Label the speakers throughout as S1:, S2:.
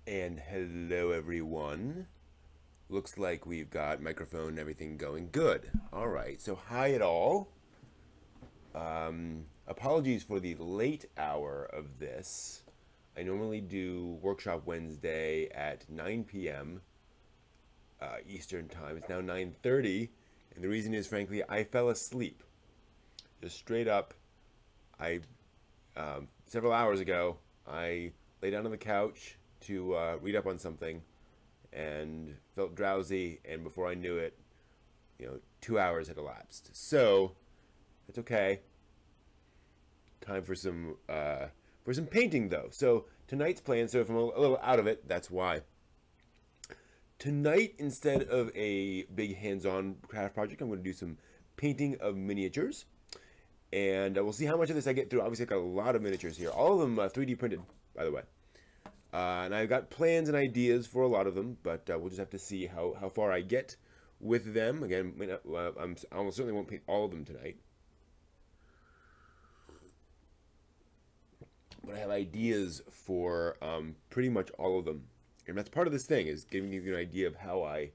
S1: And hello everyone. Looks like we've got microphone and everything going good. Alright, so hi it all. Apologies for the late hour of this. I normally do Workshop Wednesday at 9 p.m. Eastern Time. It's now 9:30, and the reason is, frankly, I fell asleep. Just straight up, several hours ago, I lay down on the couch to read up on something and felt drowsy, and before I knew it, 2 hours had elapsed. So it's okay. Time for some painting though. So tonight's plan, so if I'm a little out of it, that's why. Tonight, instead of a big hands-on craft project, I'm going to do some painting of miniatures, and we'll see how much of this I get through. Obviously, I've got a lot of miniatures here, all of them 3D printed, by the way. And I've got plans and ideas for a lot of them, but we'll just have to see how far I get with them. Again, I almost certainly won't paint all of them tonight, but I have ideas for pretty much all of them. And that's part of this thing, is giving you an idea of how I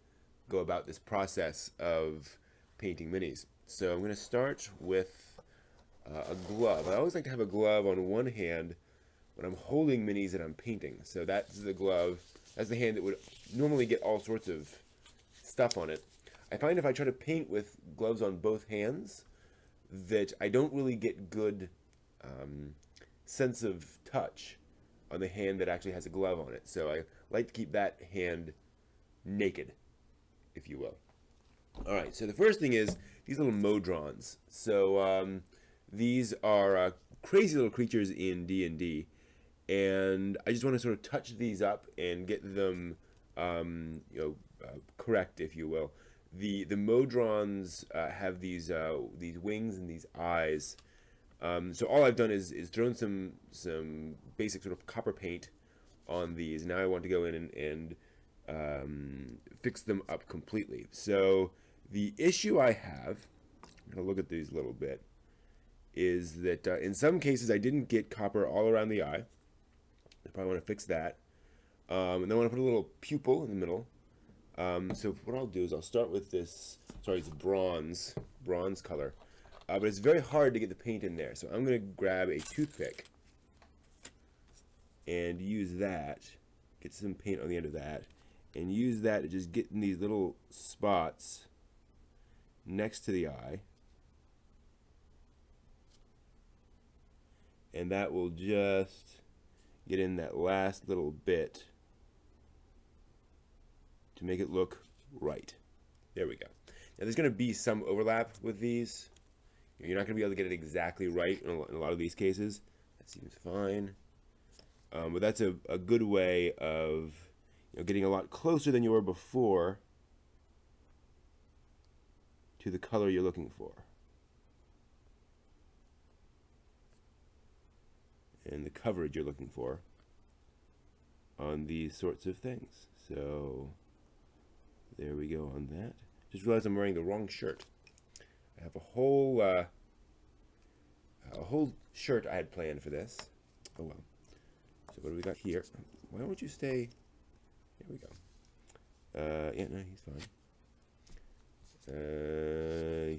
S1: go about this process of painting minis. So I'm going to start with a glove. I always like to have a glove on one hand when I'm holding minis that I'm painting. So that's the glove. That's the hand that would normally get all sorts of stuff on it. I find if I try to paint with gloves on both hands that I don't really get good sense of touch on the hand that actually has a glove on it. So I like to keep that hand naked, if you will. Alright, so the first thing is these little Modrons. So these are crazy little creatures in D&D, and I just want to sort of touch these up and get them correct, if you will. The Modrons have these wings and these eyes. So all I've done is thrown some basic sort of copper paint on these. Now I want to go in and fix them up completely. So the issue I have, I'm gonna look at these a little bit, is that in some cases I didn't get copper all around the eye. I probably want to fix that. And then I want to put a little pupil in the middle. So what I'll do is I'll start with this, sorry, it's bronze color. But it's very hard to get the paint in there. So I'm going to grab a toothpick and use that, get some paint on the end of that, and use that to just get in these little spots next to the eye. And that will just get in that last little bit to make it look right. There we go. Now there's going to be some overlap with these. You're not going to be able to get it exactly right in a lot of these cases. That seems fine. But that's a good way of getting a lot closer than you were before to the color you're looking for. And the coverage you're looking for on these sorts of things. So there we go on that. Just realized I'm wearing the wrong shirt. I have a whole shirt I had planned for this. Oh well. So what do we got here? Why don't you stay? There we go. Yeah, no, he's fine.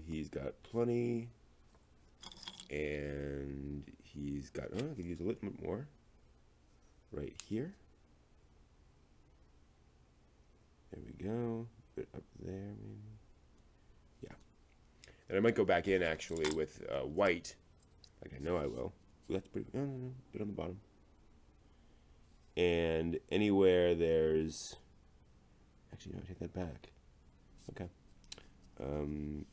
S1: He's got plenty, and he's got. Oh, I could use a little bit more. Right here. There we go. Bit up there, maybe. Yeah. And I might go back in actually with white, like I know I will. Ooh, that's pretty. No, bit on the bottom. And anywhere there's, actually no, I take that back. Okay.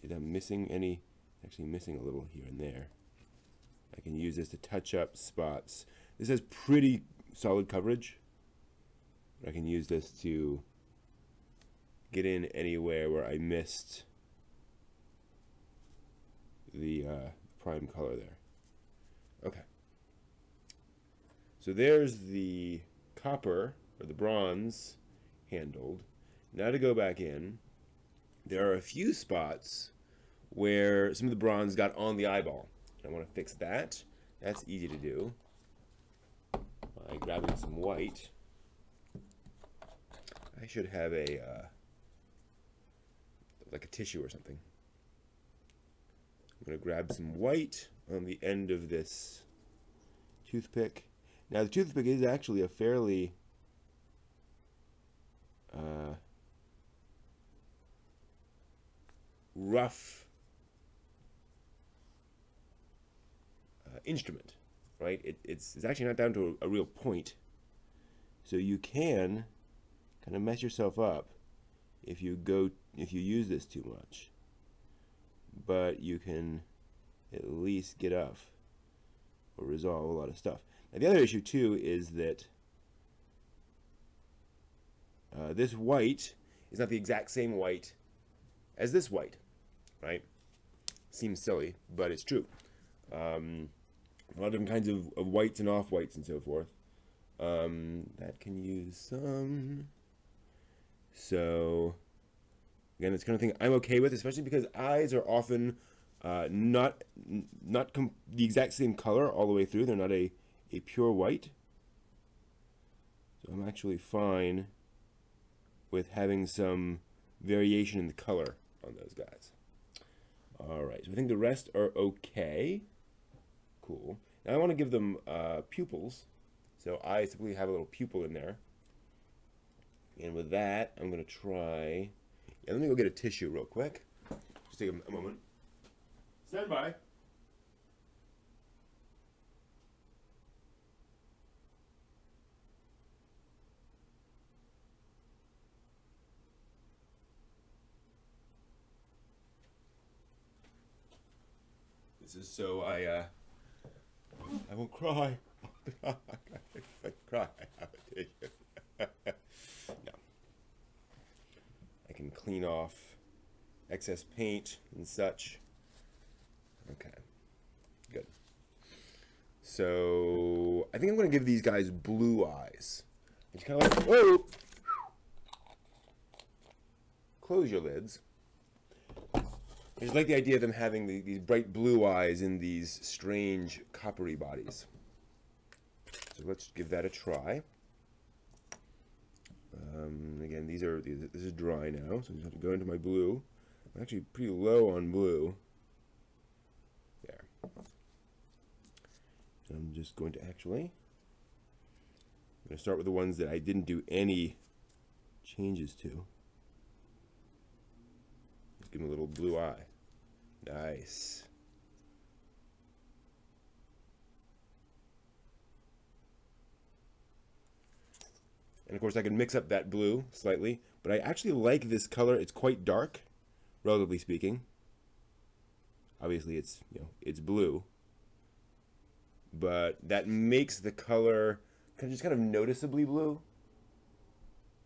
S1: Is I'm missing any? Actually, missing a little here and there. I can use this to touch up spots. This has pretty solid coverage. But I can use this to get in anywhere where I missed the prime color there. Okay. So there's the copper, or the bronze, handled. Now to go back in, there are a few spots where some of the bronze got on the eyeball. I want to fix that. That's easy to do by grabbing some white. I should have a like a tissue or something. I'm going to grab some white on the end of this toothpick. Now the toothpick is actually a fairly rough instrument, right? It's actually not down to a real point, so you can kind of mess yourself up if you use this too much. But you can at least get off or resolve a lot of stuff. Now the other issue too is that this white is not the exact same white as this white, right? Seems silly, but it's true. A lot of different kinds of whites and off-whites and so forth. That can use some. So again, it's kind of thing I'm okay with, especially because eyes are often not the exact same color all the way through. They're not a pure white. So I'm actually fine with having some variation in the color on those guys. All right, so I think the rest are okay. Cool. Now I want to give them pupils. So I typically have a little pupil in there. And with that, I'm going to try... Yeah, let me go get a tissue real quick. Just take a moment. Stand by. This is so I won't cry. If I cry, I have a tissue. No. clean off excess paint and such. Okay, good. So I think I'm going to give these guys blue eyes. It's kind of like, whoa! Close your lids. I just like the idea of them having these bright blue eyes in these strange coppery bodies. So let's give that a try. Again, this is dry now, so I just have to go into my blue. I'm actually pretty low on blue. There. So I'm just going to I'm going to start with the ones that I didn't do any changes to. Just give them a little blue eye. Nice. And of course I can mix up that blue slightly, but I actually like this color. It's quite dark, relatively speaking. Obviously it's, it's blue, but that makes the color kind of noticeably blue,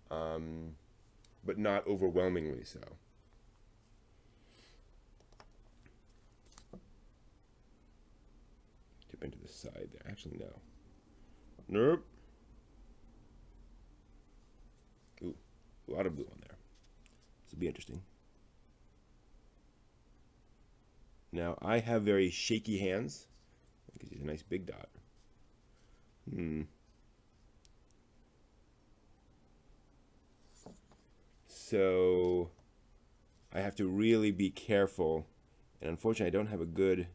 S1: but not overwhelmingly so. Dip into the side there. Actually, no. Nope. Ooh, a lot of blue on there. This will be interesting. Now, I have very shaky hands. That gives you a nice big dot. So, I have to really be careful. And unfortunately, I don't have a good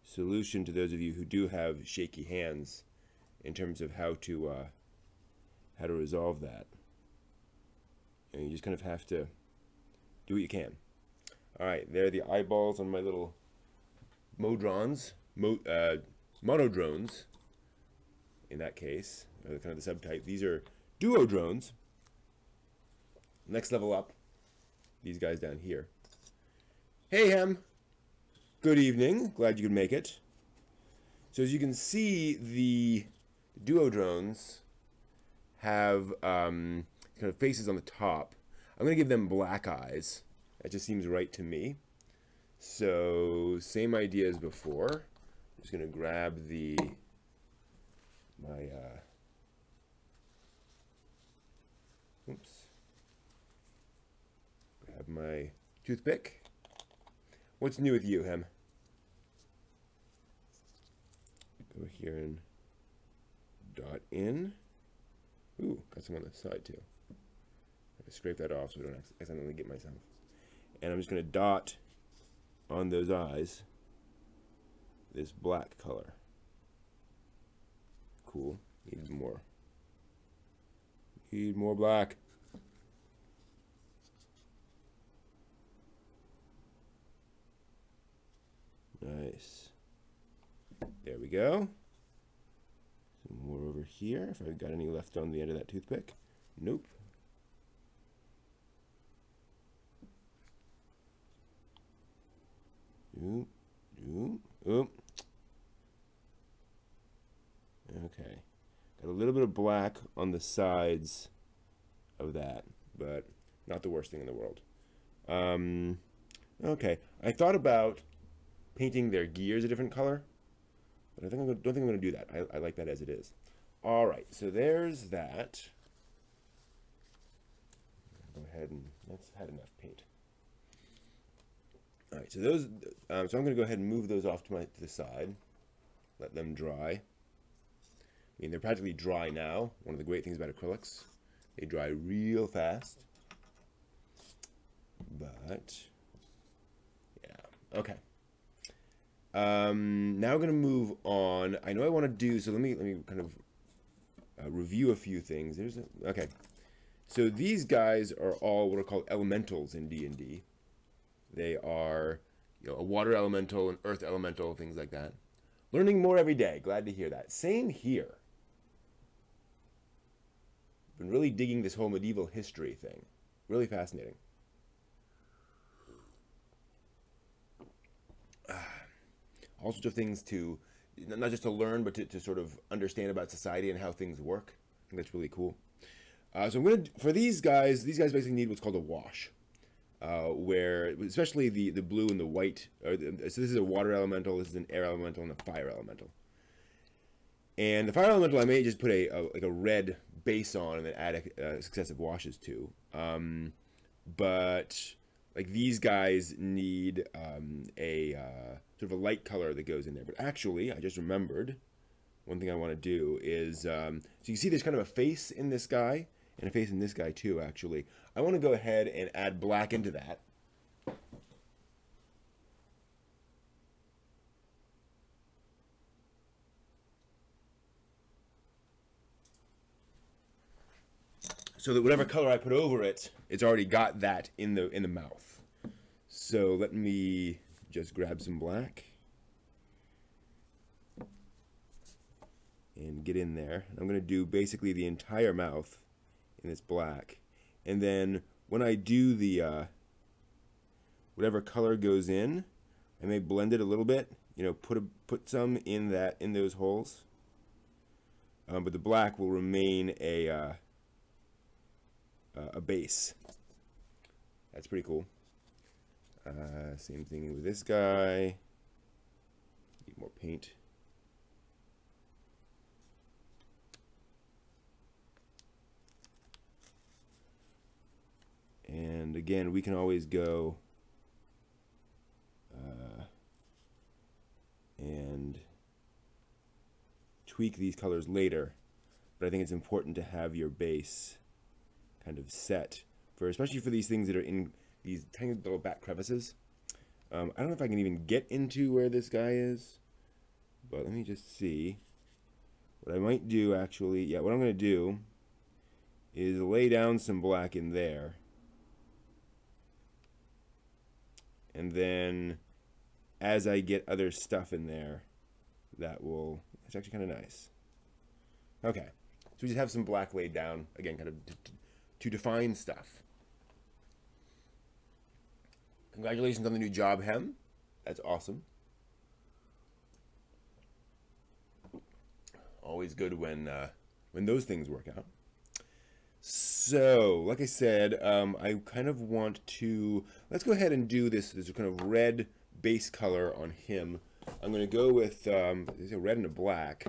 S1: solution to those of you who do have shaky hands in terms of how to resolve that. You just kind of have to do what you can. All right, there are the eyeballs on my little monodrones, in that case, kind of the subtype. These are duodrones. Next level up, these guys down here. Hey, Hem. Good evening. Glad you could make it. So as you can see, the duodrones have kind of faces on the top. I'm going to give them black eyes. That just seems right to me. So same idea as before. I'm just going to grab grab my toothpick. What's new with you, Hem? Go here and dot in. Ooh, got some on the side too. I scrape that off so I don't accidentally get myself. And I'm just going to dot on those eyes this black color. Cool. Need more. Need more black. Nice. There we go. Some more over here, if I've got any left on the end of that toothpick. Nope. Oop, oop, oop. Okay. Got a little bit of black on the sides of that, but not the worst thing in the world. Okay. I thought about painting their gears a different color, but I don't think I'm going to do that. I like that as it is. All right, so there's that. Go ahead and that's had enough paint. All right, so those. So I'm going to go ahead and move those off to the side. Let them dry. I mean, they're practically dry now. One of the great things about acrylics, they dry real fast. But yeah, okay. Now we're going to move on. I know I want to do, so let me kind of review a few things. Okay. So these guys are all what are called elementals in D&D. They are, a water elemental, an earth elemental, things like that. Learning more every day. Glad to hear that. Same here. Been really digging this whole medieval history thing. Really fascinating. All sorts of things to, not just to learn, but to sort of understand about society and how things work. I think that's really cool. So I'm gonna, for these guys basically need what's called a wash, where especially the blue and the white. So this is a water elemental, this is an air elemental, and a fire elemental. And the fire elemental, I may just put like a red base on and then add successive washes to. But like these guys need a sort of a light color that goes in there. But actually, I just remembered one thing I want to do is so you see there's kind of a face in this guy and a face in this guy too. Actually, I want to go ahead and add black into that. So that whatever color I put over it, it's already got that in the mouth. So let me just grab some black and get in there. I'm going to do basically the entire mouth in this black. And then when I do the whatever color goes in, I may blend it a little bit, you know, put some in those holes. But the black will remain a base. That's pretty cool. Same thing with this guy. Need more paint. And again, we can always go and tweak these colors later, but I think it's important to have your base kind of set for, especially for these things that are in these tiny little back crevices. I don't know if I can even get into where this guy is, but let me just see. What I might do actually, yeah, what I'm going to do is lay down some black in there. And then as I get other stuff in there, it's actually kind of nice. Okay, so we just have some black laid down, again, kind of to define stuff. Congratulations on the new job, Hem. That's awesome. Always good when those things work out. So, like I said, I kind of want to, let's go ahead and do this kind of red base color on him. I'm going to go with there's a red and a black.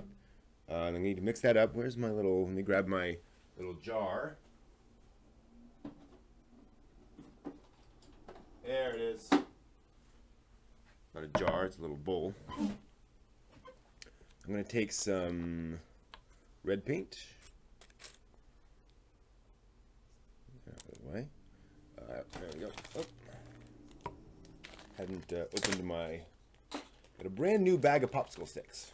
S1: I need to mix that up. Where's my little, let me grab my little jar. There it is. Not a jar, it's a little bowl. I'm going to take some red paint. Way. There we go. Oh. Hadn't opened my. Got a brand new bag of popsicle sticks.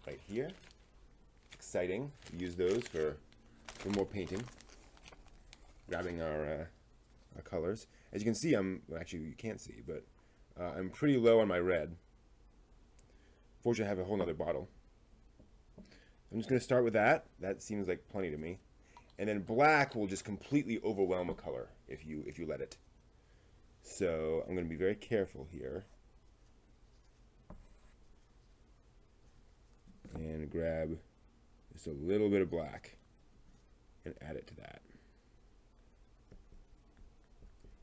S1: Right here. Exciting. Use those for more painting. Grabbing our colors. As you can see, well, actually you can't see, but I'm pretty low on my red. Fortunately, I have a whole nother bottle. I'm just going to start with that. That seems like plenty to me. And then black will just completely overwhelm a color if you let it. So I'm going to be very careful here. And grab just a little bit of black and add it to that.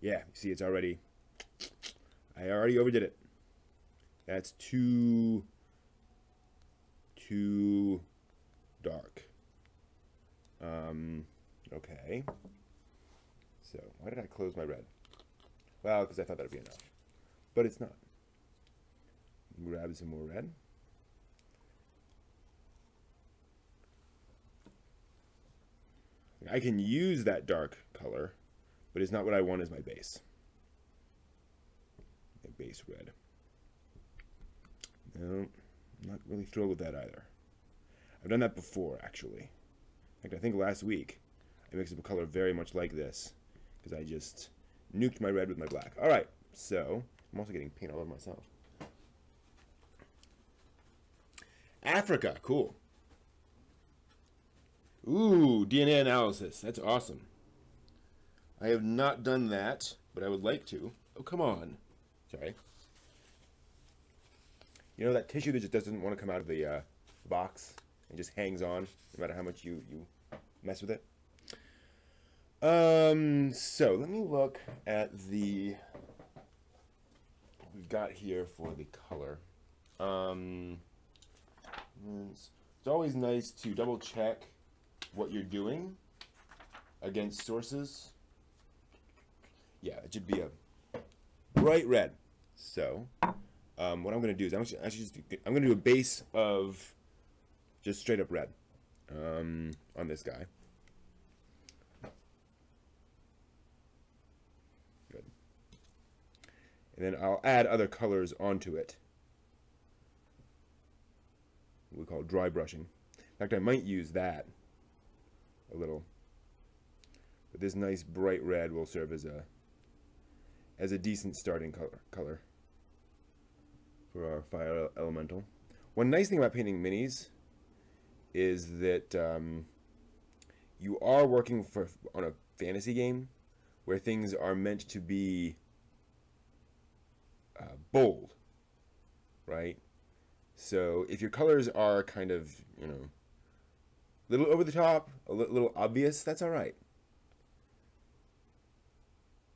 S1: Yeah, see, it's already, I already overdid it. That's too dark. Okay. So, why did I close my red? Well, because I thought that would be enough. But it's not. Grab some more red. I can use that dark color, but it's not what I want as my base. My base red. No, I'm not really thrilled with that either. I've done that before, actually. In fact, I think last week I mixed up a color very much like this because I just nuked my red with my black. All right, so I'm also getting paint all over myself. Africa, cool. Ooh, DNA analysis. That's awesome. I have not done that, but I would like to. Oh, come on. Sorry. You know that tissue that just doesn't want to come out of the box and just hangs on no matter how much you mess with it. So let me look at the what we've got here for the color. It's always nice to double check what you're doing against sources. Yeah, it should be a bright red. So, what I'm going to do is I'm going to do a base of just straight up red on this guy. Good. And then I'll add other colors onto it. We call dry brushing. In fact, I might use that a little. But this nice bright red will serve as a decent starting color for our fire elemental. One nice thing about painting minis is that you are working on a fantasy game where things are meant to be bold, right? So if your colors are kind of, you know, a little over the top, a little obvious, that's all right.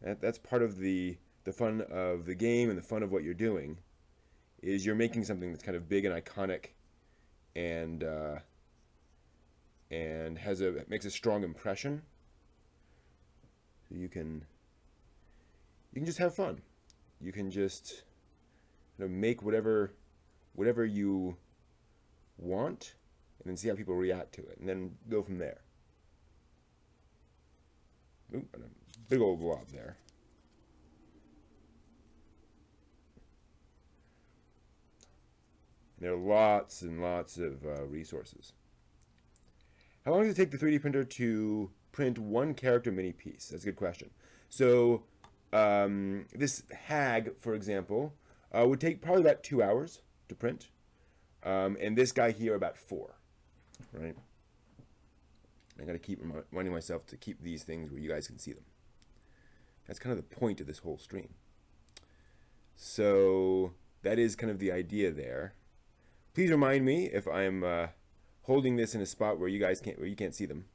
S1: That's part of the fun of the game and the fun of what you're doing, is you're making something that's kind of big and iconic, and makes a strong impression. So you can just have fun. You can just, you know, make whatever you want, and then see how people react to it, and then go from there. Ooh, and a big old blob there. And there are lots and lots of resources. How long does it take the 3D printer to print one character mini piece? That's a good question. So this hag, for example, would take probably about 2 hours to print, and this guy here about 4, right? I gotta keep reminding myself to keep these things where you guys can see them. That's kind of the point of this whole stream. So that is kind of the idea there. Please remind me if I'm holding this in a spot where you can't see them.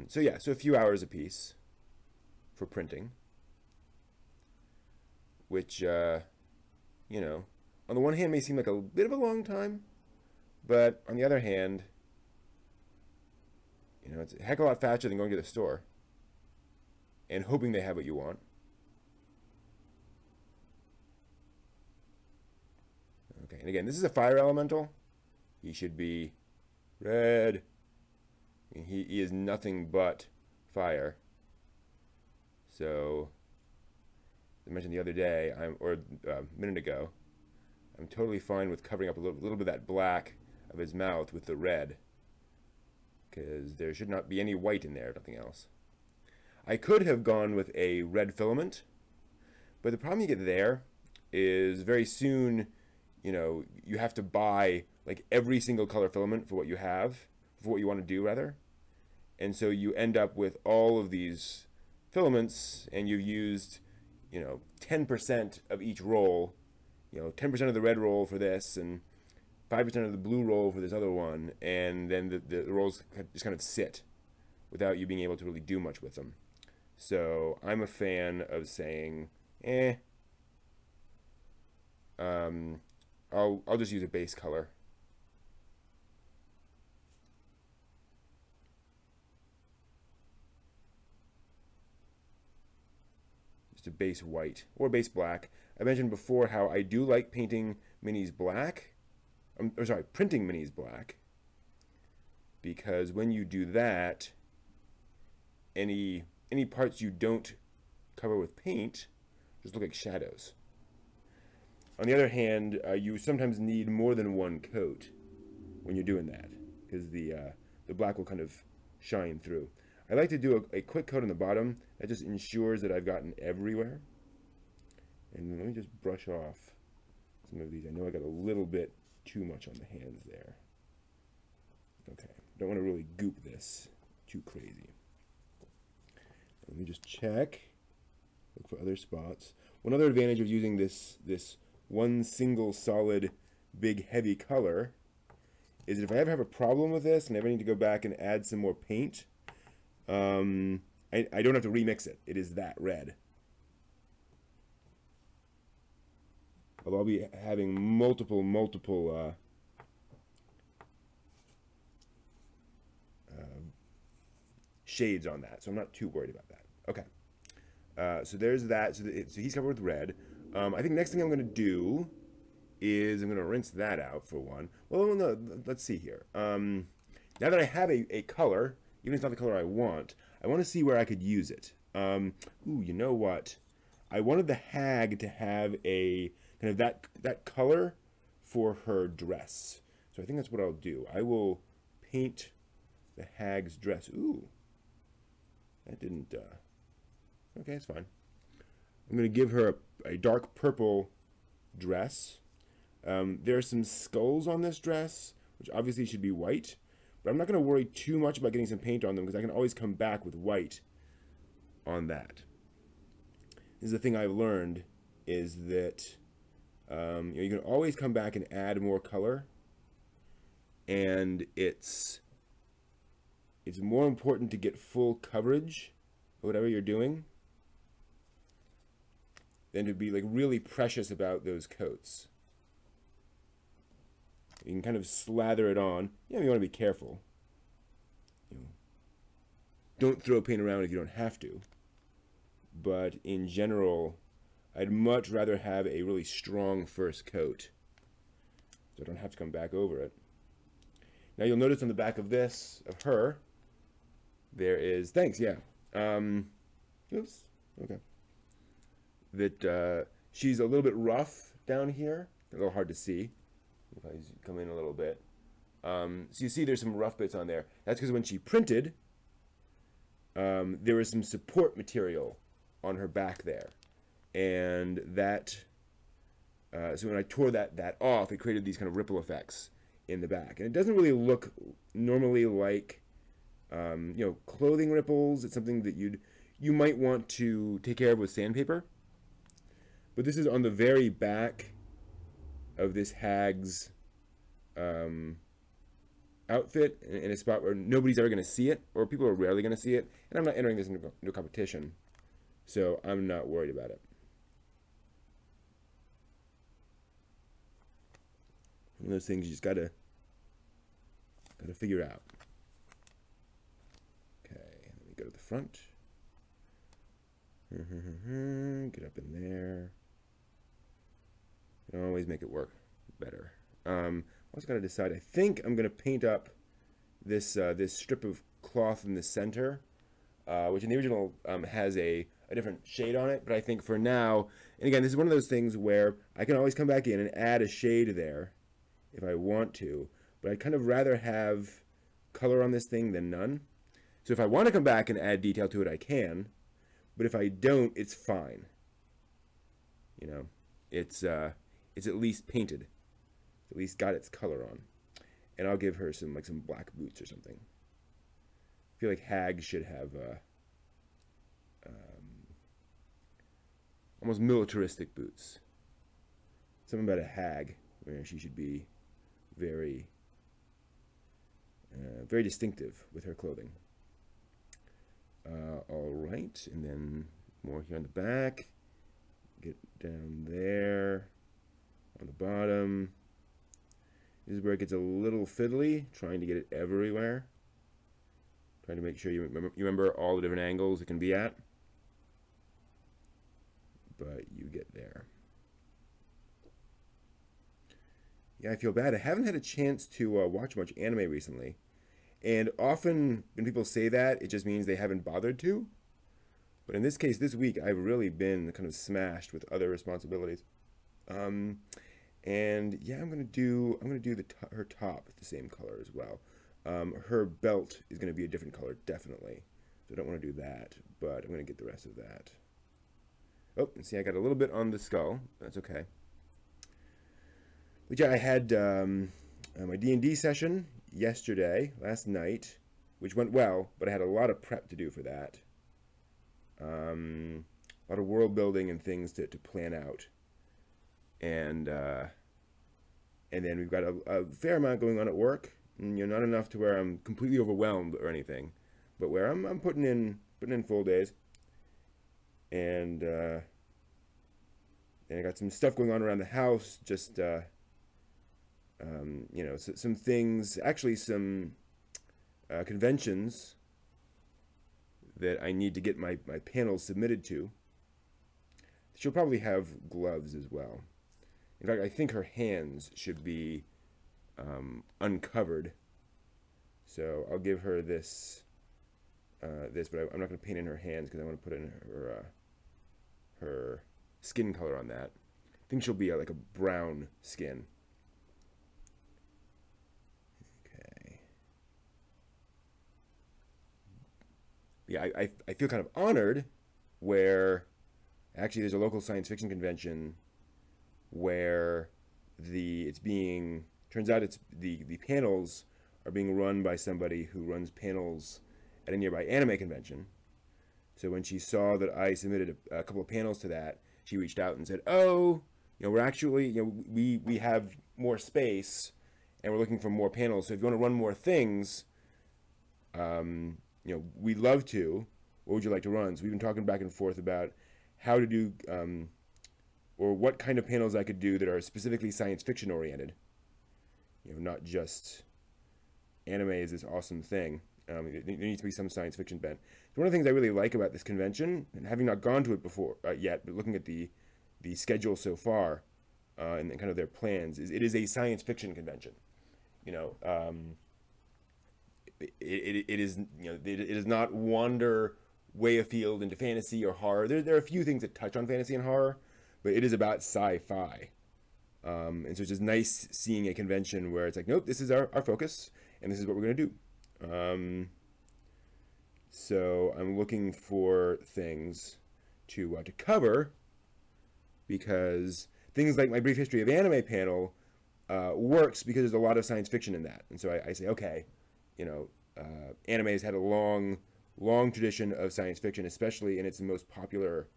S1: So yeah, so a few hours a piece for printing, which, you know, on the one hand may seem like a bit of a long time, but on the other hand, you know, it's a heck of a lot faster than going to the store and hoping they have what you want. Okay, and again, this is a fire elemental. He should be red. I mean, he is nothing but fire. So, as I mentioned the other day, or a minute ago, I'm totally fine with covering up a little bit of that black of his mouth with the red, because there should not be any white in there, if nothing else. I could have gone with a red filament, but the problem you get there is very soon, you know, you have to buy like every single color filament for what you have, for what you want to do rather. And so you end up with all of these filaments, and you've used, you know, 10% of each roll, you know, 10% of the red roll for this, and 5% of the blue roll for this other one, and then the rolls just kind of sit without you being able to really do much with them. So I'm a fan of saying, I'll just use a base color. Just a base white or base black. I mentioned before how I do like painting minis black. Or sorry, printing minis black, because when you do that, any parts you don't cover with paint just look like shadows. On the other hand, you sometimes need more than one coat when you're doing that, because the black will kind of shine through. I like to do a quick coat on the bottom. That just ensures that I've gotten everywhere. And let me just brush off some of these. I know I got a little bit too much on the hands there. Okay, don't want to really goop this too crazy. Let me just check, look for other spots. one other advantage of using this one single solid big heavy color is that if I ever have a problem with this and I ever need to go back and add some more paint, I don't have to remix it. It is that red. Although I'll be having multiple shades on that, so I'm not too worried about that. Okay, so there's that. So he's covered with red. I think next thing I'm going to do is I'm going to rinse that out for one. Well, no, let's see here. Now that I have a color, even if it's not the color I want to see where I could use it. Ooh, you know what? I wanted the hag to have a kind of that color for her dress. So I think that's what I'll do. I will paint the hag's dress. Ooh, that didn't, okay, it's fine. I'm going to give her a dark purple dress. There are some skulls on this dress, which obviously should be white, but I'm not going to worry too much about getting some paint on them because I can always come back with white on that. This is the thing I've learned, is that you can always come back and add more color, and it's more important to get full coverage of whatever you're doing than to be like really precious about those coats. You can kind of slather it on. Yeah, you want to be careful. Don't throw paint around if you don't have to. But in general, I'd much rather have a really strong first coat, so I don't have to come back over it. Now you'll notice on the back of this, of her, there is, thanks, yeah. Oops, okay. That she's a little bit rough down here, a little hard to see. If I come in a little bit. So you see there's some rough bits on there. That's because when she printed, there was some support material on her back there. And that, so when I tore that off, it created these kind of ripple effects in the back. And it doesn't really look normally like, clothing ripples. It's something that you might want to take care of with sandpaper. But this is on the very back of this hag's outfit in a spot where nobody's ever going to see it, or people are rarely going to see it, and I'm not entering this into a competition, so I'm not worried about it. One of those things you just gotta figure out. Okay, let me go to the front. Get up in there. You always make it work better. I also got to decide. I think I'm going to paint up this this strip of cloth in the center, which in the original has a different shade on it. But I think for now, and again, this is one of those things where I can always come back in and add a shade there if I want to. But I'd kind of rather have color on this thing than none. So if I want to come back and add detail to it, I can. But if I don't, it's fine. You know, it's at least painted. It's at least got its color on. And I'll give her some black boots or something. I feel like hags should have almost militaristic boots. Something about a hag where she should be very very distinctive with her clothing. All right, and then more here on the back. Get down there on the bottom. This is where it gets a little fiddly, trying to get it everywhere. Trying to make sure you remember all the different angles it can be at. But you get there. Yeah, I feel bad. I haven't had a chance to watch much anime recently. And often when people say that, it just means they haven't bothered to. But in this case, this week, I've really been kind of smashed with other responsibilities. And yeah, I'm gonna do her top the same color as well. Her belt is gonna be a different color, definitely. So I don't want to do that, but I'm gonna get the rest of that. Oh, and see, I got a little bit on the skull. That's okay. But yeah, I had my D&D session last night, which went well, but I had a lot of prep to do for that. lot of world building and things to plan out. And then we've got a fair amount going on at work. And, not enough to where I'm completely overwhelmed or anything, but where I'm putting in full days. And I got some stuff going on around the house. Just some things. Actually, some conventions that I need to get my panels submitted to. She'll probably have gloves as well. In fact, I think her hands should be uncovered. So I'll give her this, but I'm not going to paint in her hands because I want to put in her skin color on that. I think she'll be like a brown skin. Okay. Yeah, I feel kind of honored where actually there's a local science fiction convention where turns out it's the panels are being run by somebody who runs panels at a nearby anime convention. So when she saw that I submitted a couple of panels to that, she reached out and said, "Oh, we're actually, we have more space and we're looking for more panels. So if you want to run more things, we'd love to. What would you like to run?" So we've been talking back and forth about how to do, or what kind of panels I could do that are specifically science fiction oriented. Not just anime is this awesome thing. There needs to be some science fiction bent. So one of the things I really like about this convention, and having not gone to it before yet, but looking at the schedule so far, and kind of their plans, is it is a science fiction convention. It is not wander way afield into fantasy or horror. There are a few things that touch on fantasy and horror, but it is about sci-fi. And so it's just nice seeing a convention where it's like, nope, this is our focus, and this is what we're going to do. So I'm looking for things to cover, because things like my brief history of anime panel works because there's a lot of science fiction in that. And so I say, okay, anime has had a long tradition of science fiction, especially in its most popular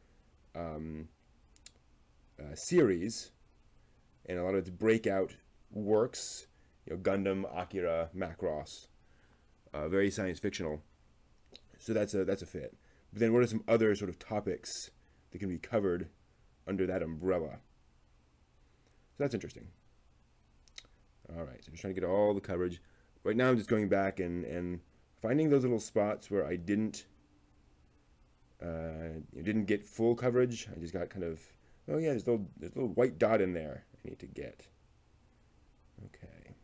S1: series, and a lot of its breakout works, Gundam, Akira, Macross, very science fictional. So that's a fit. But then what are some other sort of topics that can be covered under that umbrella? So that's interesting. All right, so just trying to get all the coverage. Right now I'm just going back and finding those little spots where I didn't get full coverage. I just got kind of, oh yeah, there's a little white dot in there I need to get. Okay.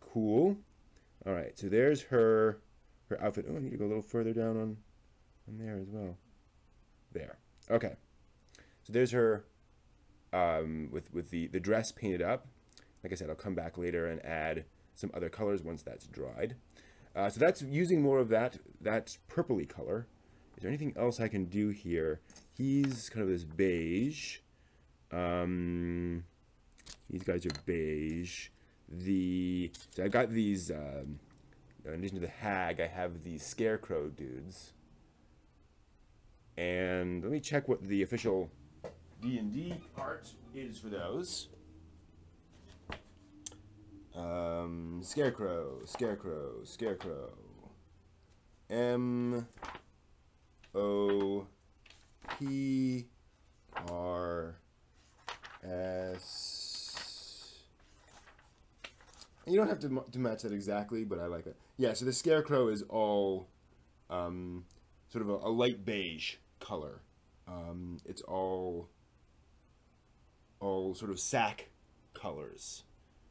S1: Cool. All right, so there's her outfit. Oh, I need to go a little further down on there as well. There. Okay. So there's her with the dress painted up. Like I said, I'll come back later and add some other colors once that's dried. So that's using more of that purpley color. Is there anything else I can do here? He's kind of this beige. These guys are beige. So I've got these, in addition to the hag, I have these scarecrow dudes. And let me check what the official D&D art is for those. Scarecrow. M-O-P-R-S. You don't have to match that exactly, but I like that. Yeah, so the scarecrow is all sort of a light beige color. It's all sort of sack colors.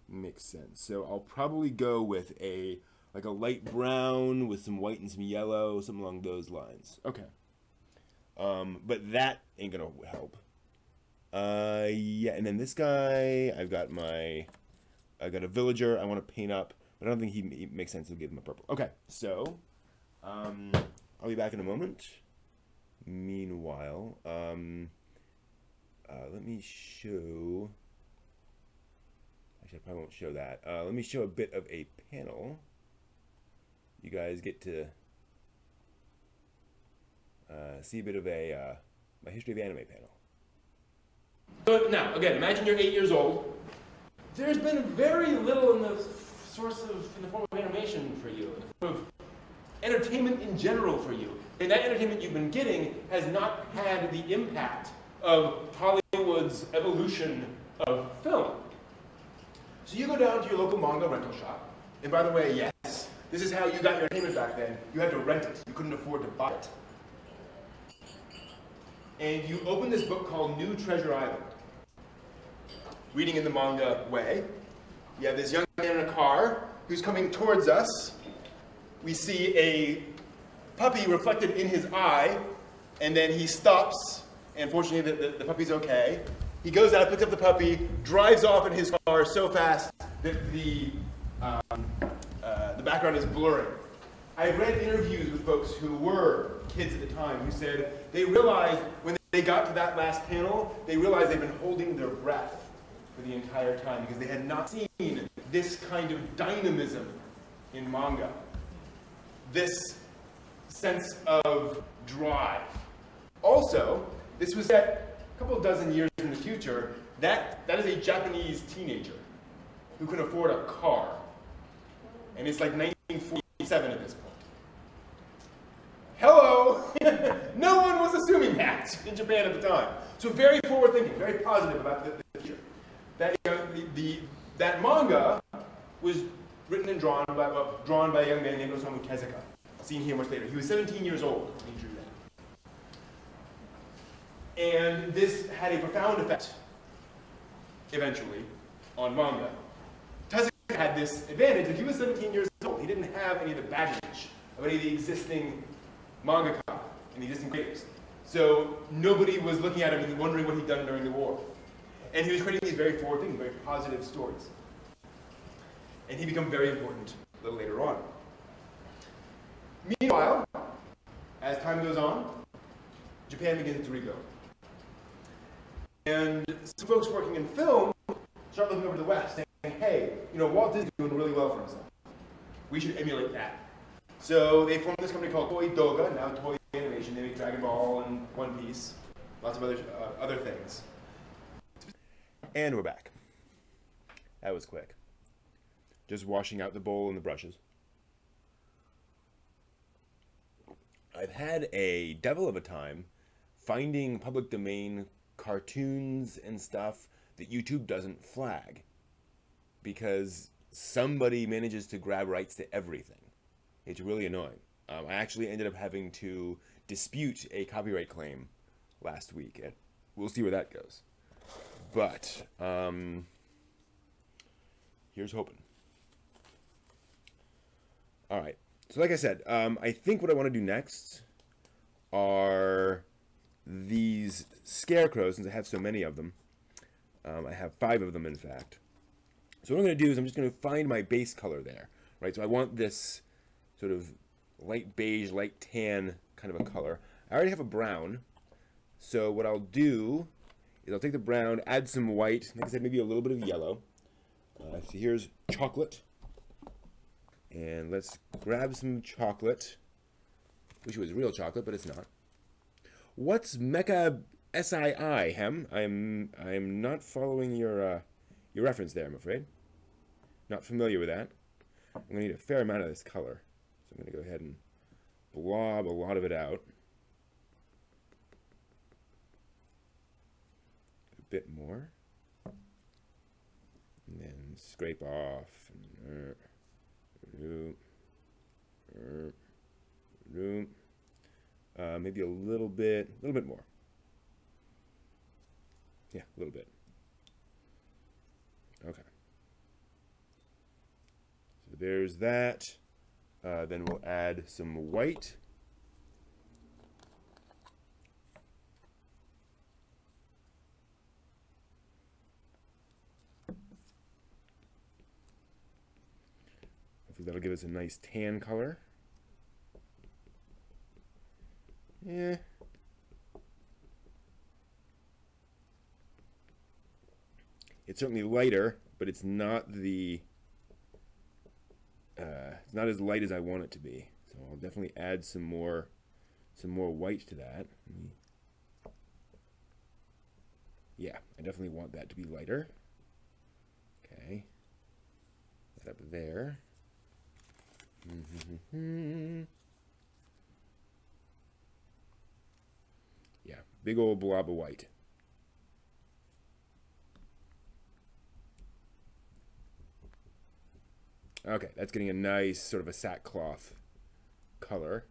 S1: Makes sense. So I'll probably go with a light brown with some white and some yellow, something along those lines. Okay. But that ain't gonna help. Yeah, and then this guy, I've got a villager I want to paint up, but I don't think he makes sense to give him a purple. Okay, so I'll be back in a moment. Meanwhile, let me show. Actually, I probably won't show that. Let me show a bit of a panel. You guys get to see a bit of a my history of anime panel.
S2: So now, again, imagine you're 8 years old. There's been very little in the form of animation for you, in the form of entertainment in general for you. And that entertainment you've been getting has not had the impact of Hollywood's evolution of film. So you go down to your local manga rental shop, and by the way, yes, this is how you got your entertainment back then. You had to rent it. You couldn't afford to buy it. And you open this book called New Treasure Island. Reading in the manga way. You have this young man in a car who's coming towards us. We see a puppy reflected in his eye, and then he stops, and fortunately the puppy's okay. He goes out, picks up the puppy, drives off in his car so fast that the background is blurring. I've read interviews with folks who were kids at the time who said they realized when they got to that last panel, they realized they've been holding their breath for the entire time because they had not seen this kind of dynamism in manga. This sense of drive. Also, this was set a couple of dozen years in the future. That is a Japanese teenager who can afford a car. And it's like 1947 at this point. Hello! No one was assuming that in Japan at the time. So very forward-thinking, very positive about the future. That, that manga was written and drawn by a young man named Osamu Tezuka, seen here much later. He was 17 years old when he drew that. And this had a profound effect, eventually, on manga. Tezuka had this advantage that he was 17 years old. He didn't have any of the baggage of any of the existing mangaka and the existing creators. So nobody was looking at him and wondering what he'd done during the war. And he was creating these very forward-thinking, very positive stories. And he became very important a little later on. Meanwhile, as time goes on, Japan begins to rebuild. And some folks working in film start looking over to the West, saying, hey, Walt Disney's doing really well for himself. We should emulate that. So they formed this company called Toei Doga, now Toei Animation. They make Dragon Ball and One Piece, lots of other things.
S1: And we're back. That was quick. Just washing out the bowl and the brushes. I've had a devil of a time finding public domain cartoons and stuff that YouTube doesn't flag because somebody manages to grab rights to everything. It's really annoying. I actually ended up having to dispute a copyright claim last week. We'll see where that goes. But here's hoping. All right. So like I said, I think what I want to do next are these scarecrows, since I have so many of them. I have 5 of them, in fact. So what I'm going to do is I'm just going to find my base color there, right? So I want this sort of light beige, light tan kind of a color. I already have a brown. So what I'll do is I'll take the brown, add some white, like I said, maybe a little bit of yellow. So here's chocolate. And let's grab some chocolate. Wish it was real chocolate, but it's not. What's Mecha SII, Hem? I'm not following your reference there, I'm afraid. Not familiar with that. I'm going to need a fair amount of this color. So I'm going to go ahead and blob a lot of it out. A bit more. And then scrape off. Maybe a little bit more. Yeah, a little bit. Okay. So there's that. Then we'll add some white. Hopefully that'll give us a nice tan color. Yeah. It's certainly lighter, but it's not the it's not as light as I want it to be. So I'll definitely add some more some more white to that. Yeah, I definitely want that to be lighter. Okay. That up there. Yeah, big old blob of white. Okay, that's getting a nice sort of a sackcloth color.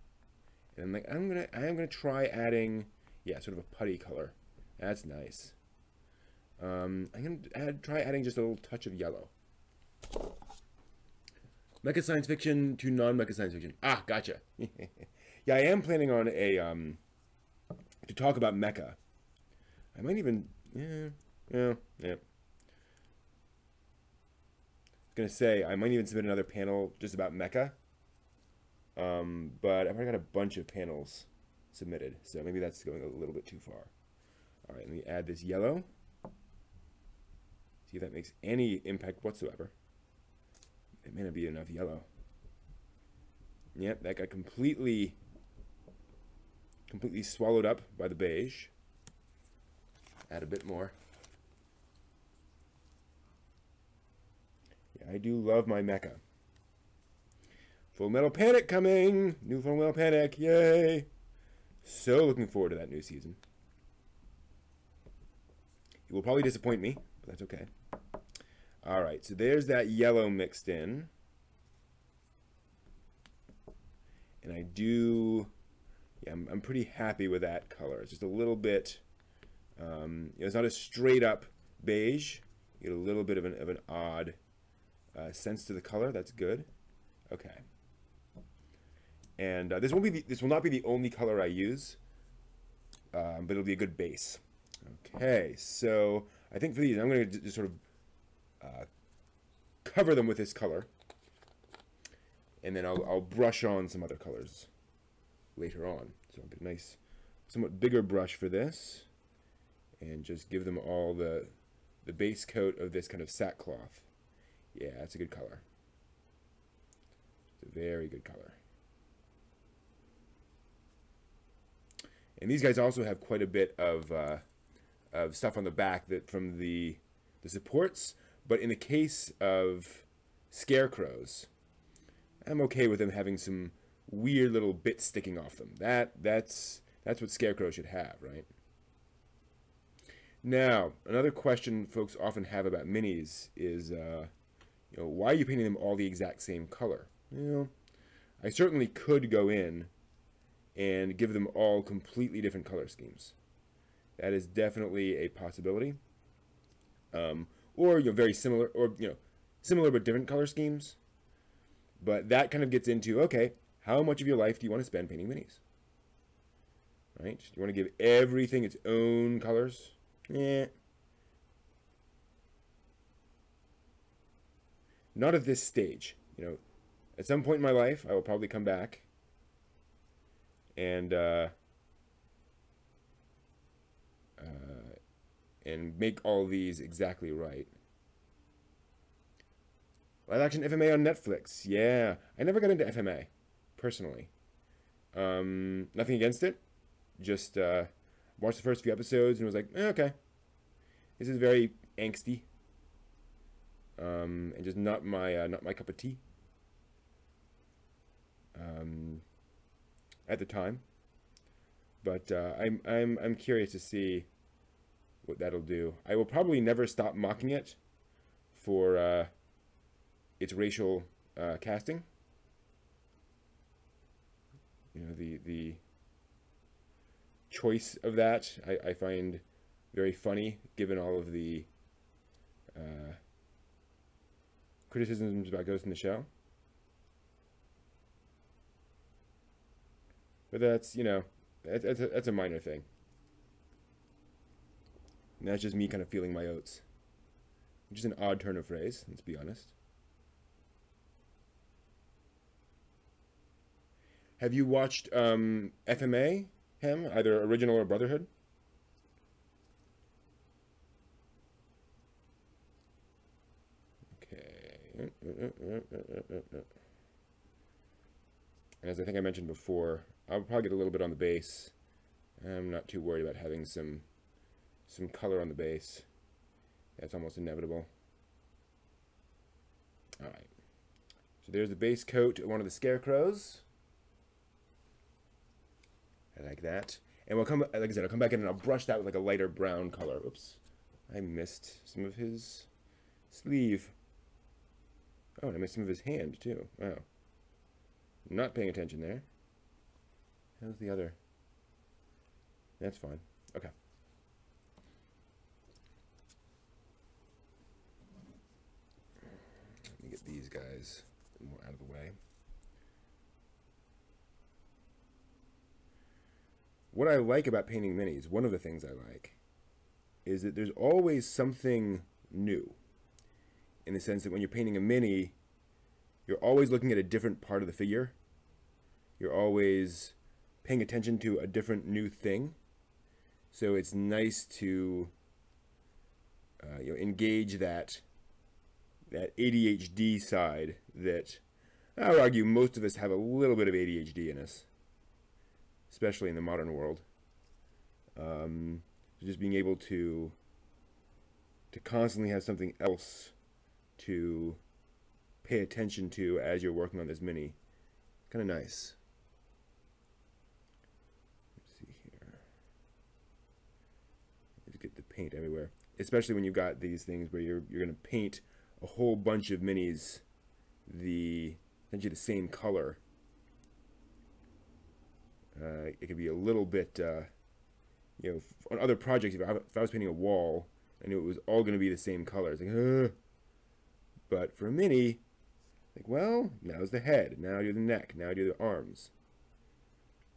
S1: And like I am gonna try adding, yeah, sort of a putty color. That's nice. I'm gonna try adding just a little touch of yellow. Mecha science fiction to non-mecha science fiction. Ah, gotcha. Yeah, I am planning on a to talk about mecha. I might even yeah. Gonna say I might even submit another panel just about mecha, but I've already got a bunch of panels submitted, so maybe that's going a little bit too far. All right, let me add this yellow, see if that makes any impact whatsoever. It may not be enough yellow. Yep, that got completely swallowed up by the beige. Add a bit more. I do love my mecha. Full Metal Panic coming! New Full Metal Panic, yay! So looking forward to that new season. It will probably disappoint me, but that's okay. Alright, so there's that yellow mixed in. And I do... Yeah, I'm pretty happy with that color. It's just a little bit... it's not a straight up beige. You get a little bit of an odd... sense to the color. That's good. Okay. And this will not be the only color I use, but it'll be a good base. Okay, so I think for these I'm going to just sort of cover them with this color, and then I'll brush on some other colors later on. So I'll get a nice, somewhat bigger brush for this, and just give them all the base coat of this kind of sackcloth. Yeah, that's a good color. It's a very good color. And these guys also have quite a bit of stuff on the back that from the supports. But in the case of scarecrows, I'm okay with them having some weird little bits sticking off them. That's what scarecrows should have, right? Now, another question folks often have about minis is, why are you painting them all the exact same color? I certainly could go in and give them all completely different color schemes. That is definitely a possibility. Or very similar, or similar but different color schemes. But that kind of gets into, okay, how much of your life do you want to spend painting minis? Right? Do you want to give everything its own colors? Not at this stage. At some point in my life, I will probably come back and make all these exactly right. Live action FMA on Netflix. Yeah, I never got into FMA personally. Nothing against it. Just watched the first few episodes and was like, okay, this is very angsty. And just not my cup of tea. At the time, but I'm curious to see what that'll do. I will probably never stop mocking it for its racial casting. The choice of that I find very funny, given all of the criticisms about Ghost in the Shell. But that's, that's a minor thing. And that's just me kind of feeling my oats. Which is an odd turn of phrase, let's be honest. Have you watched FMA, Hem, either original or Brotherhood? Okay. And as I think I mentioned before, I'll probably get a little bit on the base. I'm not too worried about having some color on the base. That's almost inevitable. All right. So there's the base coat of one of the scarecrows. I like that. And we'll come, like I said, I'll come back in and I'll brush that with like a lighter brown color. Oops. I missed some of his sleeve. Oh, and I missed some of his hand too. Wow. Not paying attention there. How's the other? That's fine. Okay. Let me get these guys more out of the way. What I like about painting minis, one of the things I like, is that there's always something new. In the sense that when you're painting a mini, you're always looking at a different part of the figure. You're always paying attention to a different new thing. So it's nice to engage that ADHD side that I would argue most of us have a little bit of ADHD in us, especially in the modern world. Just being able to constantly have something else to pay attention to as you're working on this mini. Kind of nice. Let's see here. Just get the paint everywhere. Especially when you've got these things where you're going to paint a whole bunch of minis essentially the same color. It could be a little bit, on other projects, if I was painting a wall, I knew it was all going to be the same color. It's like, But for a mini, like, well, now's the head, now I do the neck, now I do the arms.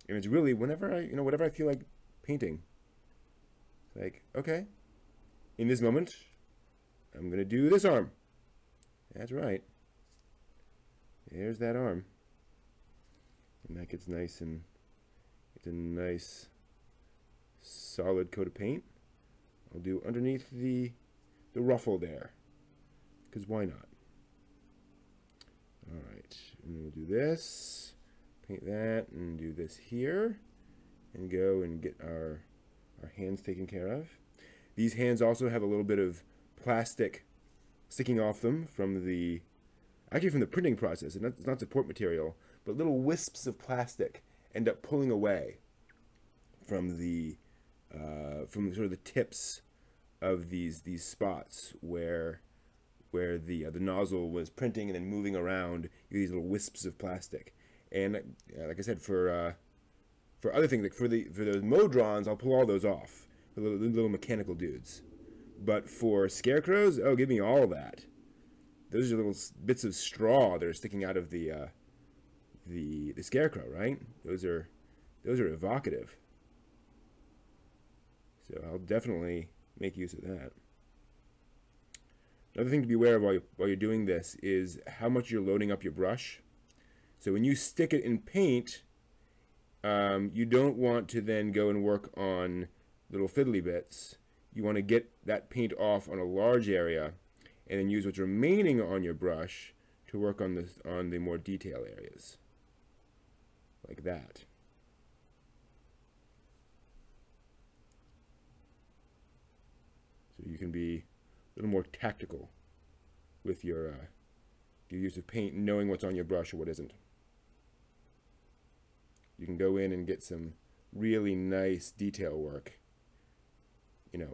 S1: And it's really, whenever I feel like painting, it's like, okay, in this moment, I'm going to do this arm. That's right. There's that arm. And that gets nice and it's a nice solid coat of paint. I'll do underneath the ruffle there, because why not? All right, and we'll do this, paint that, and do this here, and go and get our hands taken care of. These hands also have a little bit of plastic sticking off them from the printing process. And it's not support material, but little wisps of plastic end up pulling away from from sort of the tips of these spots where the nozzle was printing and then moving around. You get these little wisps of plastic. And like I said, for other things, like for those Modrons, I'll pull all those off, the little mechanical dudes. But for scarecrows, oh, give me all that. Those are little bits of straw that are sticking out of the scarecrow, right? Those are evocative. So I'll definitely make use of that. Another thing to be aware of while you're doing this is how much you're loading up your brush. So when you stick it in paint, you don't want to then go and work on little fiddly bits. You want to get that paint off on a large area and then use what's remaining on your brush to work on the more detail areas. Like that. So you can be a little more tactical with your use of paint, knowing what's on your brush or what isn't. You can go in and get some really nice detail work.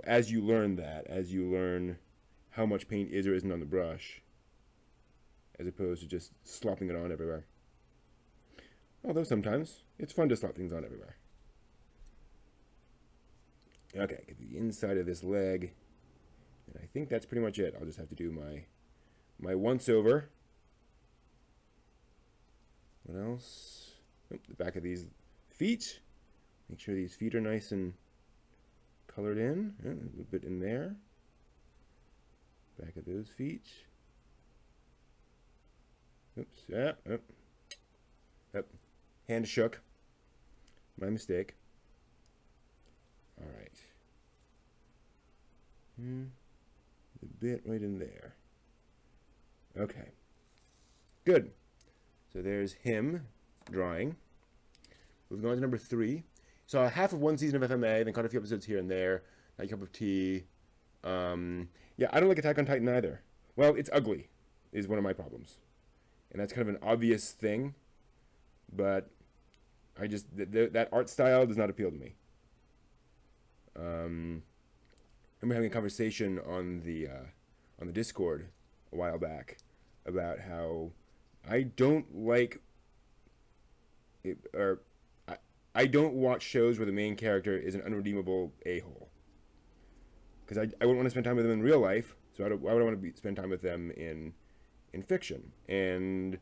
S1: As you learn how much paint is or isn't on the brush, as opposed to just slopping it on everywhere. Although sometimes it's fun to slop things on everywhere. Okay, get the inside of this leg, and I think that's pretty much it. I'll just have to do my once over. What else? Oh, the back of these feet. Make sure these feet are nice and colored in. A little bit in there. Back of those feet. Oops. Yeah. Yep. Hand shook. My mistake. All right. The bit right in there. Okay. Good. So there's him drawing. Moving on to number 3. Saw half of one season of FMA, then caught a few episodes here and there. Not a cup of tea. Yeah, I don't like Attack on Titan either. Well, it's ugly, is one of my problems. And that's kind of an obvious thing, but I just, that art style does not appeal to me. I remember having a conversation on the Discord a while back about how I don't like it, or I don't watch shows where the main character is an unredeemable a-hole. Because I wouldn't want to spend time with them in real life, so why would I want to spend time with them in fiction? And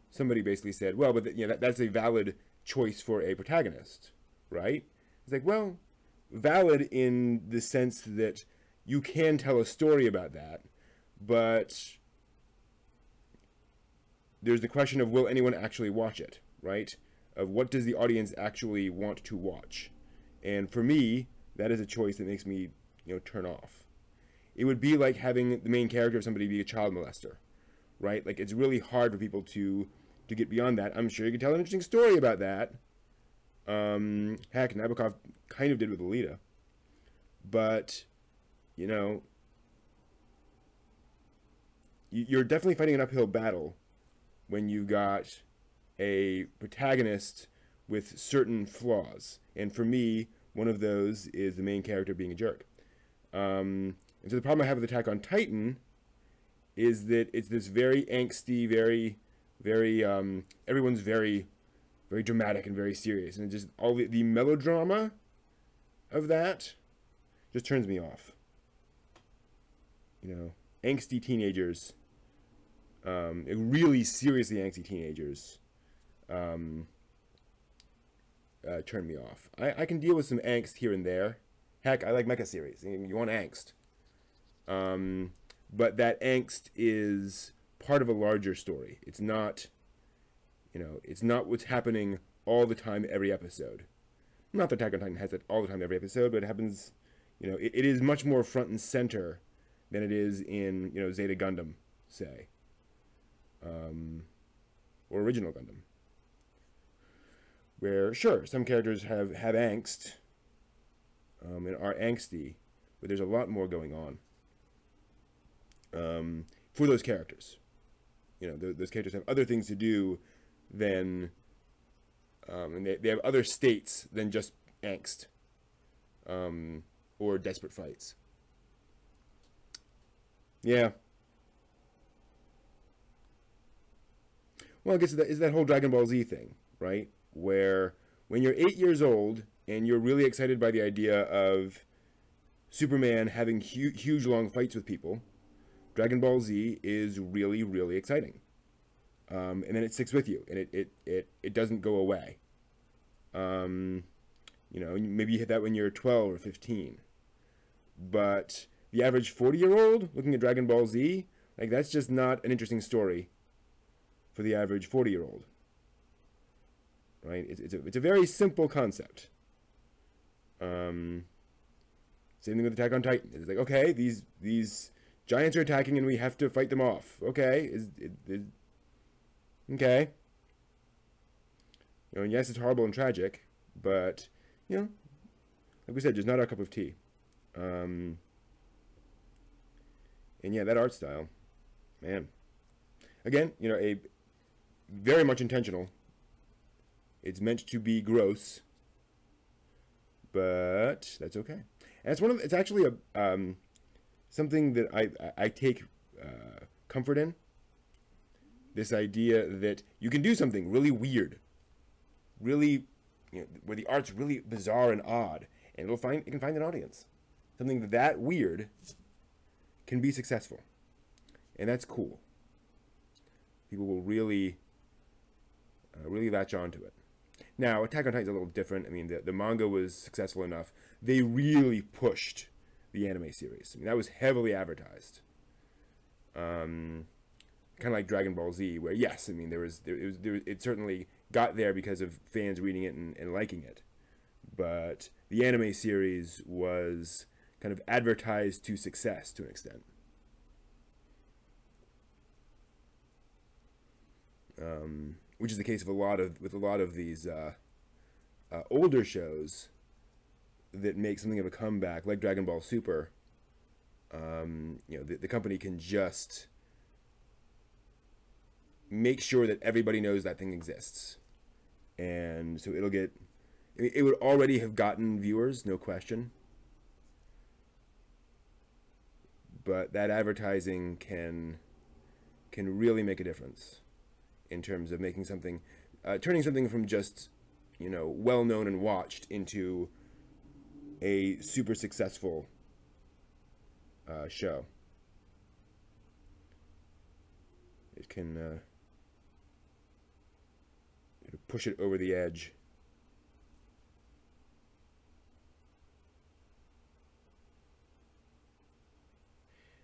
S1: somebody basically said, well, but that's a valid choice for a protagonist, right? It's like, well, valid in the sense that you can tell a story about that, but there's the question of, will anyone actually watch it, right? Of what does the audience actually want to watch? And for me, that is a choice that makes me, turn off. It would be like having the main character of somebody be a child molester, right? Like, it's really hard for people to get beyond that. I'm sure you could tell an interesting story about that. Heck, Nabokov kind of did with Alita. But, you're definitely fighting an uphill battle when you got a protagonist with certain flaws. And for me, one of those is the main character being a jerk. And so the problem I have with Attack on Titan is that it's this very angsty, very, very, everyone's very, very dramatic and very serious. And just all the melodrama of that just turns me off. Angsty teenagers, really seriously angsty teenagers, turn me off. I can deal with some angst here and there. Heck, I like mecha series. You want angst. But that angst is part of a larger story. It's not, it's not what's happening all the time every episode. Not that Attack on Titan has it all the time every episode, but it happens, it is much more front and center than it is in, Zeta Gundam, say. Or Original Gundam. Where, sure, some characters have angst, and are angsty, but there's a lot more going on for those characters. Those characters have other things to do than, and they have other states than just angst, or desperate fights. Yeah. Well, I guess it's that whole Dragon Ball Z thing, right? Where when you're 8 years old and you're really excited by the idea of Superman having huge long fights with people, Dragon Ball Z is really, really exciting. And then it sticks with you, and it doesn't go away. Maybe you hit that when you're 12 or 15. But the average 40-year-old looking at Dragon Ball Z, like, that's just not an interesting story for the average 40-year-old. Right? It's a very simple concept. Same thing with Attack on Titan. It's like, okay, these giants are attacking and we have to fight them off. Okay, okay. And yes, it's horrible and tragic, but like we said, just not our cup of tea. And yeah, that art style, man. Again, a very much intentional. It's meant to be gross, but that's okay. And it's actually a something that I take comfort in. This idea that you can do something really weird, really, where the art's really bizarre and odd, and it can find an audience. Something that weird can be successful, and that's cool. People will really latch on to it. Now, Attack on Titan is a little different. I mean, the manga was successful enough. They really pushed the anime series. I mean, that was heavily advertised. Kind of like Dragon Ball Z, where yes, I mean, it certainly got there because of fans reading it and liking it. But the anime series was kind of advertised to success to an extent. which is the case of with a lot of these older shows that make something of a comeback, like Dragon Ball Super. The company can just make sure that everybody knows that thing exists, and so it'll get. It would already have gotten viewers, no question. But that advertising can really make a difference in terms of making something, turning something from just, well known and watched into a super successful show. It can it'll push it over the edge.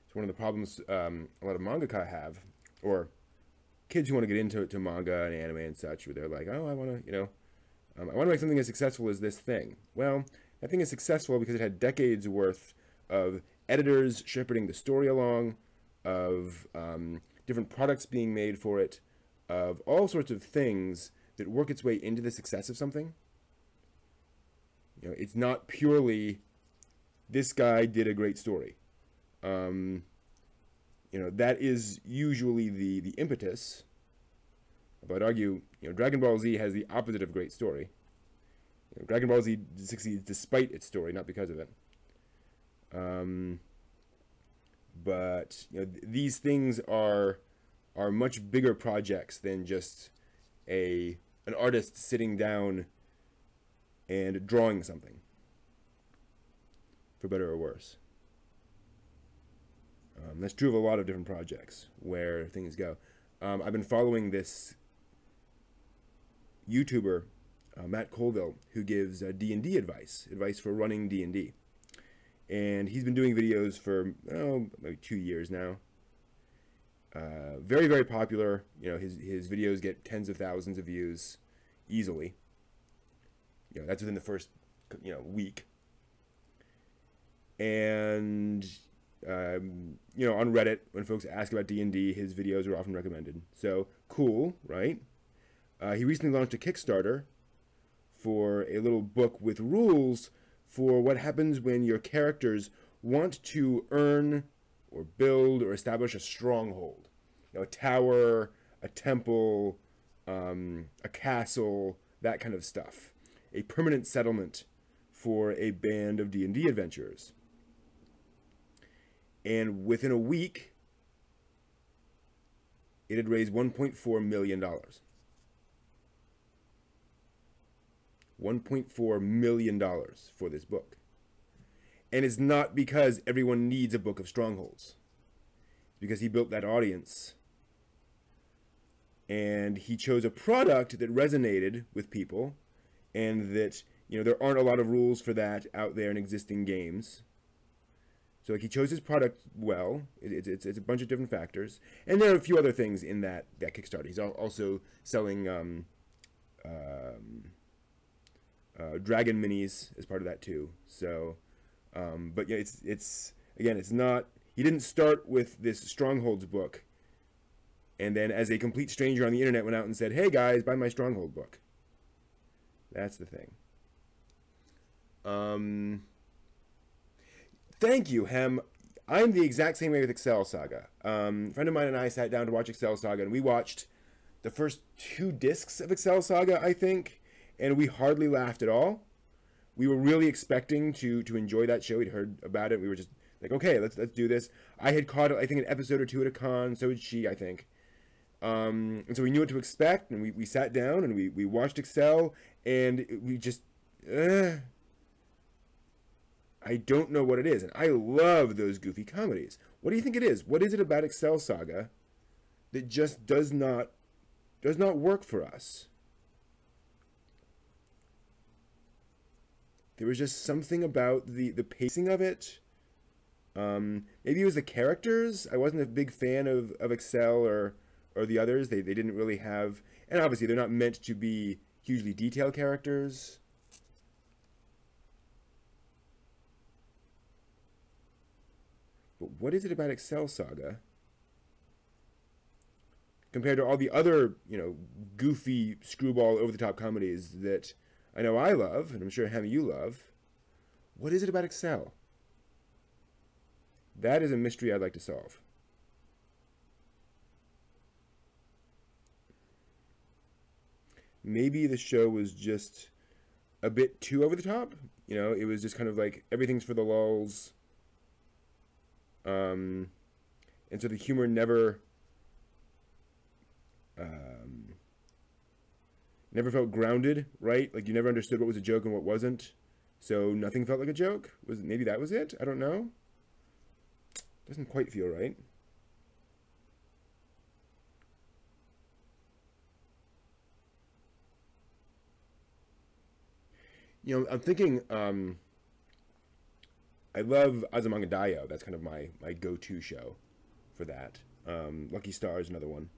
S1: It's one of the problems a lot of mangaka have, or kids who want to get into manga and anime and such, where they're like, oh, I want to, I want to make something as successful as this thing. Well, that thing is successful because it had decades worth of editors shepherding the story along, of different products being made for it, of all sorts of things that work its way into the success of something. It's not purely, this guy did a great story. That is usually the impetus. But I'd argue, Dragon Ball Z has the opposite of great story. Dragon Ball Z succeeds despite its story, not because of it. But these things are much bigger projects than just an artist sitting down and drawing something, for better or worse. That's true of a lot of different projects where things go. I've been following this YouTuber, Matt Colville, who gives D&D advice for running D&D. And he's been doing videos for, maybe 2 years now. Very, very popular. His videos get tens of thousands of views easily. That's within the first, week. And on Reddit, when folks ask about D&D, his videos are often recommended. So, cool, right? He recently launched a Kickstarter for a little book with rules for what happens when your characters want to earn or build or establish a stronghold. A tower, a temple, a castle, that kind of stuff. A permanent settlement for a band of D&D adventurers. And within a week, it had raised $1.4 million. $1.4 million for this book. And it's not because everyone needs a book of strongholds. It's because he built that audience. And he chose a product that resonated with people, and that, there aren't a lot of rules for that out there in existing games. So he chose his product well. It's a bunch of different factors. And there are a few other things in that Kickstarter. He's also selling Dragon minis as part of that too. So, but yeah, it's not, he didn't start with this Strongholds book and then as a complete stranger on the internet went out and said, hey guys, buy my Stronghold book. That's the thing. Thank you, Hem. I'm the exact same way with Excel Saga. A friend of mine and I sat down to watch Excel Saga, and we watched the first 2 discs of Excel Saga, I think, and we hardly laughed at all. We were really expecting to enjoy that show. We'd heard about it. We were just like, okay, let's do this. I had caught, I think, an episode or 2 at a con. So did she, I think. And so we knew what to expect, and we sat down, and we watched Excel, and we just... I don't know what it is, and I love those goofy comedies. What do you think it is? What is it about Excel Saga that just does not work for us? There was just something about the pacing of it. Maybe it was the characters. I wasn't a big fan of Excel or the others. They didn't really have, and obviously they're not meant to be hugely detailed characters. But what is it about Excel Saga? compared to all the other, goofy, screwball, over-the-top comedies that I know I love, and I'm sure Hammy you love. What is it about Excel? That is a mystery I'd like to solve. Maybe the show was just a bit too over the top. It was just kind of like everything's for the lulz. And so the humor never felt grounded, right? Like you never understood what was a joke and what wasn't. So nothing felt like a joke. Maybe that was it? I don't know. Doesn't quite feel right. I'm thinking, I love Azumanga Daioh. That's kind of my go-to show for that. Lucky Star is another one.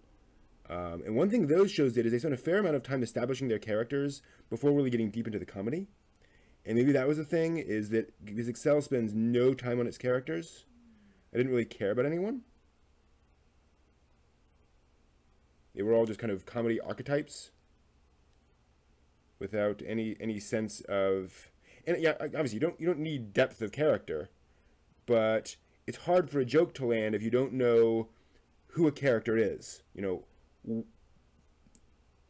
S1: And one thing those shows did is they spent a fair amount of time establishing their characters before really getting deep into the comedy. And maybe that was the thing, is that because Excel spends no time on its characters, I didn't really care about anyone. They were all just kind of comedy archetypes without any sense of... And yeah, obviously you don't need depth of character, but it's hard for a joke to land if you don't know who a character is.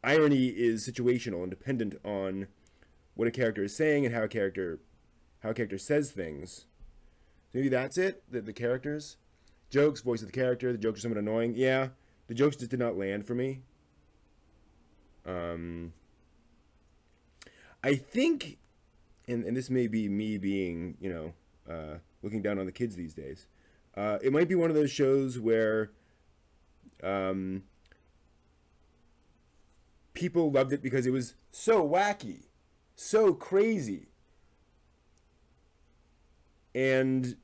S1: Irony is situational and dependent on what a character is saying and how a character says things. So maybe that's it, the characters. Jokes, voice of the character, the jokes are somewhat annoying. Yeah, the jokes just did not land for me. I think, and this may be me being, looking down on the kids these days. It might be one of those shows where people loved it because it was so wacky, so crazy. And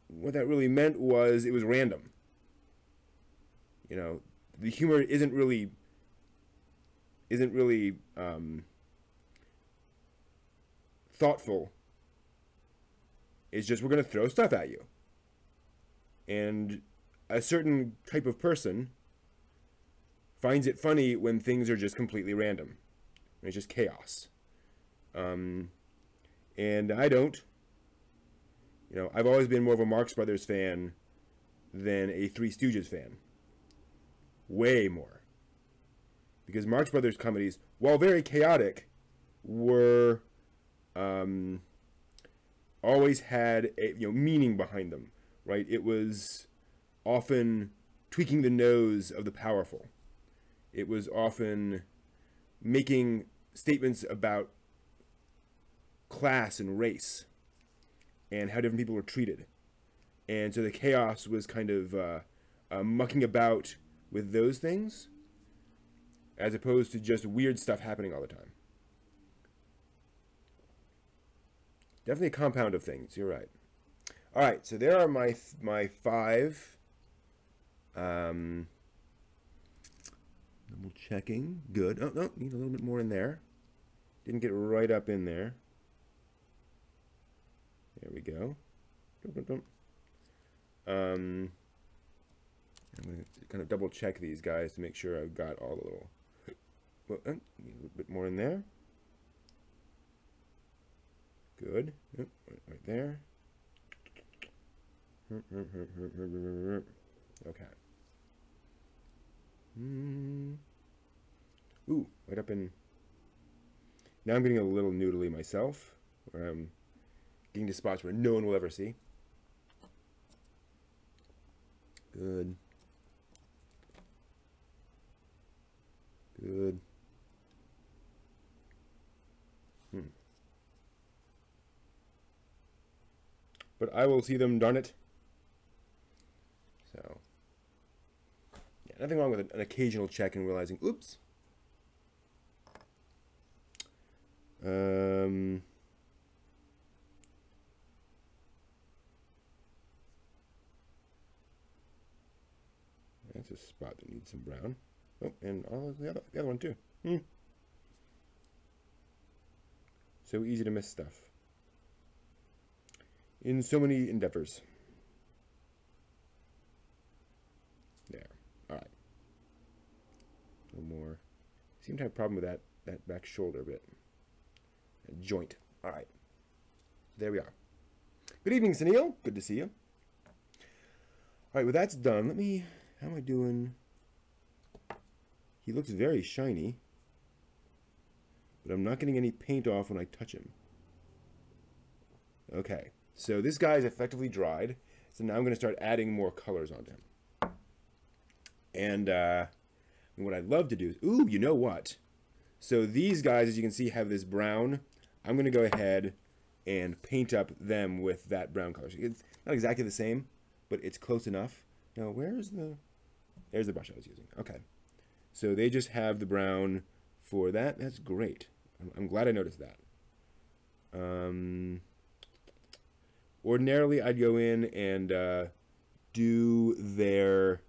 S1: what that really meant was it was random. The humor isn't really thoughtful. It's just, we're going to throw stuff at you. And a certain type of person finds it funny when things are just completely random. It's just chaos. And I don't. I've always been more of a Marx Brothers fan than a Three Stooges fan. Way more. Because Marx Brothers comedies, while very chaotic, were always had a meaning behind them, right? It was often tweaking the nose of the powerful. It was often making statements about class and race and how different people were treated. And so the chaos was kind of mucking about with those things as opposed to just weird stuff happening all the time. Definitely a compound of things. You're right. All right, so there are my 5. Double checking. Good. Oh, no, need a little bit more in there. Didn't get right up in there. There we go. I'm going to kind of double check these guys to make sure I've got all the little... Well, need a little bit more in there. Good. Yep, right there. Okay. Ooh, right up in... Now I'm getting a little noodly myself, where I'm getting to spots where no one will ever see. Good. Good. But I will see them, darn it. So, yeah, nothing wrong with an occasional check and realizing, oops. That's a spot that needs some brown. Oh, and all the other one too. So easy to miss stuff. In so many endeavors. There. All right. little more. I seem to have a problem with that back shoulder bit. That joint. All right. There we are. Good evening, Sunil. Good to see you. All right, well, that's done. Let me... How am I doing? He looks very shiny. But I'm not getting any paint off when I touch him. Okay. So this guy is effectively dried. So now I'm going to start adding more colors onto him. And what I'd love to do is... Ooh, you know what? So these guys, as you can see, have this brown. I'm going to go ahead and paint up them with that brown color. It's not exactly the same, but it's close enough. Now, where's the... There's the brush I was using. Okay. So they just have the brown for that. That's great. I'm glad I noticed that. Ordinarily, I'd go in and do their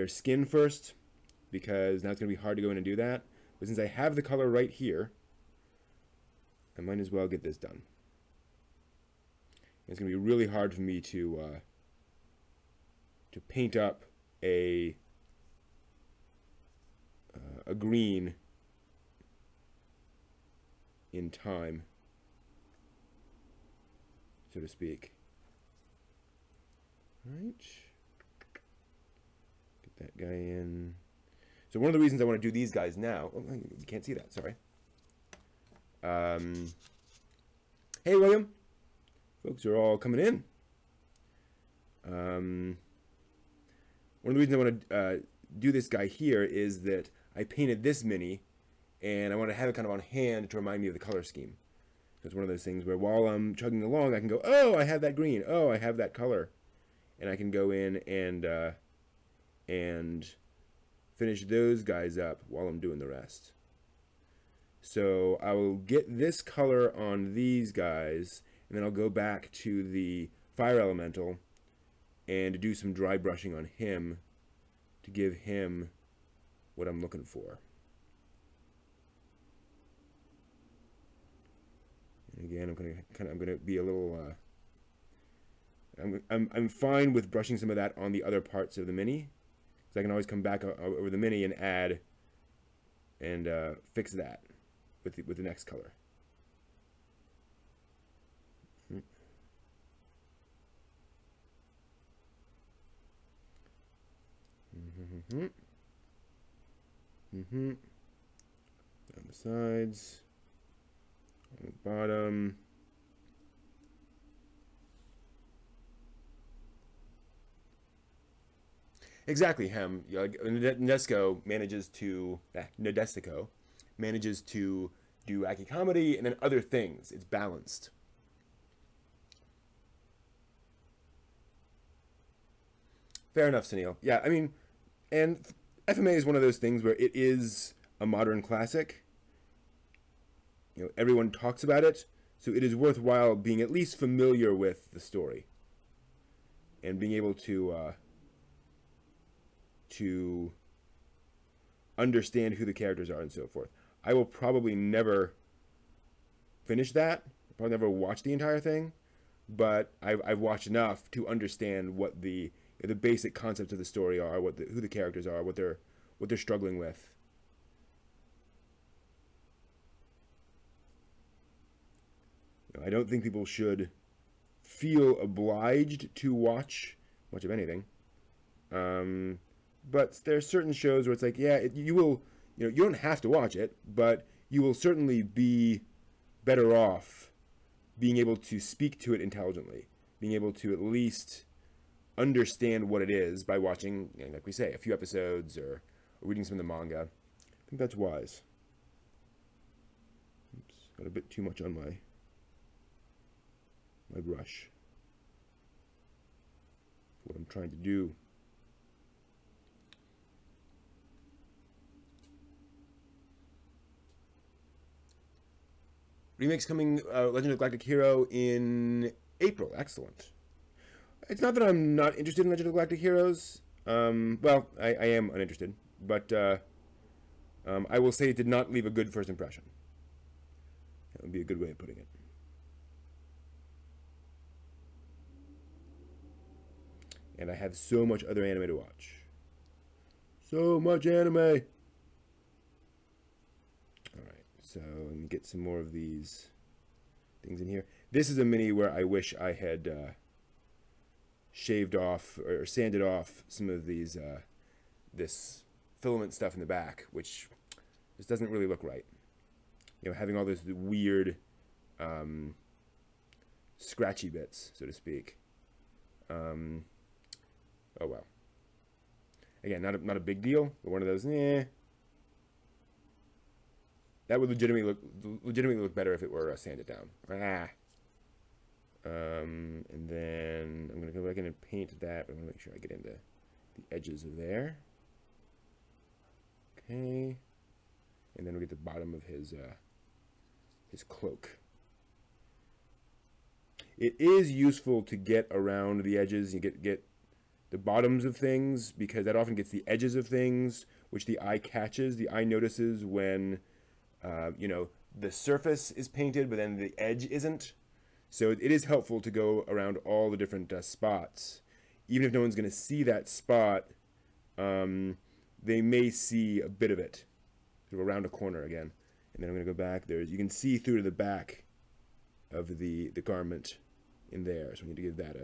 S1: skin first, because now it's going to be hard to go in and do that. But since I have the color right here, I might as well get this done. It's going to be really hard for me to paint up a green in time, so to speak. All right. Get that guy in. So one of the reasons I want to do these guys now... Oh, you can't see that, sorry. Hey, William. Folks are all coming in. One of the reasons I want to do this guy here is that I painted this mini, and I want to have it kind of on hand to remind me of the color scheme. So it's one of those things where while I'm chugging along, I can go, oh, I have that green. Oh, I have that color. And I can go in and finish those guys up while I'm doing the rest. So I will get this color on these guys, and then I'll go back to the fire elemental and do some dry brushing on him to give him what I'm looking for. And again, I'm gonna be a little. I'm fine with brushing some of that on the other parts of the mini, because I can always come back over the mini and add and fix that with the next color. Down the sides, on the bottom. Exactly, Hem. Nadesico manages to do wacky comedy and then other things. It's balanced. Fair enough, Sunil. Yeah, I mean, and FMA is one of those things where it is a modern classic. You know, everyone talks about it, so it is worthwhile being at least familiar with the story and being able to understand who the characters are and so forth. I will probably never finish that. I'll probably never watch the entire thing, but I've watched enough to understand what the basic concepts of the story are, who the characters are, what they're struggling with. You know, I don't think people should feel obliged to watch much of anything. But there's certain shows where it's like, yeah, you don't have to watch it, but you will certainly be better off being able to speak to it intelligently, being able to at least understand what it is by watching, like we say, a few episodes or reading some of the manga. I think that's wise. Oops, got a bit too much on my brush. What I'm trying to do. Remake's coming, Legend of Galactic Hero in April. Excellent. It's not that I'm not interested in Legend of Galactic Heroes. Well, I am uninterested, but I will say it did not leave a good first impression. That would be a good way of putting it. And I have so much other anime to watch. So much anime. All right, so let me get some more of these things in here. This is a mini where I wish I had shaved off or sanded off some of these this filament stuff in the back, which just doesn't really look right. You know, having all this weird scratchy bits, so to speak. Oh well. Again, not a big deal, but one of those. That would legitimately look better if it were sanded down. And then I'm gonna go back in and paint that. But I'm gonna make sure I get into the edges of there. Okay. And then we get the bottom of his cloak. It is useful to get around the edges. You get the bottoms of things, because that often gets the edges of things, which the eye catches. The eye notices when, you know, the surface is painted, but then the edge isn't. So it is helpful to go around all the different spots. Even if no one's going to see that spot, they may see a bit of it, sort of around a corner again. And then I'm going to go back. You can see through to the back of the garment in there. So we need to give that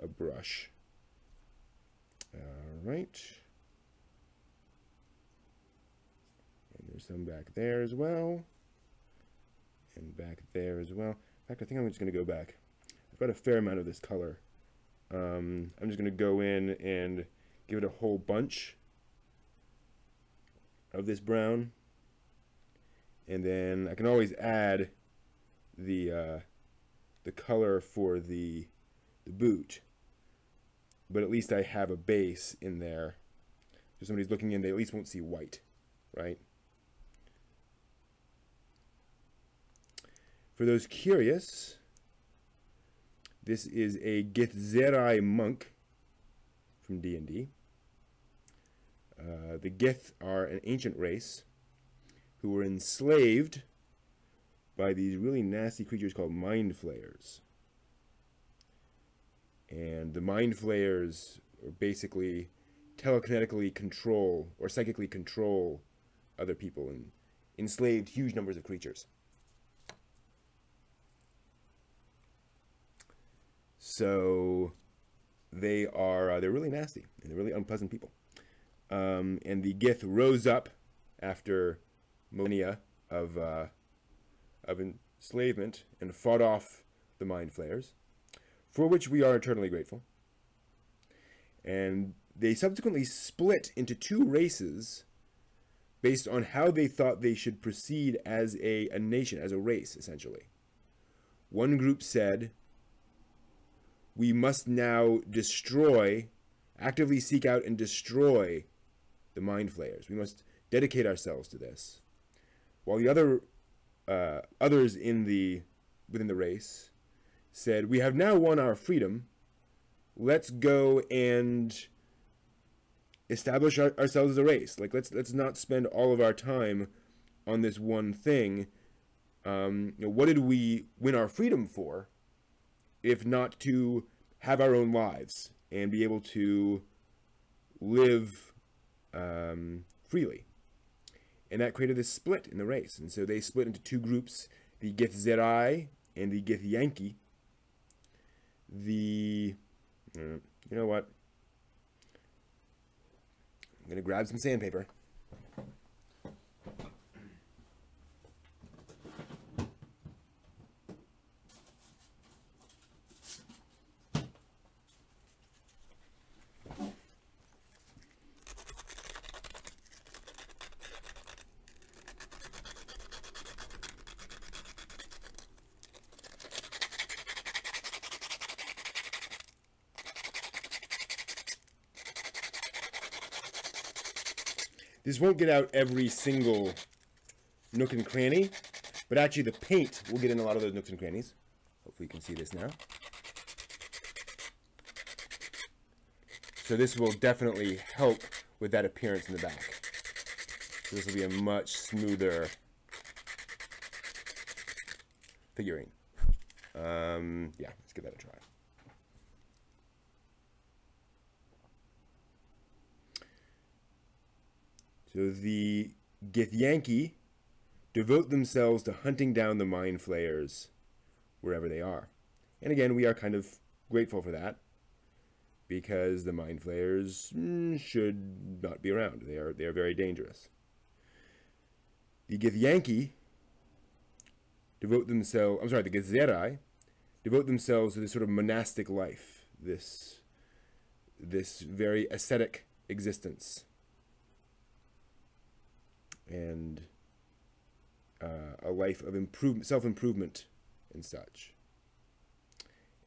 S1: a brush. All right. And there's some back there as well. And back there as well. In fact, I think I'm just going to go back. I've got a fair amount of this color. I'm just going to go in and give it a whole bunch of this brown. And then I can always add the color for the boot. But at least I have a base in there. So somebody's looking in, they at least won't see white, right? For those curious, this is a Githzerai monk from D&D. The Gith are an ancient race who were enslaved by these really nasty creatures called Mind Flayers. And the Mind Flayers are basically telekinetically control or psychically control other people and enslaved huge numbers of creatures. So they're really nasty and they're really unpleasant people. And the Gith rose up after millennia of enslavement and fought off the Mind Flayers, for which we are eternally grateful. And they subsequently split into two races based on how they thought they should proceed as a nation, as a race, essentially. One group said, we must now actively seek out and destroy the Mind Flayers. We must dedicate ourselves to this. While the others within the race said, we have now won our freedom. Let's go and establish ourselves as a race. Like let's not spend all of our time on this one thing. You know, what did we win our freedom for, if not to have our own lives and be able to live freely? And that created this split in the race. And so they split into two groups, the Githzerai and the Githyanki. You know what? I'm going to grab some sandpaper. This won't get out every single nook and cranny, but actually the paint will get in a lot of those nooks and crannies. Hopefully you can see this now. So this will definitely help with that appearance in the back. So this will be a much smoother figurine. Yeah, let's give that a try. So the Githyanki devote themselves to hunting down the mind flayers wherever they are. And again, we are kind of grateful for that, because the mind flayers should not be around. They are very dangerous. The Githyanki devote themselves, the Githzerai devote themselves to this sort of monastic life, this very ascetic existence, and a life of self-improvement and such.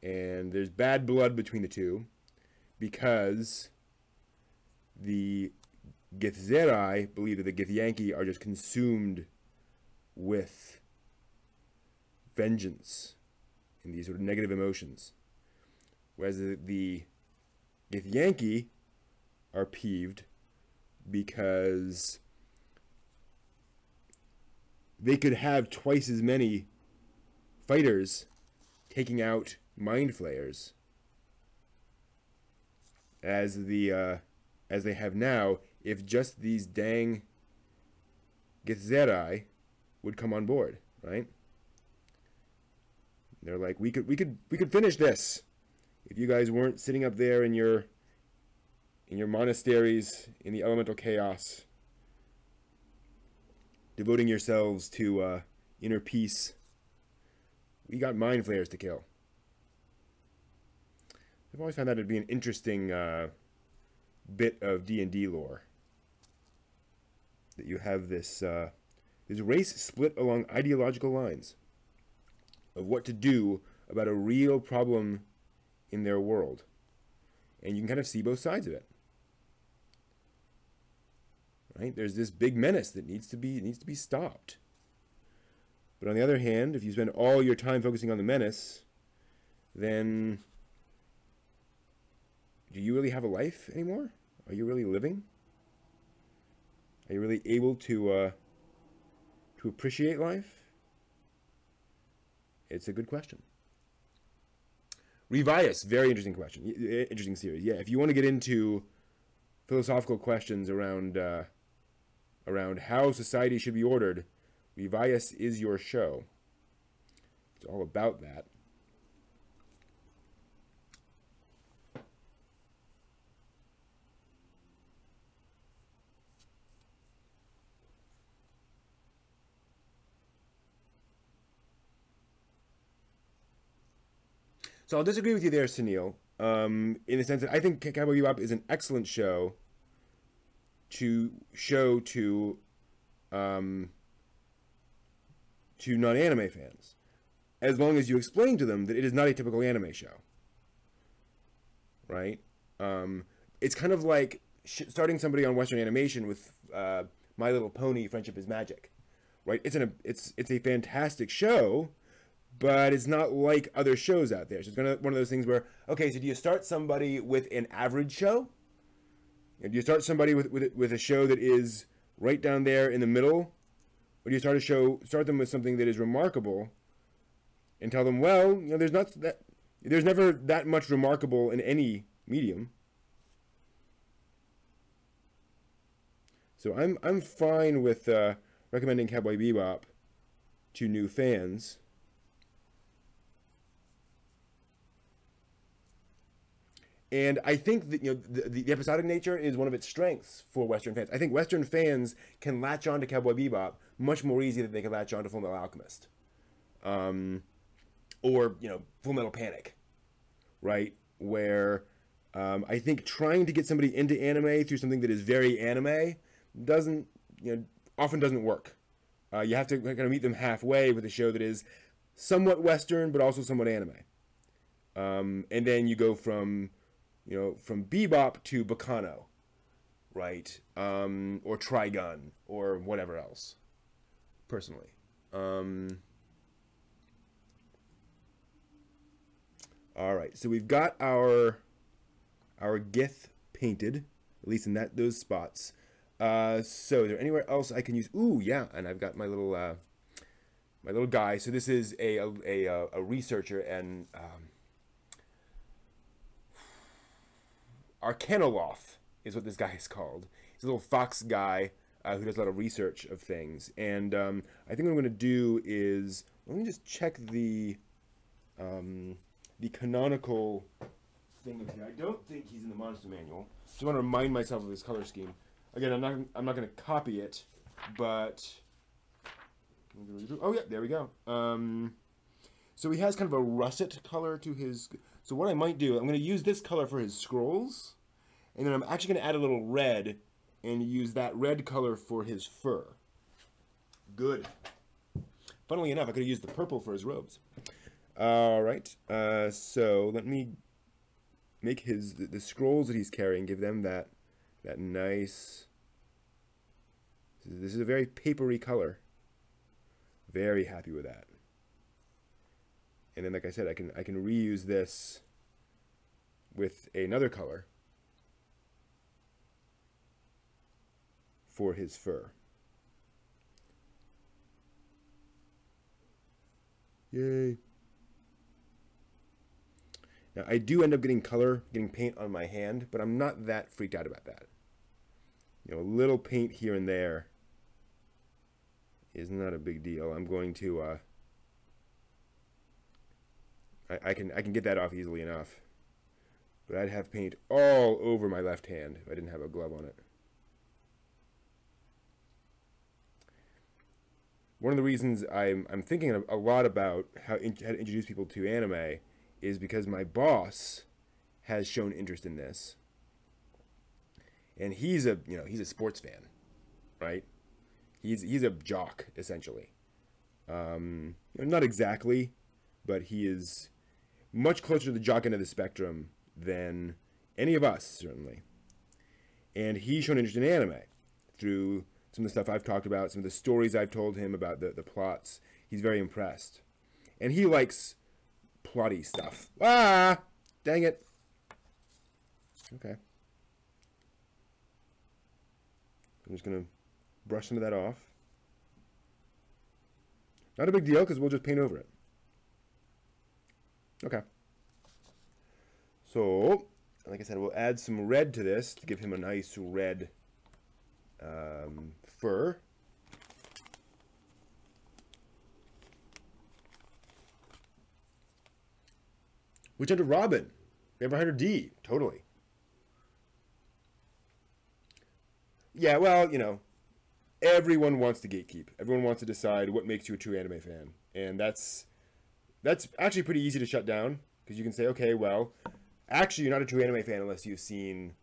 S1: And there's bad blood between the two, because the Githzerai believe that the Githyanki are just consumed with vengeance and these sort of negative emotions, whereas the Githyanki are peeved because they could have twice as many fighters taking out mind flayers as they have now, if just these dang Githzerai would come on board, right? They're like, we could finish this if you guys weren't sitting up there in your monasteries in the elemental chaos, devoting yourselves to inner peace. We got mind flayers to kill. I've always found that to be an interesting bit of D&D lore. That you have this race split along ideological lines of what to do about a real problem in their world. And you can kind of see both sides of it. Right? There's this big menace that needs to be stopped. But on the other hand, if you spend all your time focusing on the menace, then do you really have a life anymore? Are you really living? Are you really able to appreciate life? It's a good question. Revius, very interesting question. Interesting series. Yeah, if you want to get into philosophical questions around how society should be ordered, Revius is your show. It's all about that. So I'll disagree with you there, Sunil, in the sense that I think Cowboy Bebop is an excellent show to show to non-anime fans, as long as you explain to them that it is not a typical anime show. Right? It's kind of like starting somebody on Western animation with My Little Pony: Friendship is Magic. Right? It's a fantastic show, but it's not like other shows out there. So it's one of those things where, okay, so do you start somebody with an average show? Do you start somebody with a show that is right down there in the middle? Or do you start them with something that is remarkable and tell them, well, there's never that much remarkable in any medium. So I'm fine with recommending Cowboy Bebop to new fans. And I think that the episodic nature is one of its strengths for Western fans. I think Western fans can latch on to Cowboy Bebop much more easy than they can latch on to Full Metal Alchemist, or Full Metal Panic, right? Where I think trying to get somebody into anime through something that is very anime often doesn't work. You have to kind of meet them halfway with a show that is somewhat Western but also somewhat anime, and then you go from Bebop to Bacano, right? Or Trigun, or whatever else, personally. All right, so we've got our Gith painted, at least in those spots. So is there anywhere else I can use? Ooh, yeah, and I've got my little guy. So this is a researcher and Arcanoloth is what this guy is called. He's a little fox guy who does a lot of research of things. And I think what I'm going to do is, let me just check the canonical thing of here. I don't think he's in the Monster Manual. Just want to remind myself of his color scheme. Again, I'm not going to copy it, but oh yeah, there we go. So he has kind of a russet color to his. So what I might do, I'm going to use this color for his scrolls, and then I'm actually going to add a little red and use that red color for his fur. Good. Funnily enough, I could have used the purple for his robes. All right. So let me make the scrolls that he's carrying, give them that nice. This is a very papery color. Very happy with that. And then, like I said, I can reuse this with another color for his fur. Yay. Now, I do end up getting paint on my hand, but I'm not that freaked out about that. You know, a little paint here and there is not a big deal. I'm going to I can get that off easily enough. But I'd have paint all over my left hand if I didn't have a glove on it. One of the reasons I'm thinking a lot about how to introduce people to anime is because my boss has shown interest in this. And he's a sports fan, right? He's a jock, essentially. Not exactly, but he is much closer to the jock end of the spectrum than any of us, certainly. And he's shown interest in anime through some of the stuff I've talked about, some of the stories I've told him about the plots. He's very impressed. And he likes plotty stuff. Ah! Dang it. Okay. I'm just going to brush some of that off. Not a big deal, because we'll just paint over it. Okay. So, like I said, we'll add some red to this to give him a nice red fur. Which under Robin? We have 100D. Totally. Yeah, well, you know, everyone wants to gatekeep. Everyone wants to decide what makes you a true anime fan. And that's actually pretty easy to shut down. Because you can say, okay, well, actually you're not a true anime fan unless you've seen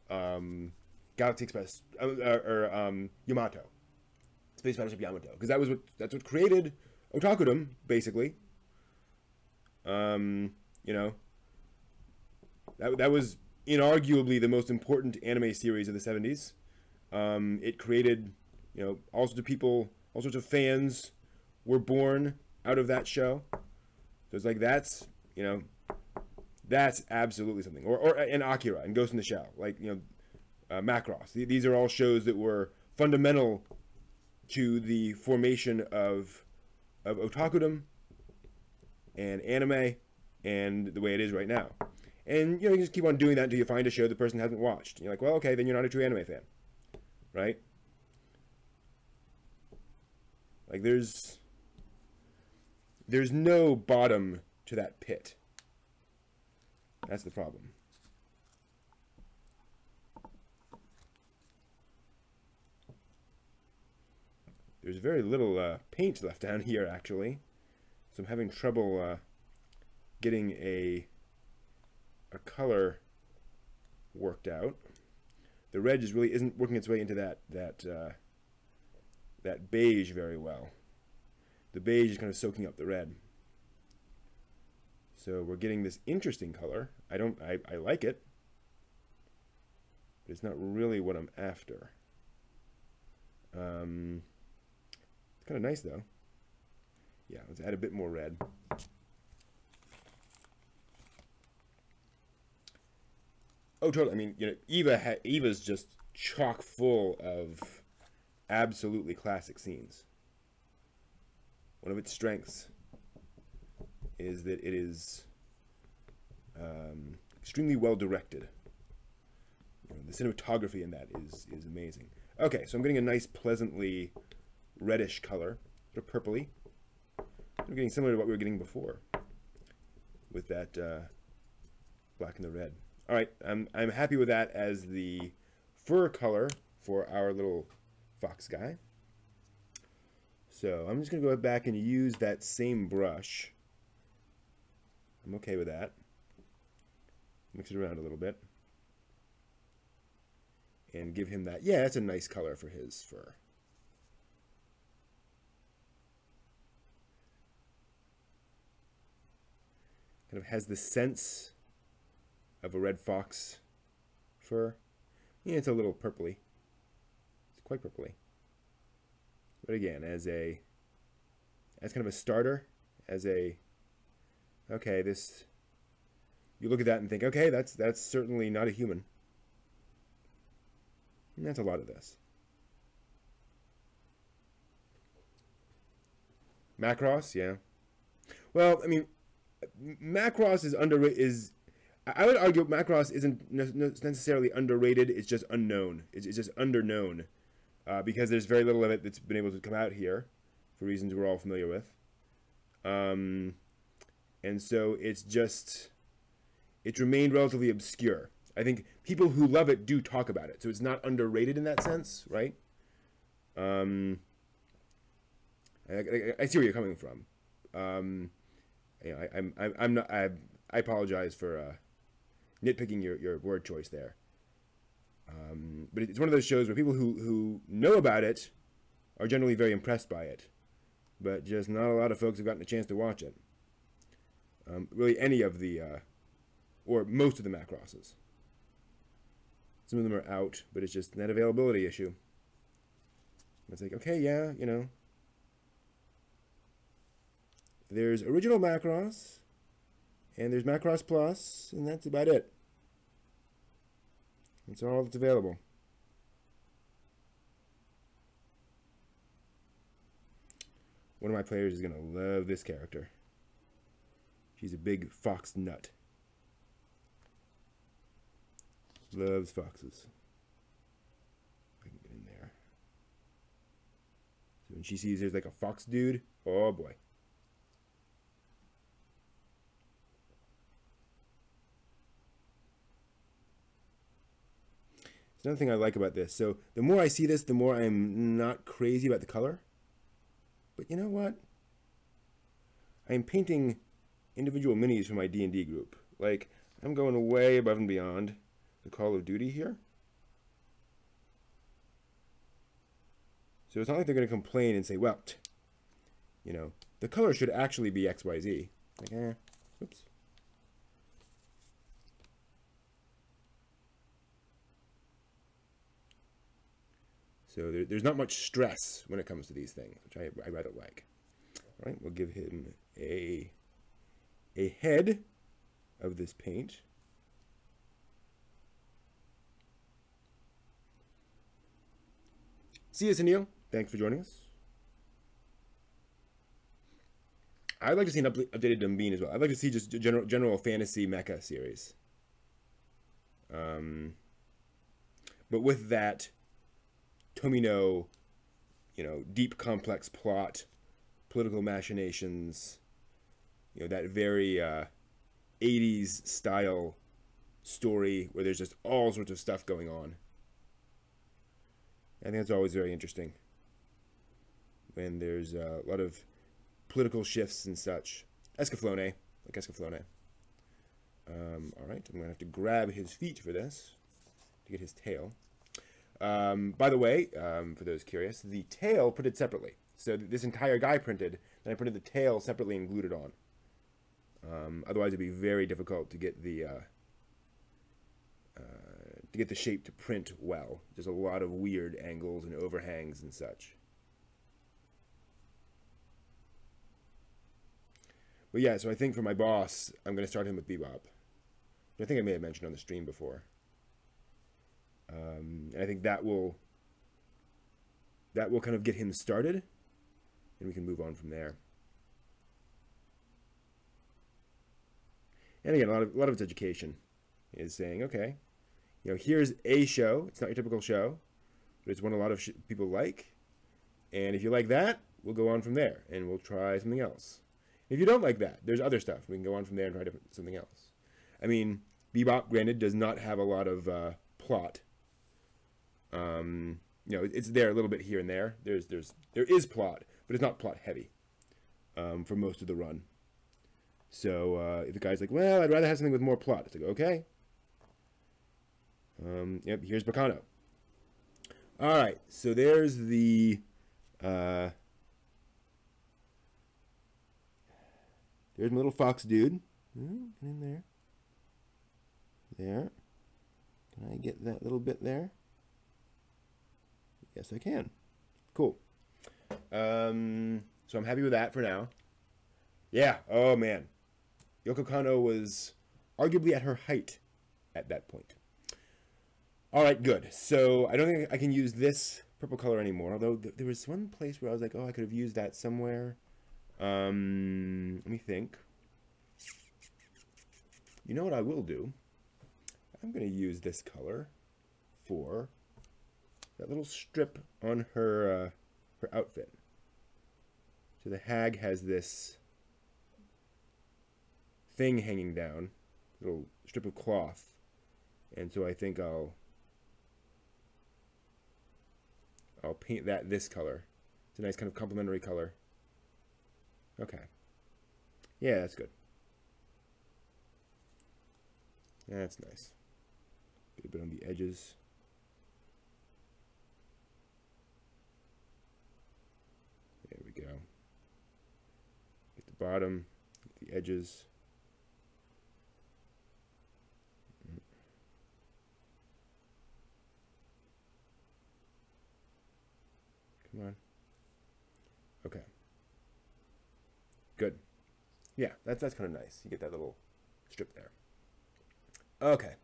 S1: Galaxy Express or Yamato. Space Battleship Yamato. Because that's what created Otakudom, basically. You know, that was inarguably the most important anime series of the 70s. It created, you know, all sorts of people, all sorts of fans were born out of that show. So it's like, that's, you know, that's absolutely something. And Akira and Ghost in the Shell, like, you know, Macross. These are all shows that were fundamental to the formation of otakudom and anime and the way it is right now. And, you know, you just keep on doing that until you find a show the person hasn't watched. And you're like, well, okay, then you're not a true anime fan. Right? Like, there's no bottom to that pit. That's the problem. There's very little paint left down here, actually. So I'm having trouble getting a color worked out. The red just really isn't working its way into that beige very well. The beige is kind of soaking up the red. So we're getting this interesting color. I like it, but it's not really what I'm after. It's kind of nice though. Yeah, let's add a bit more red. Oh, totally. I mean, you know, Eva's just chock full of absolutely classic scenes. One of its strengths is that it is extremely well directed. You know, the cinematography in that is amazing. Okay, so I'm getting a nice, pleasantly reddish color, sort of purpley. I'm getting similar to what we were getting before with that black and the red. All right, I'm happy with that as the fur color for our little fox guy. So I'm just going to go back and use that same brush. I'm okay with that. Mix it around a little bit. And give him that. Yeah, that's a nice color for his fur. Kind of has the sense of a red fox fur. Yeah, it's a little purpley. It's quite purpley. But again, as kind of a starter, okay, this, you look at that and think, okay, that's certainly not a human. And that's a lot of this. Macross, yeah. Well, I mean, Macross is underrated. I would argue Macross isn't necessarily underrated. It's just unknown. It's just underknown because there's very little of it that's been able to come out here for reasons we're all familiar with. And so it's remained relatively obscure. I think people who love it do talk about it, so it's not underrated in that sense, right? I see where you're coming from. I apologize for nitpicking your word choice there. But it's one of those shows where people who know about it are generally very impressed by it, but just not a lot of folks have gotten a chance to watch it. Really, any of the or most of the Macrosses. Some of them are out, but it's just that availability issue. It's like, okay, yeah, you know. There's original Macross, and there's Macross Plus, and that's about it. That's all that's available. One of my players is going to love this character. She's a big fox nut. Loves foxes. I can get in there. So when she sees there's like a fox dude, oh boy. It's another thing I like about this. So the more I see this, the more I'm not crazy about the color. But you know what? I'm painting individual minis for my D&D group. Like, I'm going way above and beyond the Call of Duty here. So it's not like they're going to complain and say, well, you know, the color should actually be XYZ. Like, oops. So there's not much stress when it comes to these things, which I rather like. All right, we'll give him a head of this paint. See you, Sunil. Thanks for joining us. I'd like to see an updated Dumbine as well. I'd like to see just general fantasy mecha series. But with that, Tomino, you know, deep complex plot, political machinations, you know, that very 80s style story where there's just all sorts of stuff going on. I think that's always very interesting when there's a lot of political shifts and such. Escaflowne, like Escaflowne. All right, I'm going to have to grab his feet for this to get his tail. By the way, for those curious, the tail printed separately. So this entire guy printed, then I printed the tail separately and glued it on. Otherwise, it'd be very difficult to get the shape to print well. There's a lot of weird angles and overhangs and such. But yeah, so I think for my boss, I'm going to start him with Bebop. I think I may have mentioned on the stream before. And I think that will kind of get him started, and we can move on from there. And again, a lot of its education is saying, okay, you know, here's a show. It's not your typical show. It's one a lot of people like. And if you like that, we'll go on from there, and we'll try something else. If you don't like that, there's other stuff. We can go on from there and try something else. I mean, Bebop, granted, does not have a lot of plot. You know, it's there a little bit here and there. There is plot, but it's not plot heavy for most of the run. So if the guy's like, well, I'd rather have something with more plot, it's like, okay. Yep, here's Baccano. All right, so there's the there's my little fox dude. Get in there. There. Can I get that little bit there? Yes, I can. Cool. So I'm happy with that for now. Yeah. Oh man, Yoko Kanno was arguably at her height at that point. All right, good. So I don't think I can use this purple color anymore, although there was one place where I was like, oh, I could have used that somewhere. Let me think. You know what I will do? I'm going to use this color for that little strip on her her outfit. So the hag has this thing hanging down, little strip of cloth, and so I think I'll paint that this color. It's a nice kind of complementary color. Okay. Yeah, that's good. That's nice. Get a bit on the edges. There we go. Get the bottom, get the edges. Come on. Okay. Good. Yeah, that's kind of nice. You get that little strip there. Okay.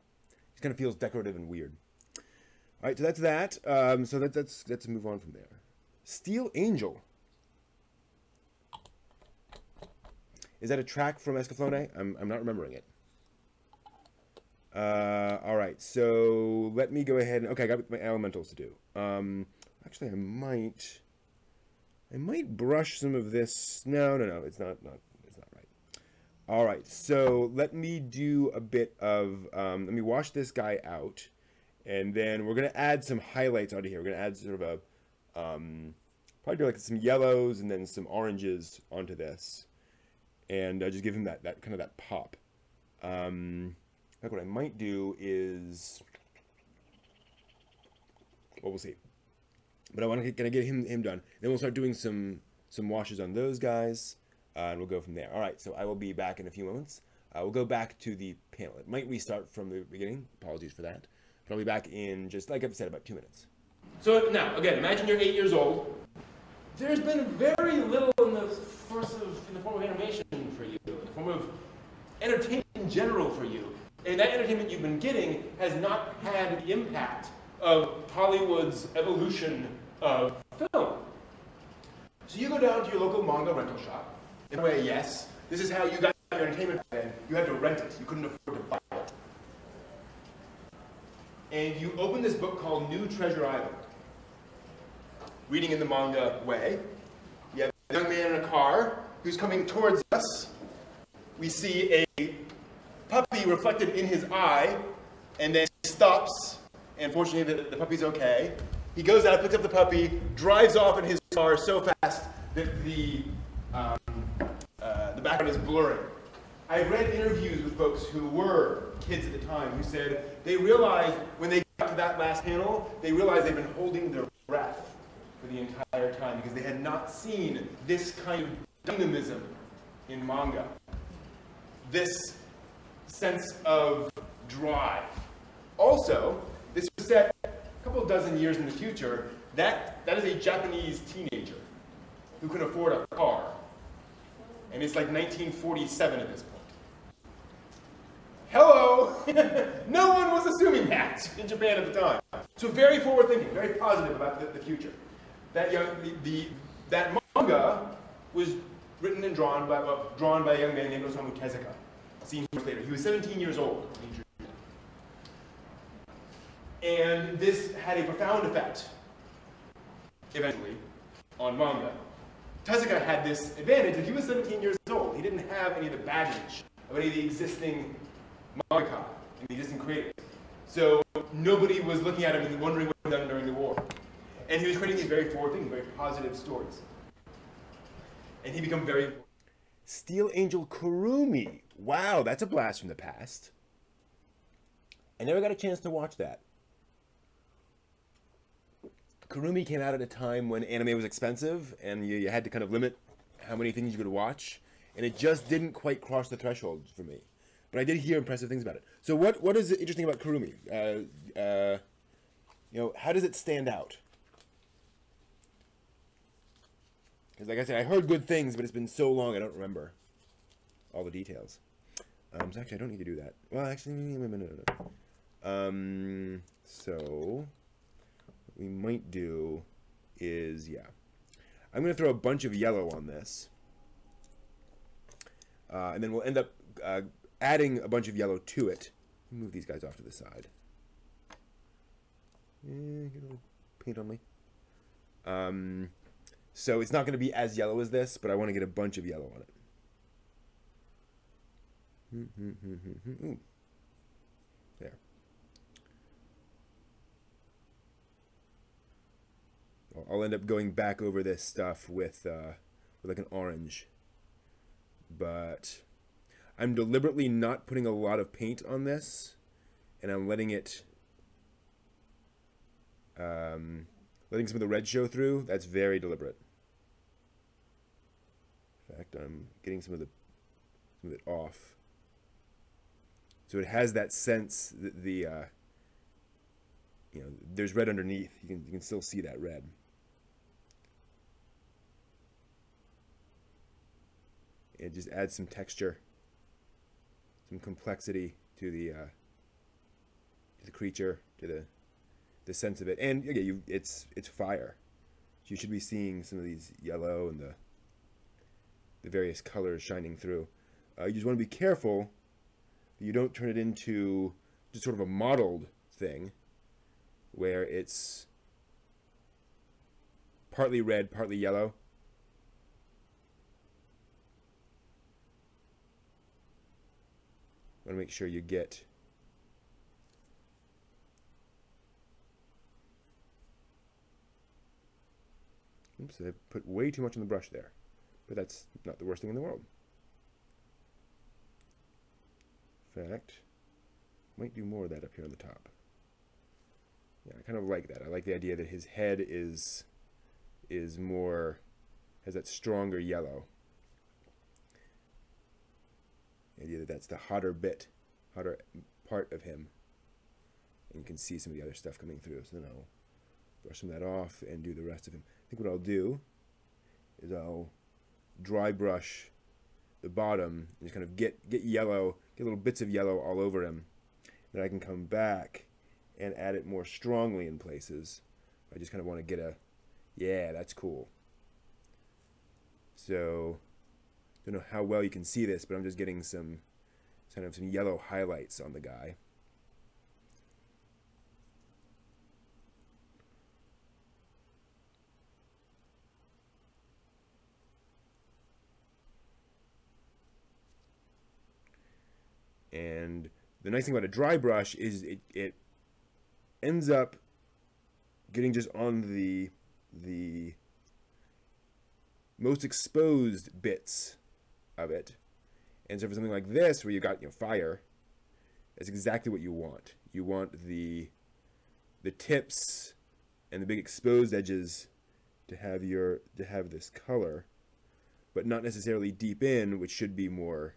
S1: It kind of feels decorative and weird. All right, so that's that. So let's move on from there. Steel Angel. Is that a track from Escaflowne? I'm not remembering it. All right, so let me go ahead and... Okay, I got my elementals to do. Actually, I might brush some of this. No, it's not right. All right, so let me do a bit of, let me wash this guy out, and then we're gonna add some highlights onto here. We're gonna add sort of a, probably do like some yellows and then some oranges onto this, and just give him that kind of that pop. Like what I might do is, well, we'll see. But I want to get him done. Then we'll start doing some washes on those guys, and we'll go from there. All right, so I will be back in a few moments. We'll go back to the panel. It might restart from the beginning. Apologies for that. But I'll be back in just, like I've said, about 2 minutes. So now, again, imagine you're 8 years old. There's been very little in the form of animation for you, in the form of entertainment in general for you. And that entertainment you've been getting has not had the impact of Hollywood's evolution of film. So you go down to your local manga rental shop. In a way, yes, this is how you got your entertainment then. You had to rent it. You couldn't afford to buy it. And you open this book called New Treasure Island. Reading in the manga way. You have a young man in a car who's coming towards us. We see a puppy reflected in his eye, and then he stops. And fortunately, the puppy's okay. He goes out, picks up the puppy, drives off in his car so fast that the background is blurring. I've read interviews with folks who were kids at the time who said they realized when they got to that last panel, they realized they'd been holding their breath for the entire time because they had not seen this kind of dynamism in manga. This sense of drive. Also, this was set a couple dozen years in the future. That is a Japanese teenager who can afford a car. And it's like 1947 at this point. Hello! No one was assuming that in Japan at the time. So very forward-thinking, very positive about the future. That manga was written and drawn by a young man named Osamu Tezuka. Seen years later. He was 17 years old when he drew it. And this had a profound effect
S2: eventually on manga. Tezuka had this advantage that he was 17 years old. He didn't have any of the baggage of any of the existing mangaka and the existing creators. So nobody was looking at him and wondering what he had done during the war. And he was creating these very forward-thinking, very positive stories. And he became very important.
S1: Steel Angel Kurumi. Wow, that's a blast from the past. I never got a chance to watch that. Kurumi came out at a time when anime was expensive, and you had to kind of limit how many things you could watch, and it just didn't quite cross the threshold for me. But I did hear impressive things about it. So what is interesting about Kurumi? How does it stand out? Because like I said, I heard good things, but it's been so long I don't remember all the details. So actually, I don't need to do that. Well, actually, no. So what we might do is, I'm going to throw a bunch of yellow on this. And then we'll end up adding a bunch of yellow to it. Move these guys off to the side. Get a little paint on me. So it's not going to be as yellow as this, but I want to get a bunch of yellow on it. Ooh. There. I'll end up going back over this stuff with like an orange. But I'm deliberately not putting a lot of paint on this, and I'm letting it, letting some of the red show through. That's very deliberate. In fact, I'm getting some of it off, so it has that sense that there's red underneath. You can still see that red. It just adds some texture, some complexity to the creature, to the sense of it, and again, it's fire. So you should be seeing some of these yellow and the various colors shining through. You just want to be careful that you don't turn it into just sort of a mottled thing, where it's partly red, partly yellow. Want to make sure you get oops, I put way too much on the brush there, but that's not the worst thing in the world. In fact, might do more of that up here on the top. Yeah, I kind of like that. I like the idea that his head is more, has that stronger yellow. The idea that that's the hotter part of him. And you can see some of the other stuff coming through. So then I'll brush some of that off and do the rest of him. I think what I'll do is I'll dry brush the bottom and just kind of get yellow, get little bits of yellow all over him. Then I can come back and add it more strongly in places. I just kind of want to get yeah, that's cool. So I don't know how well you can see this, but I'm just getting some yellow highlights on the guy. And the nice thing about a dry brush is it ends up getting just on the most exposed bits of it. And so for something like this, where you got fire, that's exactly what you want. You want the tips and the big exposed edges to have this color, but not necessarily deep in, which should be more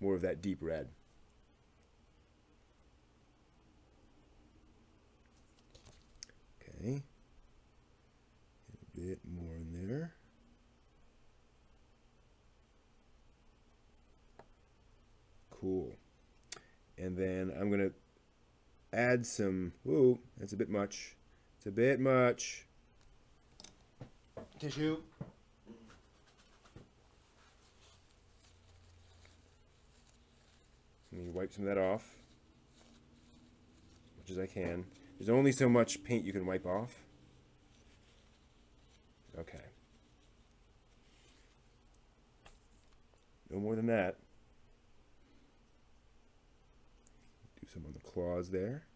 S1: of that deep red. Okay, a bit more in there. Cool. And then I'm going to add some, whoa, that's a bit much. It's a bit much. Tissue. Let me wipe some of that off as much as I can. There's only so much paint you can wipe off. Okay. No more than that. Do some on the claws there.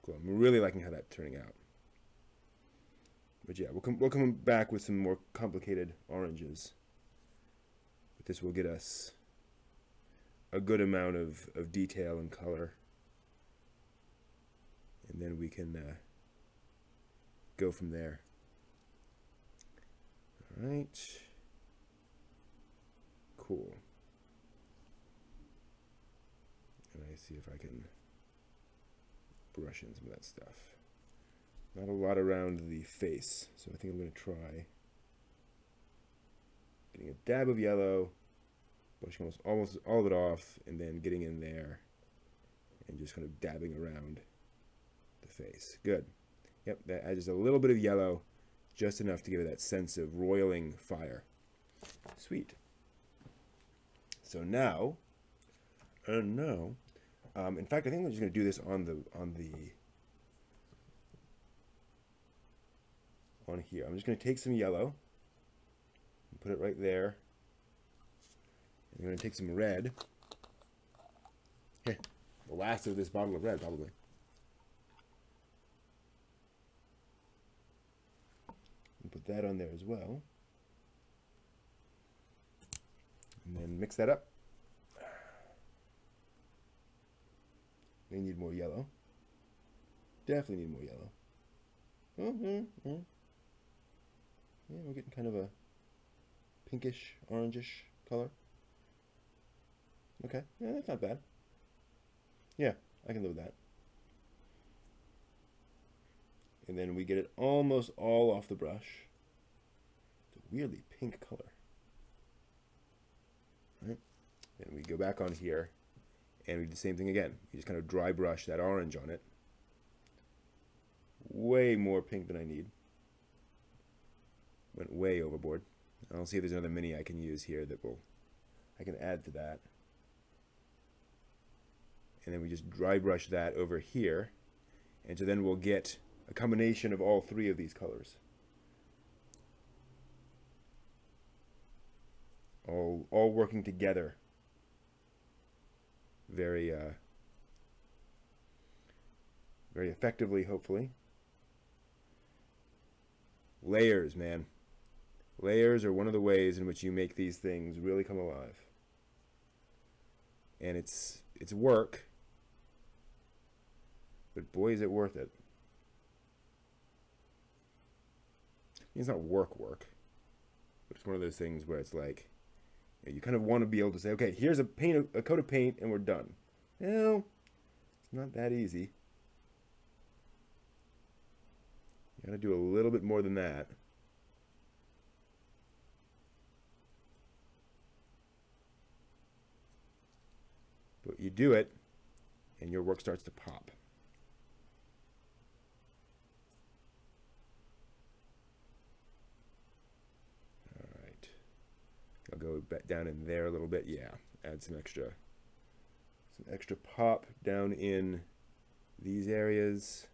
S1: Cool. I'm really liking how that's turning out. But yeah, we'll come back with some more complicated oranges. But this will get us a good amount of detail and color. And then we can go from there. All right. Cool. And I see if I can brush in some of that stuff. Not a lot around the face, so I think I'm going to try getting a dab of yellow, brushing almost all of it off, and then getting in there and just kind of dabbing around the face. Good. Yep, that adds just a little bit of yellow, just enough to give it that sense of roiling fire. Sweet. So now, in fact, I think I'm just going to do this on here. I'm just going to take some yellow and put it right there. And I'm going to take some red. The last of this bottle of red, probably. And put that on there as well. And then mix that up. We need more yellow. Definitely need more yellow. Yeah, we're getting kind of a pinkish, orangish color. Okay, yeah, that's not bad. Yeah, I can live with that. And then we get it almost all off the brush. It's a weirdly pink color. All right. Then we go back on here and we do the same thing again. You just kind of dry brush that orange on it. Way more pink than I need. Went way overboard. I'll see if there's another mini I can use here that I can add to that. And then we just dry brush that over here. And so then we'll get a combination of all three of these colors. All working together. Very effectively, hopefully. Layers, man. Layers are one of the ways in which you make these things really come alive. And it's work, but boy is it worth it. It's not work, but it's one of those things where it's like, you kind of want to be able to say, okay, here's a coat of paint, and we're done. No, it's not that easy. You gotta do a little bit more than that. But you do it, and your work starts to pop. All right. I'll go back down in there a little bit. Yeah, add some extra pop down in these areas.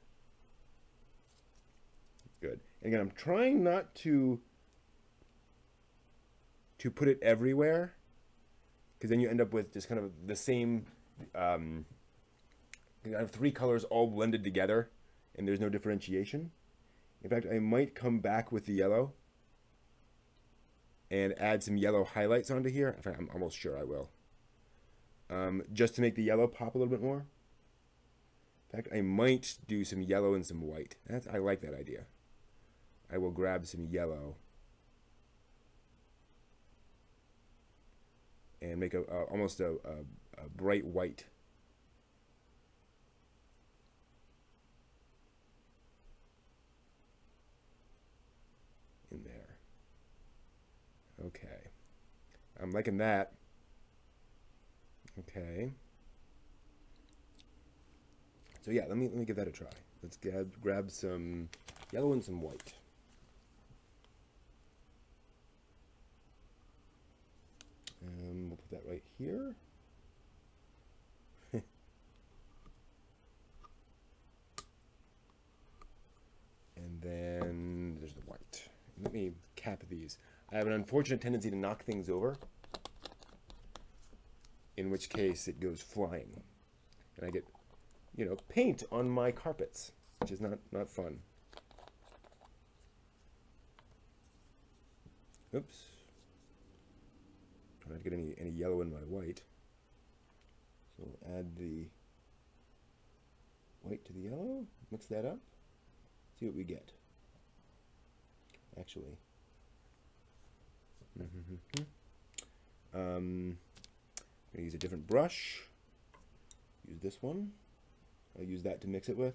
S1: Good. And again, I'm trying not to put it everywhere, because then you end up with just kind of the same, you have three colors all blended together, and there's no differentiation. In fact, I might come back with the yellow and add some yellow highlights onto here. In fact, I'm almost sure I will. Just to make the yellow pop a little bit more. In fact, I might do some yellow and some white. I like that idea. I will grab some yellow and make almost a bright white. In there. Okay. I'm liking that. Okay. So yeah, let me give that a try. Let's grab some yellow and some white. We'll put that right here. And then there's the white. Let me cap these. I have an unfortunate tendency to knock things over, in which case it goes flying. And I get, you know, paint on my carpets, which is not fun. Oops. Trying not to get any yellow in my white. So we'll add the white to the yellow, mix that up, see what we get. Actually, I'm gonna use a different brush. Use this one. I'll use that to mix it with.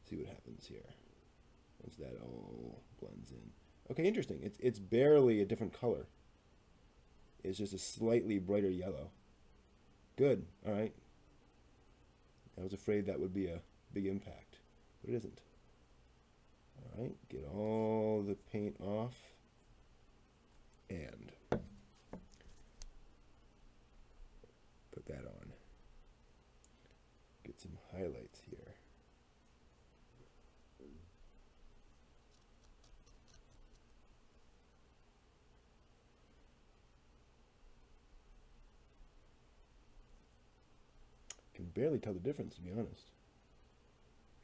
S1: See what happens here once that all blends in. Okay, interesting. It's barely a different color. It's just a slightly brighter yellow. Good. All right. I was afraid that would be a big impact, but it isn't. All right. Get all the paint off and put that on. Get some highlights here. Can barely tell the difference, to be honest.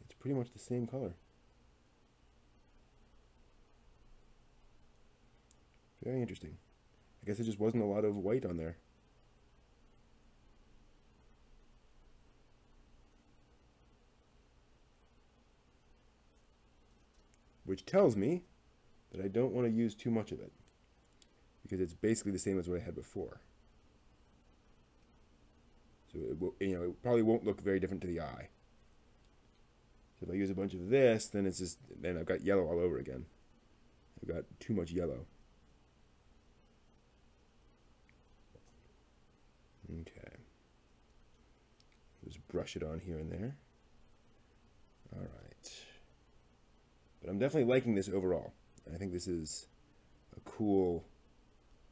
S1: It's pretty much the same color. Very interesting. I guess there just wasn't a lot of white on there. Which tells me that I don't want to use too much of it, because it's basically the same as what I had before. So it will, you know, it probably won't look very different to the eye. So if I use a bunch of this, then it's just, then I've got yellow all over again. I've got too much yellow. Okay. Just brush it on here and there. All right. But I'm definitely liking this overall. I think this is a cool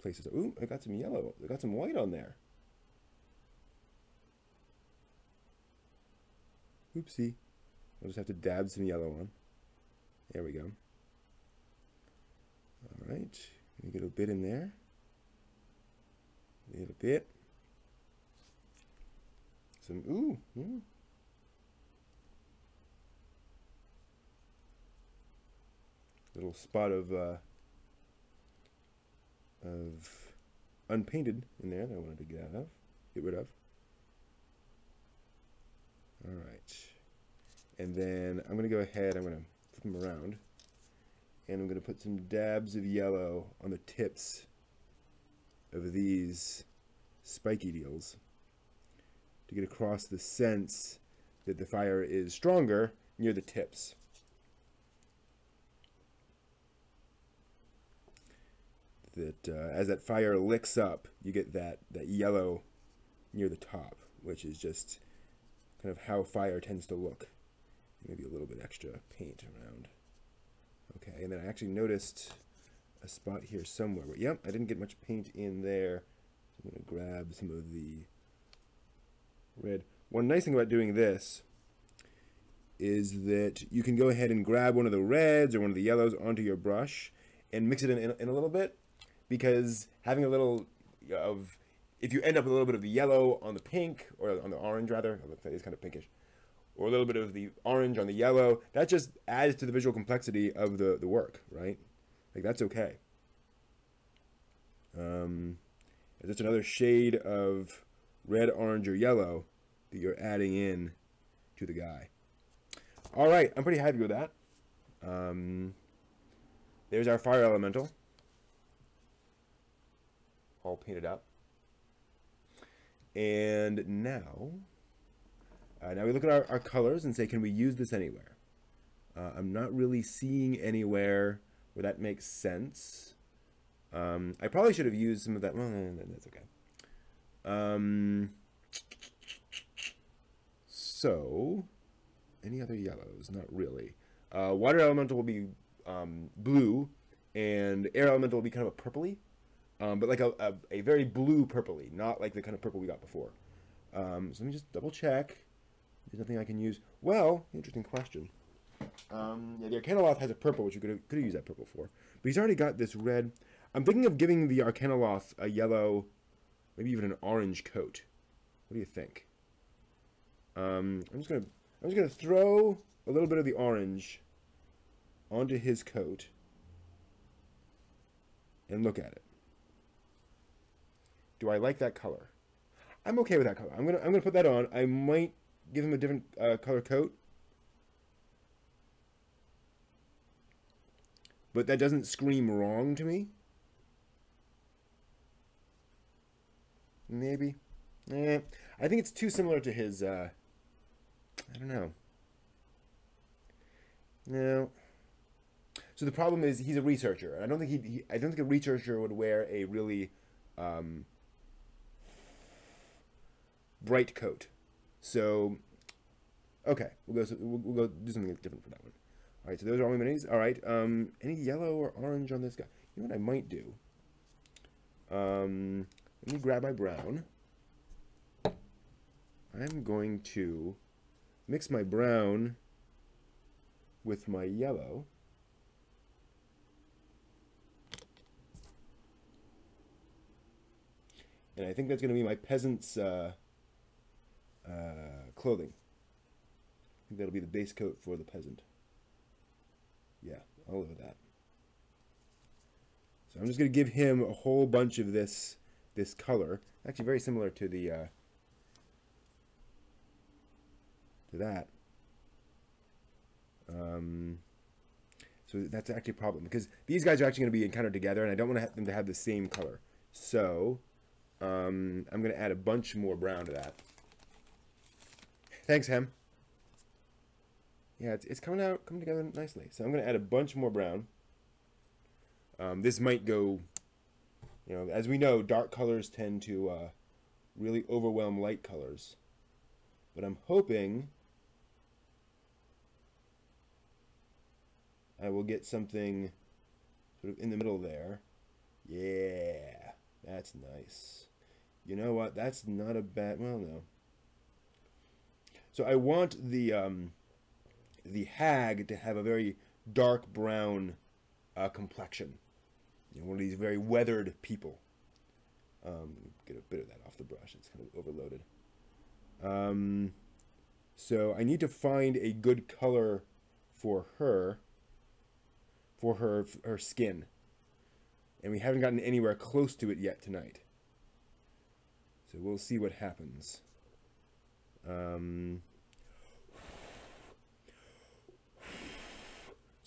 S1: place to start. Ooh, I got some yellow. I got some white on there. Oopsie. I'll just have to dab some yellow on. There we go. All right. Get a bit in there. A little bit. Some, ooh. Little spot of unpainted in there that I wanted to get rid of. All right, and then I'm going to go ahead, I'm going to flip them around, and I'm going to put some dabs of yellow on the tips of these spiky deals to get across the sense that the fire is stronger near the tips. That as that fire licks up, you get that yellow near the top, which is just kind of how fire tends to look. Maybe a little bit extra paint around. Okay, and then I actually noticed a spot here somewhere where, yep, I didn't get much paint in there. So I'm going to grab some of the red. One nice thing about doing this is that you can go ahead and grab one of the reds or one of the yellows onto your brush and mix it in a little bit, because having a little of, if you end up with a little bit of the yellow on the pink, or on the orange rather, it's kind of pinkish, or a little bit of the orange on the yellow, that just adds to the visual complexity of the work, right? Like, that's okay. It's another shade of red, orange, or yellow that you're adding in to the guy. All right, I'm pretty happy with that. There's our fire elemental, all painted up. And now we look at our colors and say, can we use this anywhere? I'm not really seeing anywhere where that makes sense. I probably should have used some of that. Well, no, that's okay. So, any other yellows? Not really. Water elemental will be blue, and air elemental will be kind of a purpley. But like a very blue purpley, not like the kind of purple we got before. So let me just double check. There's nothing I can use. Well, interesting question. Yeah, the Arcanoloth has a purple, which you could have used that purple for. But he's already got this red. I'm thinking of giving the Arcanoloth a yellow, maybe even an orange coat. What do you think? I'm just gonna throw a little bit of the orange onto his coat and look at it. Do I like that color? I'm okay with that color. I'm gonna put that on. I might give him a different color coat, but that doesn't scream wrong to me. Maybe. I think it's too similar to his. I don't know. No. So the problem is he's a researcher. I don't think I don't think a researcher would wear a really bright coat. So, okay, we'll go do something different for that one. All right, so those are all my minis. All right, any yellow or orange on this guy? You know what I might do? Let me grab my brown. I'm going to mix my brown with my yellow. And I think that's going to be my peasant's clothing. I think that'll be the base coat for the peasant. Yeah, I'll live with that. So I'm just going to give him a whole bunch of this color. Actually very similar to the to that. So that's actually a problem because these guys are actually going to be encountered together and I don't want them to have the same color. So I'm going to add a bunch more brown to that. Thanks, Hem. Yeah, it's coming together nicely. So I'm going to add a bunch more brown. This might go, you know, as we know, dark colors tend to really overwhelm light colors. But I'm hoping I will get something sort of in the middle there. Yeah, that's nice. You know what? That's not a bad. Well, no. So I want the hag to have a very dark brown complexion. You know, one of these very weathered people. Get a bit of that off the brush. It's kind of overloaded. So I need to find a good color for her skin. And we haven't gotten anywhere close to it yet tonight. So we'll see what happens. So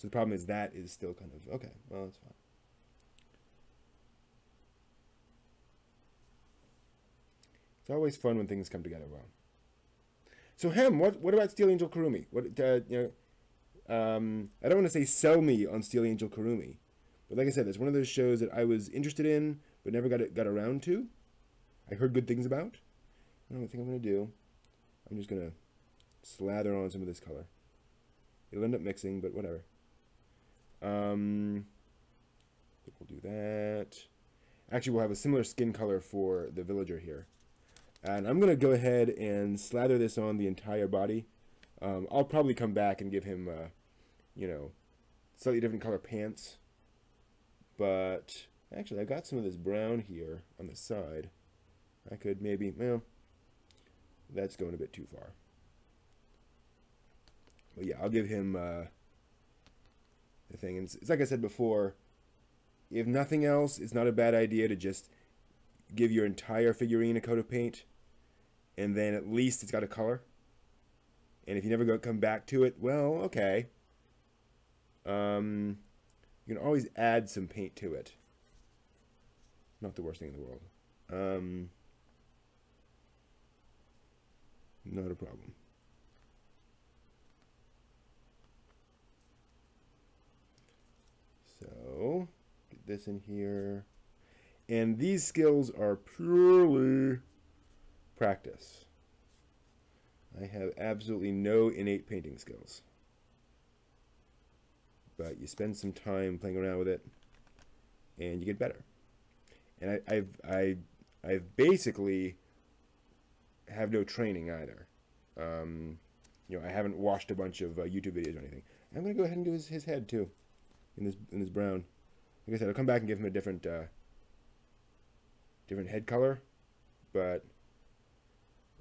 S1: the problem is that is still kind of, okay, well, that's fine. It's always fun when things come together well. So Hem, what about Steel Angel Kurumi? What you know, I don't want to say sell me on Steel Angel Kurumi, but like I said, it's one of those shows that I was interested in but never got around to. I heard good things about. I don't know what I think I'm gonna do. I'm just gonna slather on some of this color. It'll end up mixing, but whatever. We'll do that. Actually, we'll have a similar skin color for the villager here. And I'm going to go ahead and slather this on the entire body. I'll probably come back and give him, you know, slightly different color pants. But actually, I've got some of this brown here on the side. I could maybe, well, that's going a bit too far. But yeah, I'll give him the thing. And it's like I said before, if nothing else, it's not a bad idea to just give your entire figurine a coat of paint, and then at least it's got a color. And if you never come back to it, well, okay. You can always add some paint to it. Not the worst thing in the world. Not a problem. So, get this in here. And these skills are purely practice. I have absolutely no innate painting skills. But you spend some time playing around with it, and you get better. And I've basically have no training either. You know, I haven't watched a bunch of YouTube videos or anything. I'm gonna go ahead and do his head too, in this brown. Like I said, I'll come back and give him a different different head color, but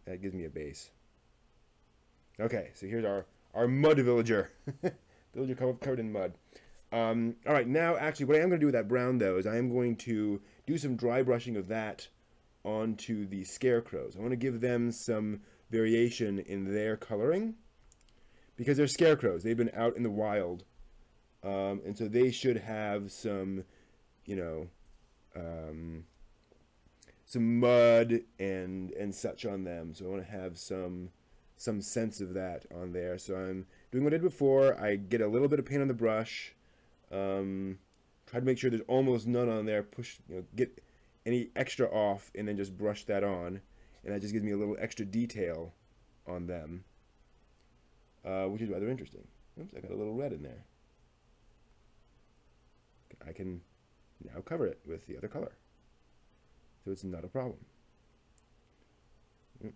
S1: that gives me a base. Okay, so here's our mud villager, villager covered in mud. All right, now actually, what I am going to do with that brown though is I am going to do some dry brushing of that onto the scarecrows. I want to give them some variation in their coloring because they're scarecrows. They've been out in the wild, and so they should have some, you know, some mud and such on them. So I want to have some sense of that on there. So I'm doing what I did before. I get a little bit of paint on the brush. Try to make sure there's almost none on there. Push, you know, get any extra off, and then just brush that on, and that just gives me a little extra detail on them, which is rather interesting. Oops, I got a little red in there. I can now cover it with the other color, so it's not a problem. Get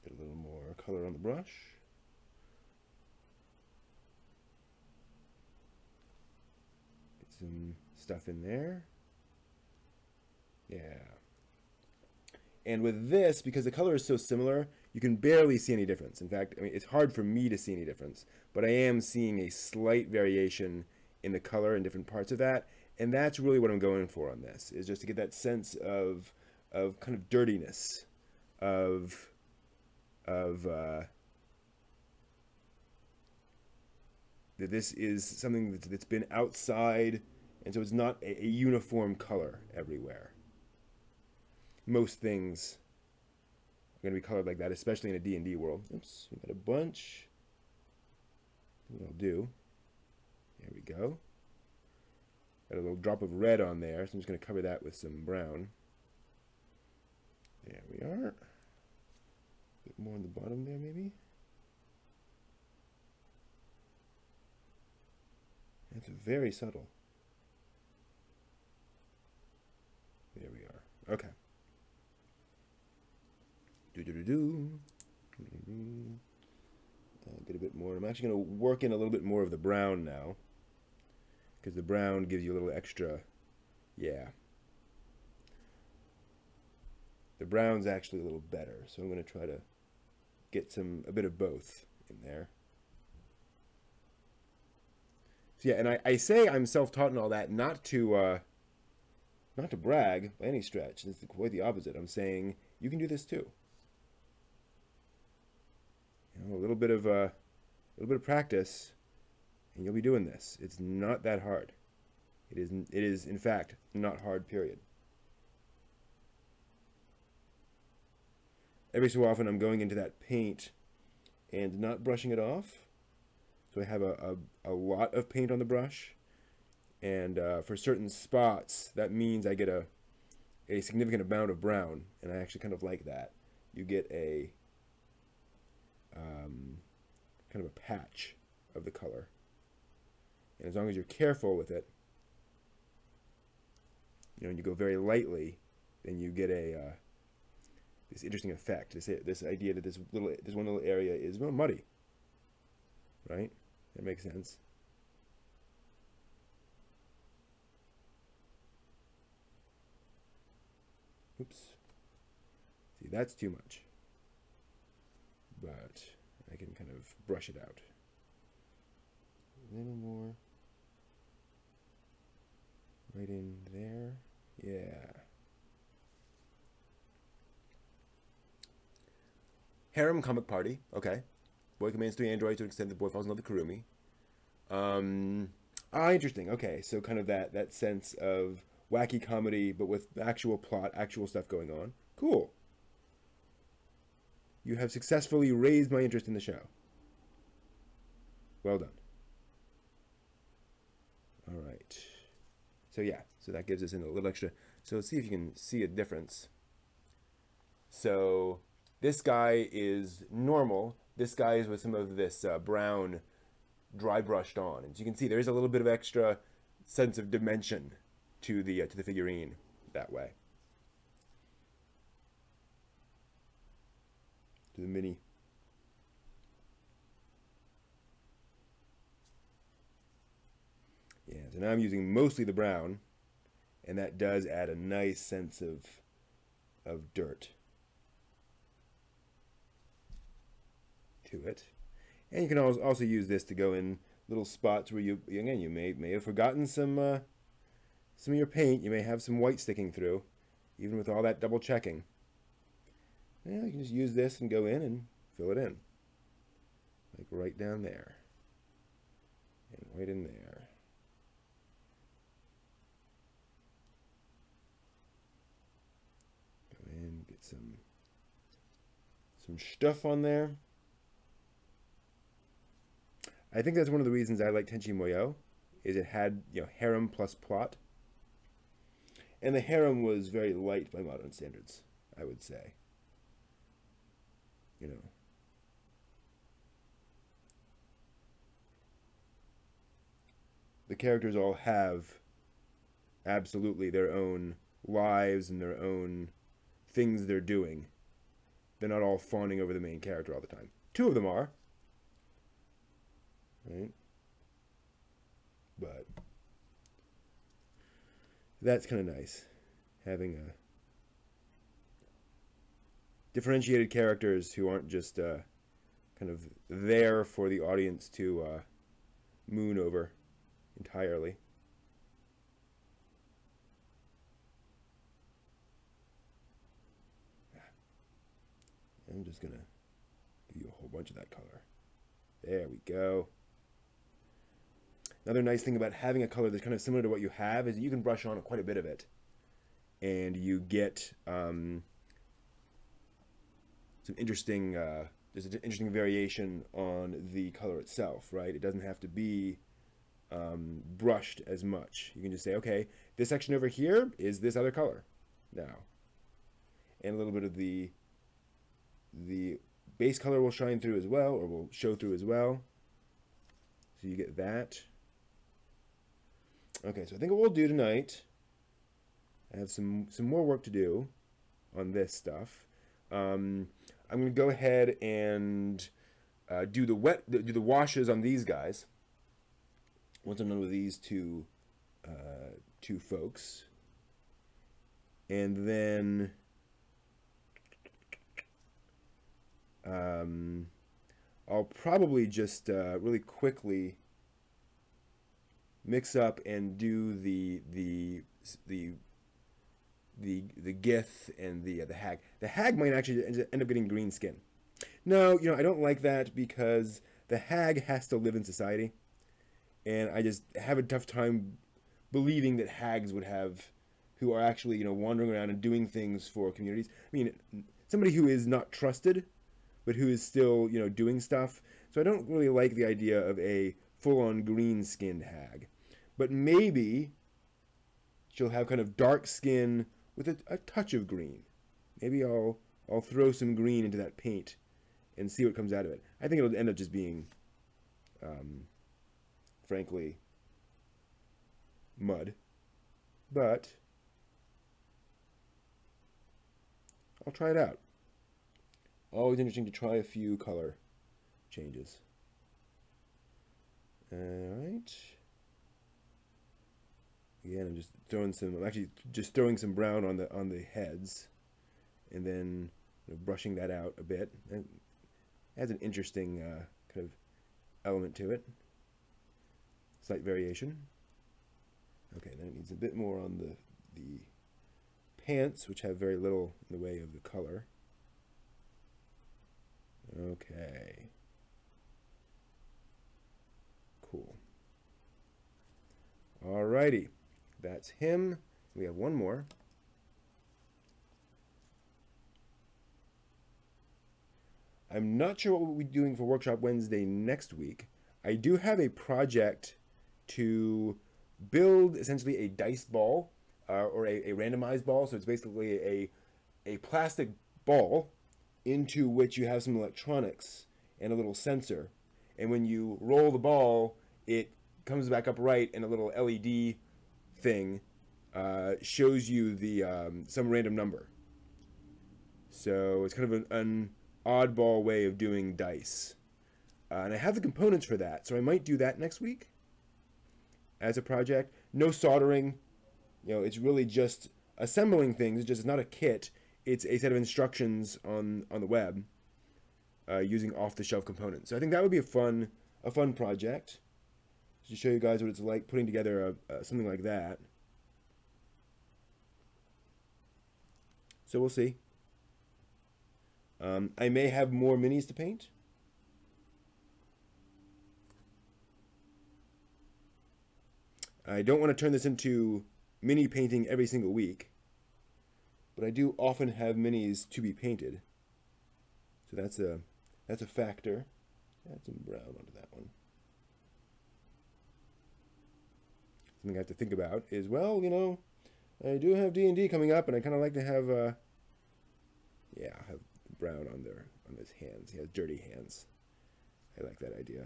S1: a little more color on the brush. Some stuff in there. Yeah. And with this, because the color is so similar, you can barely see any difference. In fact, I mean, it's hard for me to see any difference, but I am seeing a slight variation in the color in different parts of that, and that's really what I'm going for on this, is just to get that sense of kind of dirtiness, of that this is something that's been outside, and so it's not a uniform color everywhere. Most things are going to be colored like that, especially in a D&D world. Oops, we got a bunch. What I'll do, there we go. Got a little drop of red on there, so I'm just going to cover that with some brown. There we are. A bit more on the bottom there, maybe. That's very subtle. There we are. Okay. Get a bit more. I'm actually going to work in a little bit more of the brown now, because the brown gives you a little extra. Yeah. The brown's actually a little better, so I'm going to try to get a bit of both in there. So yeah, and I say I'm self-taught and all that, not to brag by any stretch. It's quite the opposite. I'm saying you can do this too. You know, a little bit of practice, and you'll be doing this. It's not that hard. It is in fact not hard. Period. Every so often, I'm going into that paint and not brushing it off. So I have a lot of paint on the brush, and for certain spots, that means I get a significant amount of brown, and I actually kind of like that. You get a kind of a patch of the color, and as long as you're careful with it, you know, and you go very lightly, then you get this interesting effect. This idea that this one little area is muddy, right? That makes sense. Oops. See, that's too much. But I can kind of brush it out. A little more. Right in there. Yeah. Harem comic party. Okay. Boy commands 3 androids to extend the boy falls in love with Kurumi. Interesting. Okay, so kind of that sense of wacky comedy, but with actual plot, actual stuff going on. Cool. You have successfully raised my interest in the show. Well done. All right. So yeah, so that gives us in a little extra. So let's see if you can see a difference. So this guy is normal. This guy is with some of this brown dry brushed on. As you can see, there is a little bit of extra sense of dimension to the figurine that way. To the mini. So now I'm using mostly the brown, and that does add a nice sense of dirt to it. And you can also use this to go in little spots where you may have forgotten some of your paint. You may have some white sticking through, even with all that double checking. Yeah, you can just use this and go in and fill it in, like right down there, and right in there. Go in, get some stuff on there. I think that's one of the reasons I like Tenchi Muyo, is it had, harem plus plot. And the harem was very light by modern standards, I would say. The characters all have absolutely their own lives and their own things they're doing. They're not all fawning over the main character all the time. Two of them are. Right? But that's kind of nice, having a differentiated characters who aren't just kind of there for the audience to moon over entirely. I'm just gonna give you a whole bunch of that color. There we go. Another nice thing about having a color that's kind of similar to what you have is you can brush on quite a bit of it, and you get some interesting. There's an interesting variation on the color itself, right? It doesn't have to be brushed as much. You can just say, okay, this section over here is this other color now, and a little bit of the base color will shine through as well, or will show through as well. So you get that. Okay, so I think what we'll do tonight, I have some more work to do on this stuff. I'm going to go ahead and do the washes on these guys. Once I'm done with these two folks, and then I'll probably just really quickly mix up and do the Gith and the Hag. The Hag might actually end up getting green skin. No, I don't like that, because the Hag has to live in society, and I just have a tough time believing that Hags would have, who are actually wandering around and doing things for communities. I mean, somebody who is not trusted, but who is still doing stuff. So I don't really like the idea of a full-on green-skinned Hag. But maybe she'll have kind of dark skin with a touch of green. Maybe I'll throw some green into that paint and see what comes out of it. I think it'll end up just being, frankly, mud. But I'll try it out. Always interesting to try a few color changes. All right. Again, I'm actually just throwing some brown on the heads, and then brushing that out a bit. It adds an interesting kind of element to it. Slight variation. Okay, then it needs a bit more on the pants, which have very little in the way of the color. Okay. Cool. Alrighty. That's him. We have one more. I'm not sure what we'll be doing for Workshop Wednesday next week. I do have a project to build essentially a dice ball, or a randomized ball. So it's basically a plastic ball into which you have some electronics and a little sensor. And when you roll the ball, it comes back upright, and a little LED thing shows you the some random number. So it's kind of an oddball way of doing dice. And I have the components for that, so I might do that next week. as a project. No soldering. You know, it's really just assembling things. It's not a kit. It's a set of instructions on the web using off-the-shelf components. So I think that would be a fun project to show you guys what it's like putting together something like that. So we'll see. I may have more minis to paint. I don't want to turn this into mini painting every single week, but I do often have minis to be painted. So that's a factor. Add some brown onto that one. Something I have to think about is, well, you know, I do have D&D coming up, and I kind of like to have, have brown on his hands. He has dirty hands. I like that idea.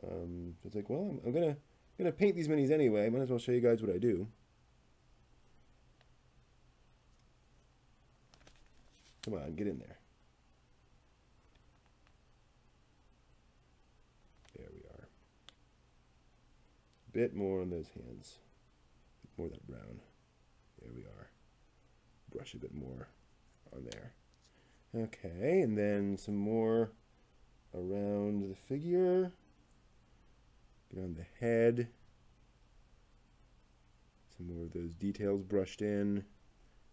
S1: So it's like, well, I'm gonna paint these minis anyway. Might as well show you guys what I do. Come on, get in there. There we are. Bit more on those hands. More of that brown. There we are. Brush a bit more on there. Okay, and then some more around the figure. Get on the head. Some more of those details brushed in.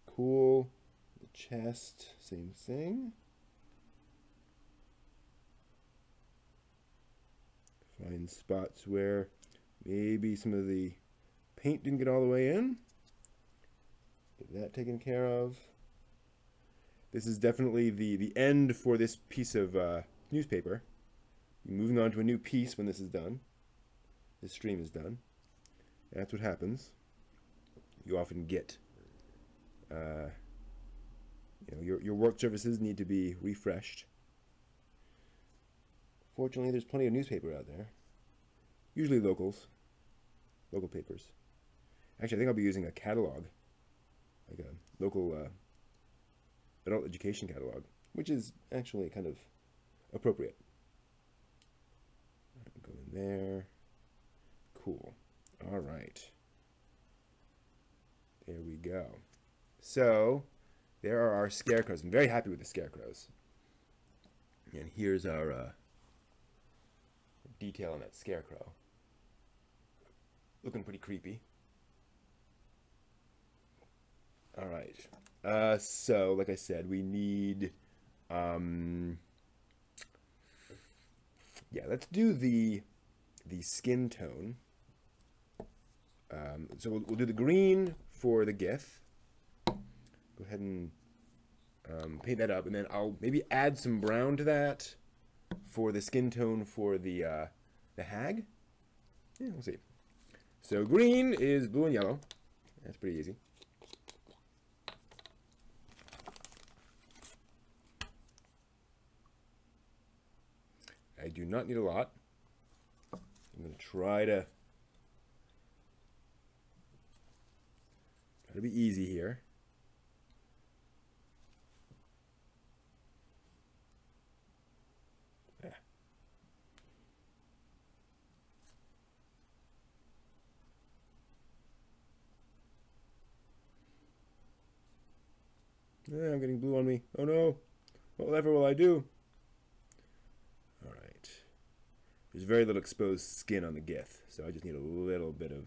S1: Cool. The chest, same thing. Find spots where maybe some of the paint didn't get all the way in. Get that taken care of. This is definitely the end for this piece of newspaper. Moving on to a new piece when this is done. This stream is done. That's what happens. You often get, your work surfaces need to be refreshed. Fortunately, there's plenty of newspaper out there. Usually local papers. Actually, I think I'll be using a catalog, like a local adult education catalog, which is actually kind of appropriate. Go in there. Cool. All right. There we go. So, there are our scarecrows. I'm very happy with the scarecrows. And here's our detail on that scarecrow. Looking pretty creepy. All right. So, like I said, we need... let's do the skin tone. So we'll do the green for the GIF. Go ahead and paint that up, and then I'll maybe add some brown to that for the skin tone for the hag. Yeah, we'll see. So green is blue and yellow. That's pretty easy. I do not need a lot. I'm going to try to be easy here. Yeah, I'm getting blue on me. Oh no. Whatever will I do? Alright. There's very little exposed skin on the Gith, so I just need a little bit of...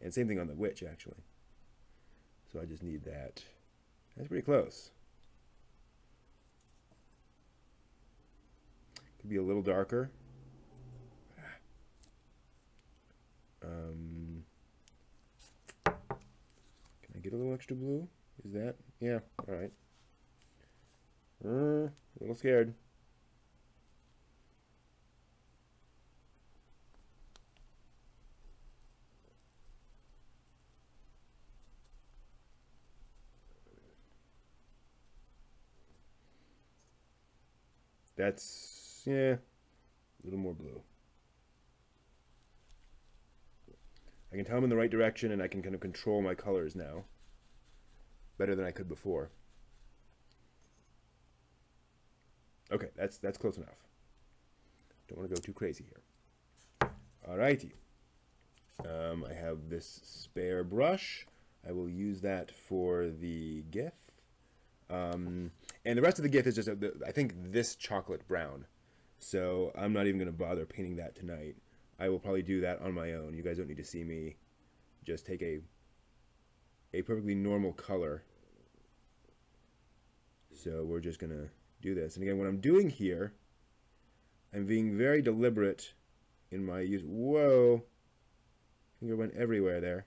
S1: and same thing on the witch, actually. So I just need that. That's pretty close. Could be a little darker. Can I get a little extra blue? Is that? Yeah, alright. A little scared. That's, yeah, a little more blue. I can tell I'm in the right direction, and I can kind of control my colors now better than I could before. Okay, that's close enough. Don't want to go too crazy here. Alrighty. I have this spare brush. I will use that for the GIF. And the rest of the GIF is just, I think, this chocolate brown. So I'm not even going to bother painting that tonight. I will probably do that on my own. You guys don't need to see me just take a perfectly normal color. So we're just going to do this. And again, what I'm doing here, I'm being very deliberate in my use. Whoa. Finger went everywhere there.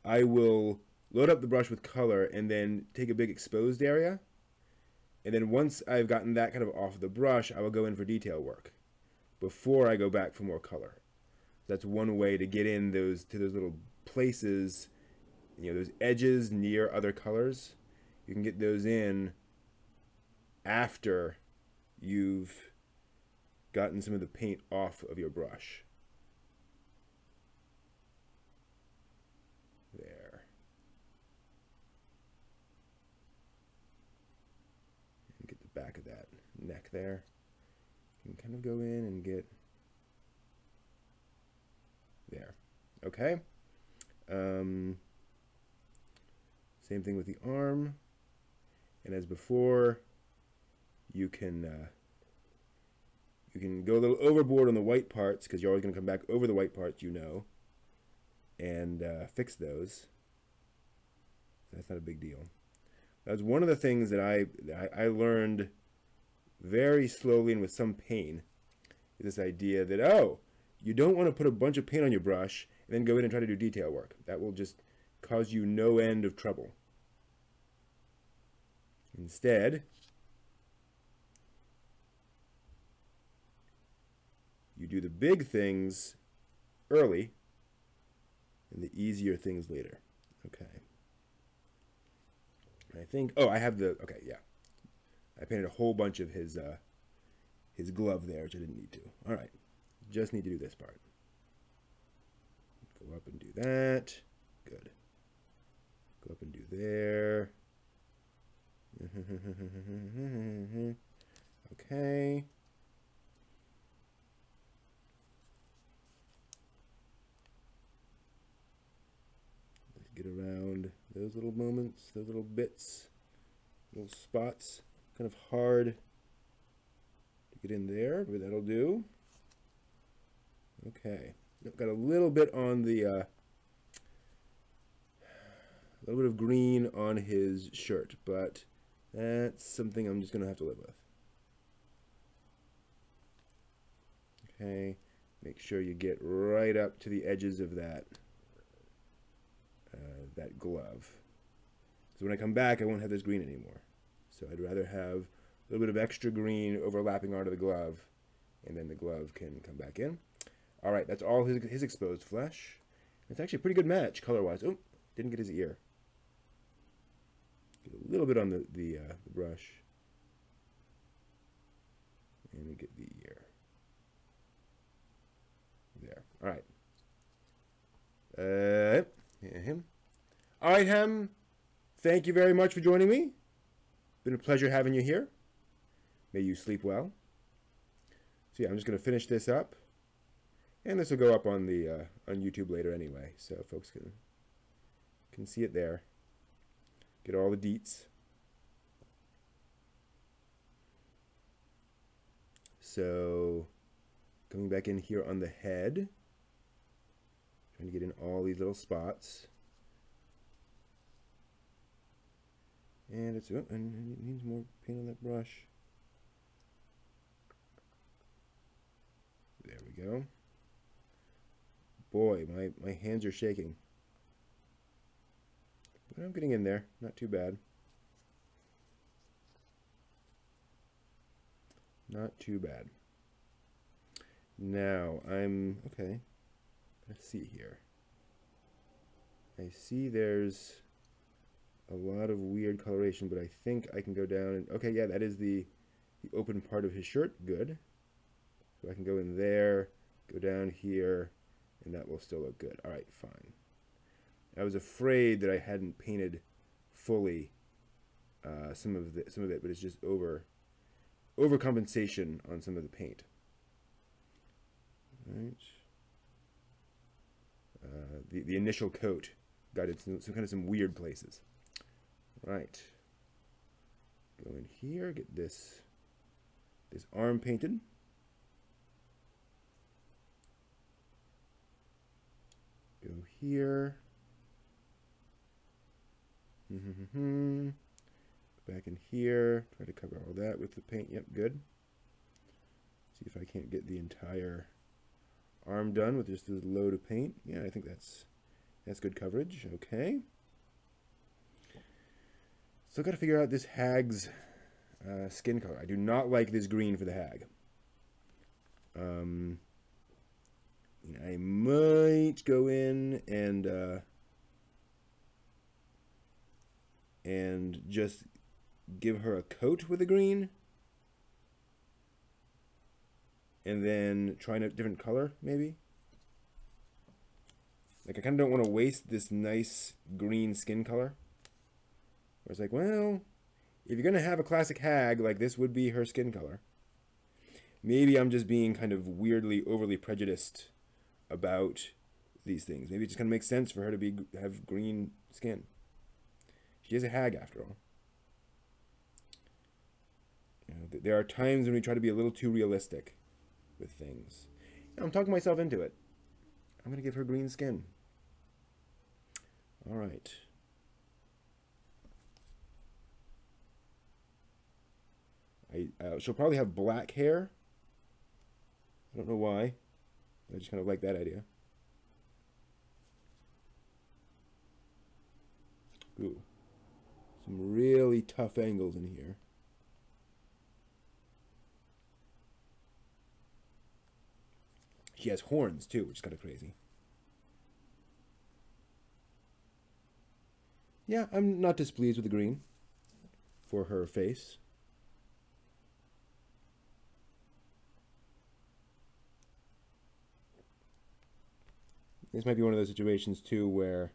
S1: I will load up the brush with color and then take a big exposed area. And then once I've gotten that kind of off the brush, I will go in for detail work before I go back for more color. That's one way to get in those little places, you know, those edges near other colors. You can get those in after you've gotten some of the paint off of your brush. There. And get the back of that neck there. You can kind of go in and get there. Okay. Same thing with the arm. And as before, you can go a little overboard on the white parts because you're always going to come back over the white parts, you know, and fix those. That's not a big deal. That was one of the things that I learned very slowly and with some pain. Is this idea that, oh, you don't want to put a bunch of paint on your brush and then go in and try to do detail work. That will just cause you no end of trouble. Instead, you do the big things early and the easier things later. Okay. I think, oh, I have the, okay, yeah. I painted a whole bunch of his glove there, which I didn't need to. All right. Just need to do this part. Go up and do that. Good. Go up and do there. Okay. Let's get around those little moments, those little bits, little spots. Kind of hard to get in there, but that'll do. Okay. Got a little bit on the, a little bit of green on his shirt, but that's something I'm just going to have to live with. Okay, make sure you get right up to the edges of that that glove. So when I come back, I won't have this green anymore. So I'd rather have a little bit of extra green overlapping onto the glove, and then the glove can come back in. All right, that's all his exposed flesh. It's actually a pretty good match color-wise. Oh, didn't get his ear. Get a little bit on the brush. And get the ear. There. All right. Him. All right, Hem. Thank you very much for joining me. Been a pleasure having you here. May you sleep well. So yeah, I'm just going to finish this up. And this will go up on the on YouTube later anyway, so folks can see it there. Get all the deets. So coming back in here on the head, trying to get in all these little spots. And it's and it needs more paint on that brush. There we go. Boy, my hands are shaking. But I'm getting in there. Not too bad. Not too bad. Now, okay. Let's see here. I see there's a lot of weird coloration, but I think I can go down and, okay, yeah, that is the open part of his shirt. Good. So I can go in there, go down here, and that will still look good. All right, fine. I was afraid that I hadn't painted fully some of it, but it's just overcompensation on some of the paint. Right. The initial coat got it some kind of some weird places. Right. Go in here, get this arm painted. Go here. Back in here. Try to cover all that with the paint. Yep, good. See if I can't get the entire arm done with just this load of paint. Yeah, I think that's good coverage. Okay. Still got to figure out this hag's skin color. I do not like this green for the hag. I might go in and just give her a coat with a green, and then try a different color, maybe. Like, I kind of don't want to waste this nice green skin color. Where it's like, well, if you're going to have a classic hag, like, this would be her skin color. Maybe I'm just being kind of weirdly, overly prejudiced about these things. Maybe it just kind of makes sense for her to have green skin. She is a hag, after all. You know, there are times when we try to be a little too realistic with things. I'm talking myself into it. I'm going to give her green skin. All right. She'll probably have black hair. I don't know why. I just kind of like that idea. Ooh. Some really tough angles in here. She has horns too, which is kind of crazy. Yeah, I'm not displeased with the green for her face. This might be one of those situations too where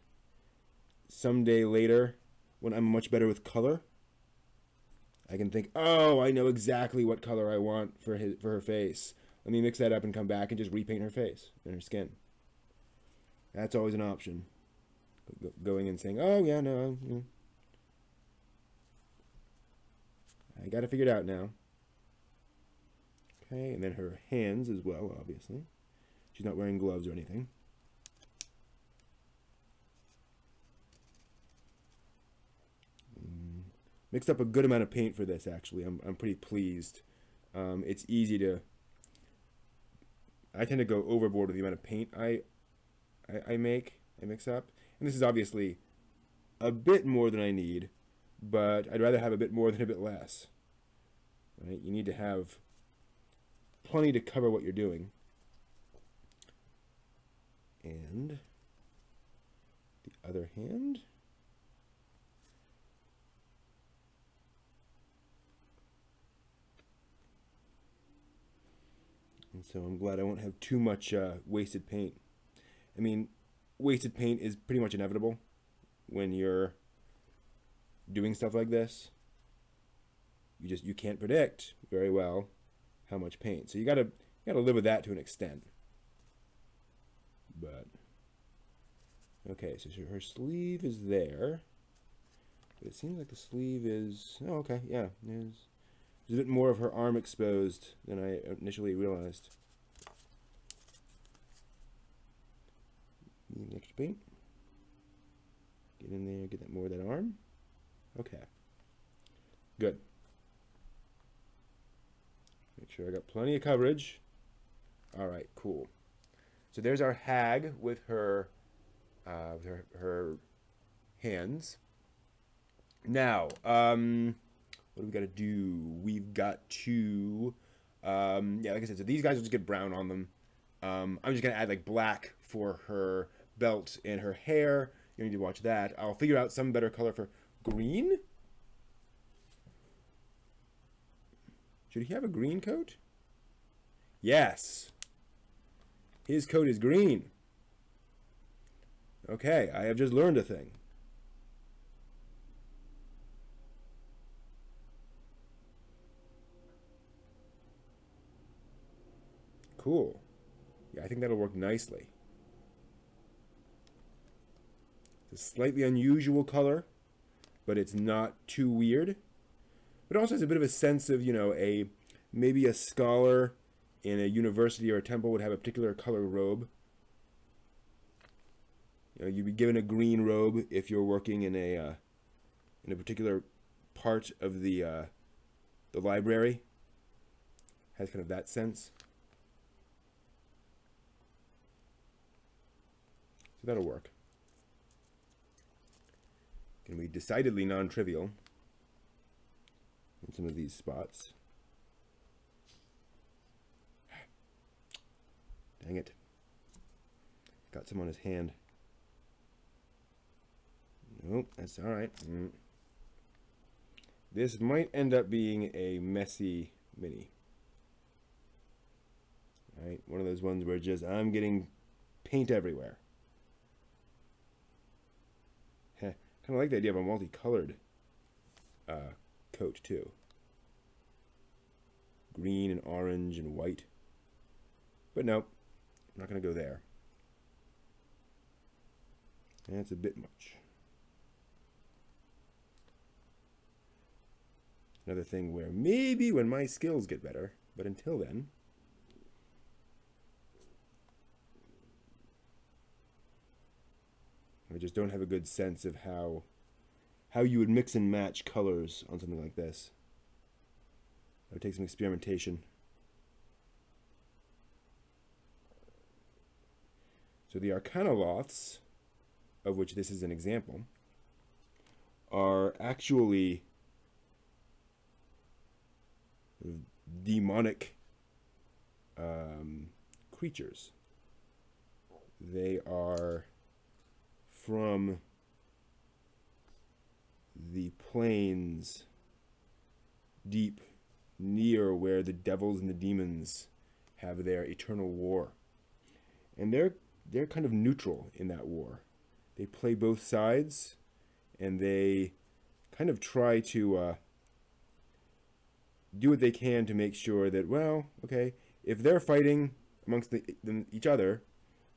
S1: someday later, when I'm much better with color, I can think, oh, I know exactly what color I want for her face. Let me mix that up and come back and just repaint her face and her skin. That's always an option. Going and saying, oh, yeah, no. I got to figure it out now. Okay, and then her hands as well, obviously. She's not wearing gloves or anything. Mixed up a good amount of paint for this, actually. I'm pretty pleased. It's easy to... I tend to go overboard with the amount of paint I mix up. And this is obviously a bit more than I need, but I'd rather have a bit more than a bit less. Right? You need to have plenty to cover what you're doing. And the other hand... And so I'm glad I won't have too much wasted paint. I mean, wasted paint is pretty much inevitable when you're doing stuff like this. You can't predict very well how much paint. So you gotta live with that to an extent. But okay, so her sleeve is there. But it seems like the sleeve is okay, yeah, there's a bit more of her arm exposed than I initially realized. Need extra paint. Get in there, get that more of that arm. Okay. Good. Make sure I got plenty of coverage. All right, cool. So there's our hag with her hands. Now, what do we got to do? We've got to, yeah, like I said, so these guys will just get brown on them. I'm just going to add like black for her belt and her hair. You need to watch that. I'll figure out some better color for green. Should he have a green coat? Yes. His coat is green. Okay, I have just learned a thing. Cool. Yeah, I think that'll work nicely. It's a slightly unusual color, but it's not too weird. But it also has a bit of a sense of, you know, maybe a scholar in a university or a temple would have a particular color robe. You know, you'd be given a green robe if you're working in a particular part of the library. Has kind of that sense. So that'll work. Can be decidedly non-trivial in some of these spots. Dang it. Got some on his hand. Nope, that's alright. This might end up being a messy mini. Right, one of those ones where just I'm getting paint everywhere. Heh, kind of like the idea of a multicolored coat too. Green and orange and white. But nope, I'm not going to go there. That's a bit much. Another thing where maybe when my skills get better, but until then, I just don't have a good sense of how you would mix and match colors on something like this. It would take some experimentation. So the Arcanoloths, of which this is an example, are actually demonic creatures. They are from the plains deep near where the devils and the demons have their eternal war. And they're kind of neutral in that war. They play both sides, and they kind of try to do what they can to make sure that, well, okay, if they're fighting amongst each other,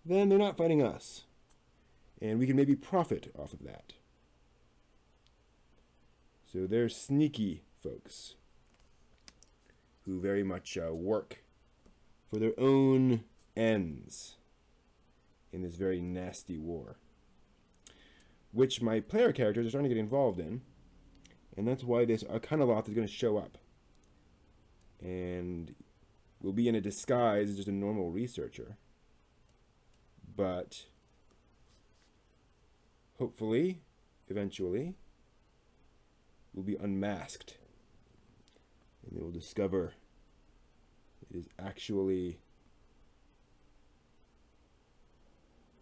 S1: then they're not fighting us. And we can maybe profit off of that. So they're sneaky folks who very much work for their own ends in this very nasty war, which my player characters are starting to get involved in, and that's why this Arcanoloth is going to show up. And will be in a disguise as just a normal researcher, but hopefully, eventually, will be unmasked, and they will discover it is actually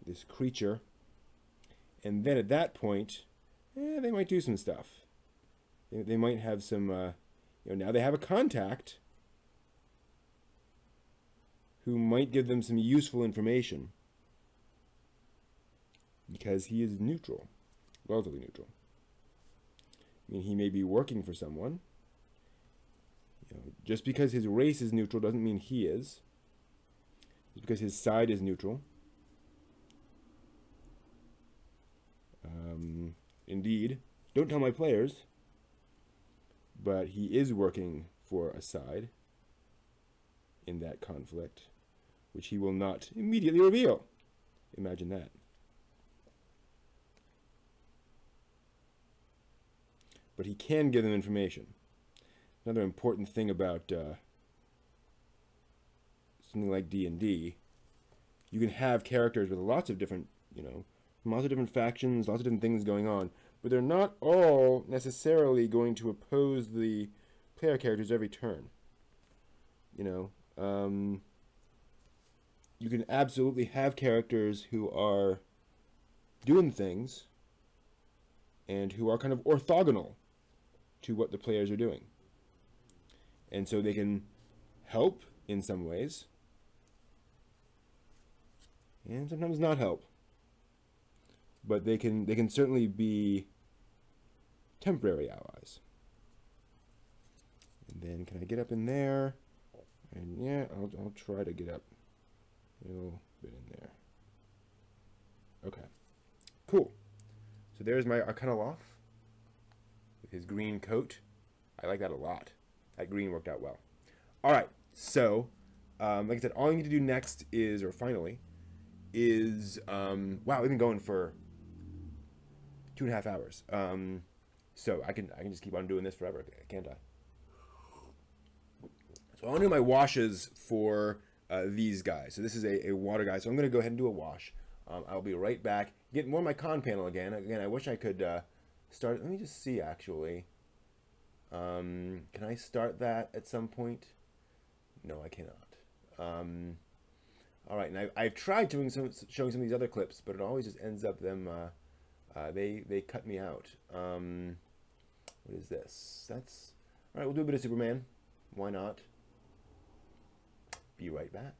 S1: this creature. And then at that point, they might do some stuff. They might have some, now they have a contact who might give them some useful information, because he is neutral, relatively neutral. I mean, he may be working for someone. Just because his race is neutral doesn't mean he is. Just because his side is neutral. Indeed, don't tell my players, but he is working for a side in that conflict, which he will not immediately reveal. Imagine that. But he can give them information. Another important thing about something like D&D, you can have characters with lots of different, lots of different factions, lots of different things going on, but they're not all necessarily going to oppose the player characters every turn. You can absolutely have characters who are doing things and who are kind of orthogonal to what the players are doing. And so they can help in some ways, and sometimes not help. But they can certainly be temporary allies. And then can I get up in there? And yeah, I'll try to get up A little bit in there. Okay, cool. So there's my Arcanoloff with his green coat. I like that a lot. That green worked out well. All right, so like I said, all you need to do next is, or finally, is wow, we've been going for 2.5 hours. So I can just keep on doing this forever, can't I? So I want to do my washes for these guys. So this is a water guy. So I'm going to go ahead and do a wash. I'll be right back. Get more of my con panel again. Again, I wish I could start. Let me just see, actually. Can I start that at some point? No, I cannot. All right, and I've tried showing some of these other clips, but it always just ends up them. They cut me out. What is this? That's all right. We'll do a bit of Superman. Why not? Be right back.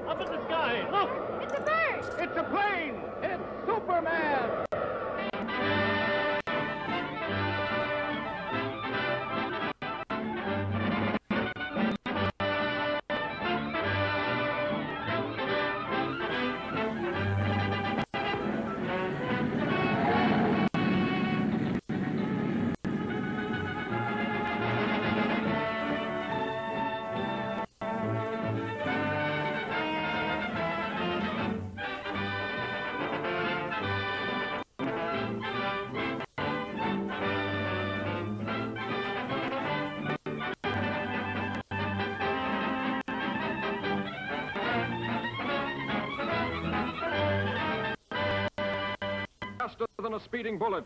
S3: Up in the sky, look!
S4: It's a bird!
S3: It's a plane! It's Superman!
S5: Faster than a speeding bullet,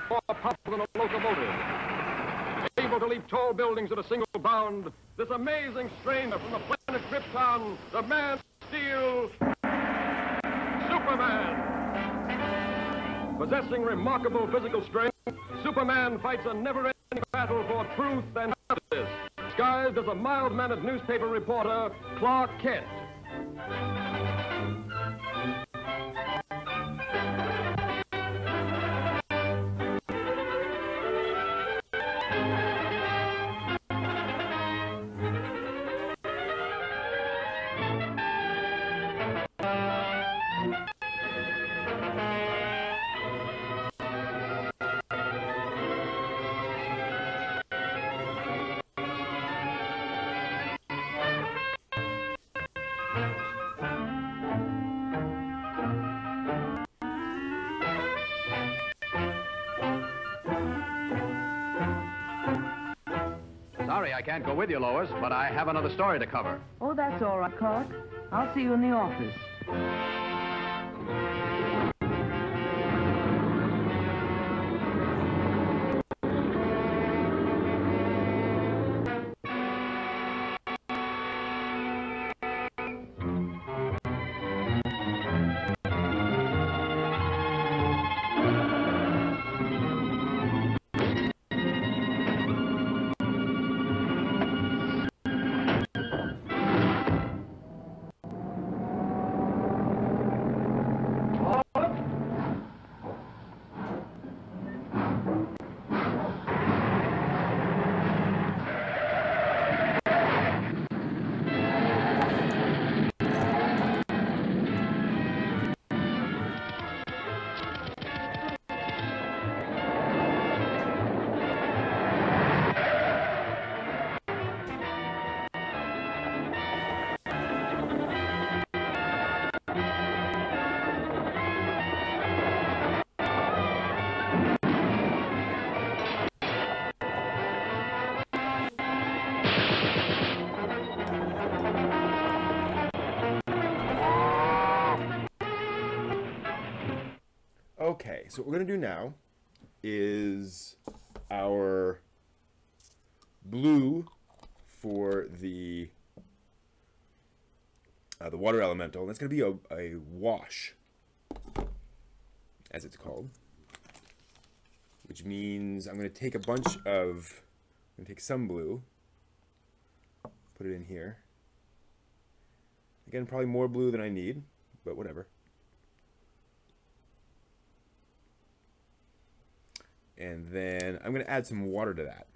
S5: more powerful than a locomotive, able to leap tall buildings at a single bound, this amazing stranger from the planet Krypton, the Man of Steel, Superman. Possessing remarkable physical strength, Superman fights a never-ending battle for truth and justice, disguised as a mild-mannered newspaper reporter, Clark Kent.
S6: Sorry I can't go with you, Lois, but I have another story to cover.
S7: Oh, that's all right, Clark. I'll see you in the office.
S1: Okay, so what we're going to do now is our blue for the water elemental. And that's going to be a wash, as it's called, which means I'm going to take a bunch of, I'm going to take some blue, put it in here. Again, probably more blue than I need, but whatever. And then I'm going to add some water to that.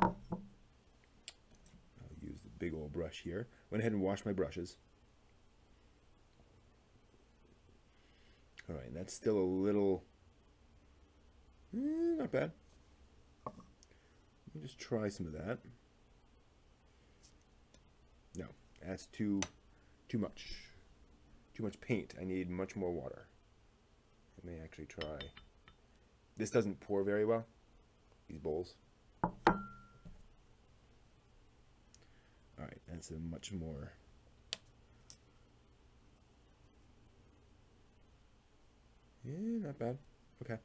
S1: I'll use the big old brush here. Went ahead and washed my brushes. All right, and that's still a little, not bad. Let me just try some of that. No, that's too much. Too much paint. I need much more water. I may actually try. This doesn't pour very well, these bowls. All right, that's a much more. Yeah, not bad. Okay.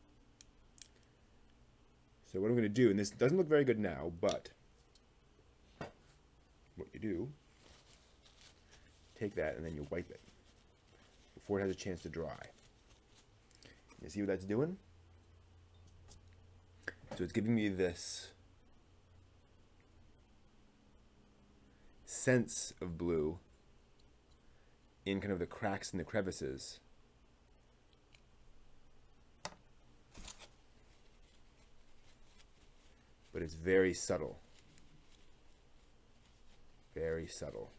S1: So what I'm going to do, and this doesn't look very good now, but what you do, take that and then you wipe it before it has a chance to dry. You see what that's doing? So it's giving me this sense of blue in kind of the cracks and the crevices. But it's very subtle. Very subtle.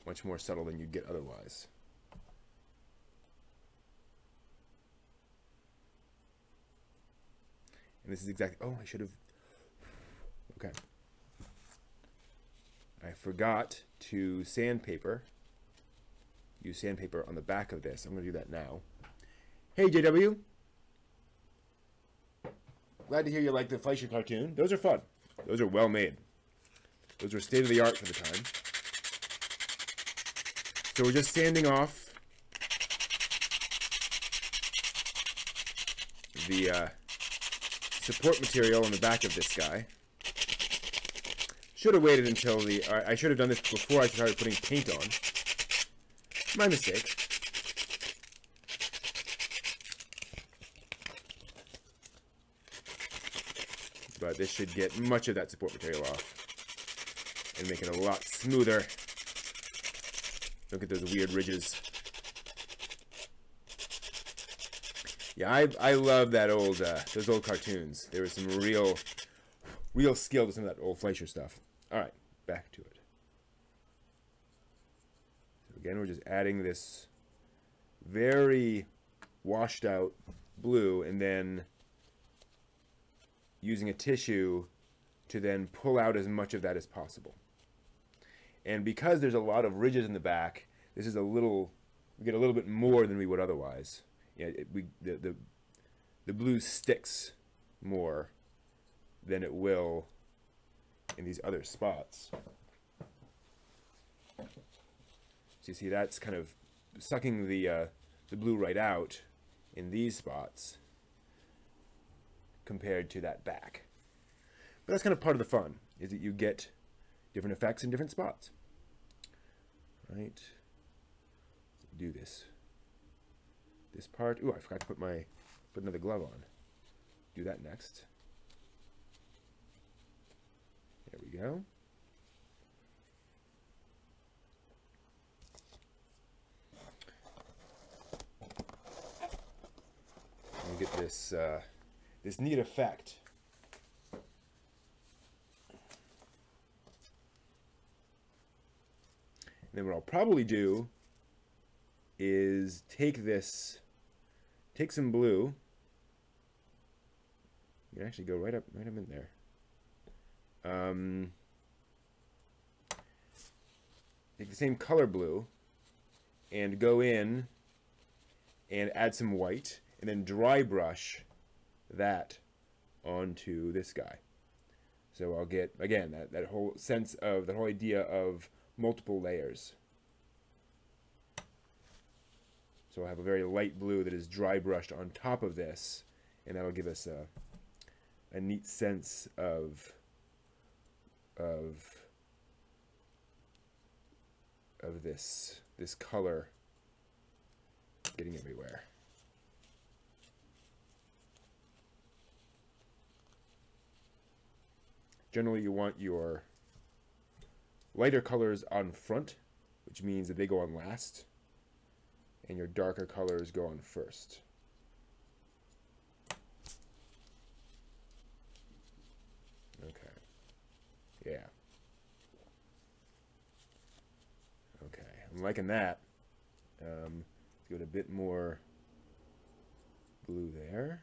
S1: Much more subtle than you'd get otherwise. And this is exactly, oh, I should have, okay. I forgot to sandpaper, use sandpaper on the back of this. I'm going to do that now. Hey, JW. Glad to hear you like the Fleischer cartoon. Those are fun. Those are well made. Those are state of the art for the time. So we're just sanding off the support material on the back of this guy. Should have waited until the... I should have done this before I started putting paint on. My mistake. But this should get much of that support material off and make it a lot smoother. Don't get those weird ridges. Yeah, I love that old those old cartoons. There was some real skill to some of that old Fleischer stuff. All right, back to it. So again, we're just adding this very washed out blue and then using a tissue to then pull out as much of that as possible. And because there's a lot of ridges in the back, this is we get a little bit more than we would otherwise. Yeah, the blue sticks more than it will in these other spots. So you see that's kind of sucking the blue right out in these spots compared to that back. But that's kind of part of the fun, is that you get different effects in different spots. Right? Do this. This part. Ooh, I forgot to put another glove on. Do that next. There we go. And get this this neat effect. And then what I'll probably do is take some blue. You can actually go right up in there. Take the same color blue and go in and add some white and then dry brush that onto this guy. So I'll get, again, that whole sense of, that whole idea of multiple layers. So I'll have a very light blue that is dry brushed on top of this, and that'll give us a neat sense of this color getting everywhere. Generally, you want your lighter colors on front, which means that they go on last, and your darker colors go on first. Okay. Yeah. Okay, I'm liking that. Let's give it a bit more blue there.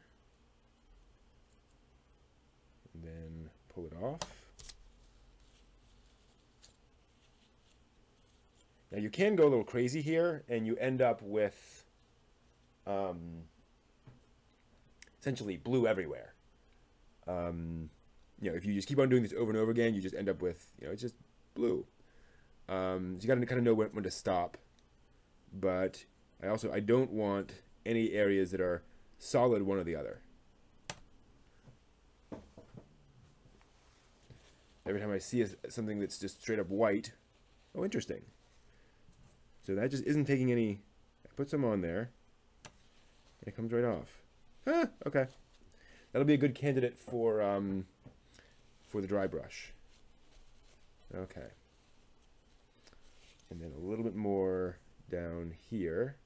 S1: And then pull it off. Now you can go a little crazy here, and you end up with essentially blue everywhere. You know, if you just keep on doing this over and over again, you just end up with, you know, it's just blue. So you got to kind of know when to stop. But I don't want any areas that are solid one or the other. Every time I see something that's just straight up white, oh, interesting. So that just isn't taking any. I put some on there, and it comes right off. Ah, okay. That'll be a good candidate for the dry brush. Okay. And then a little bit more down here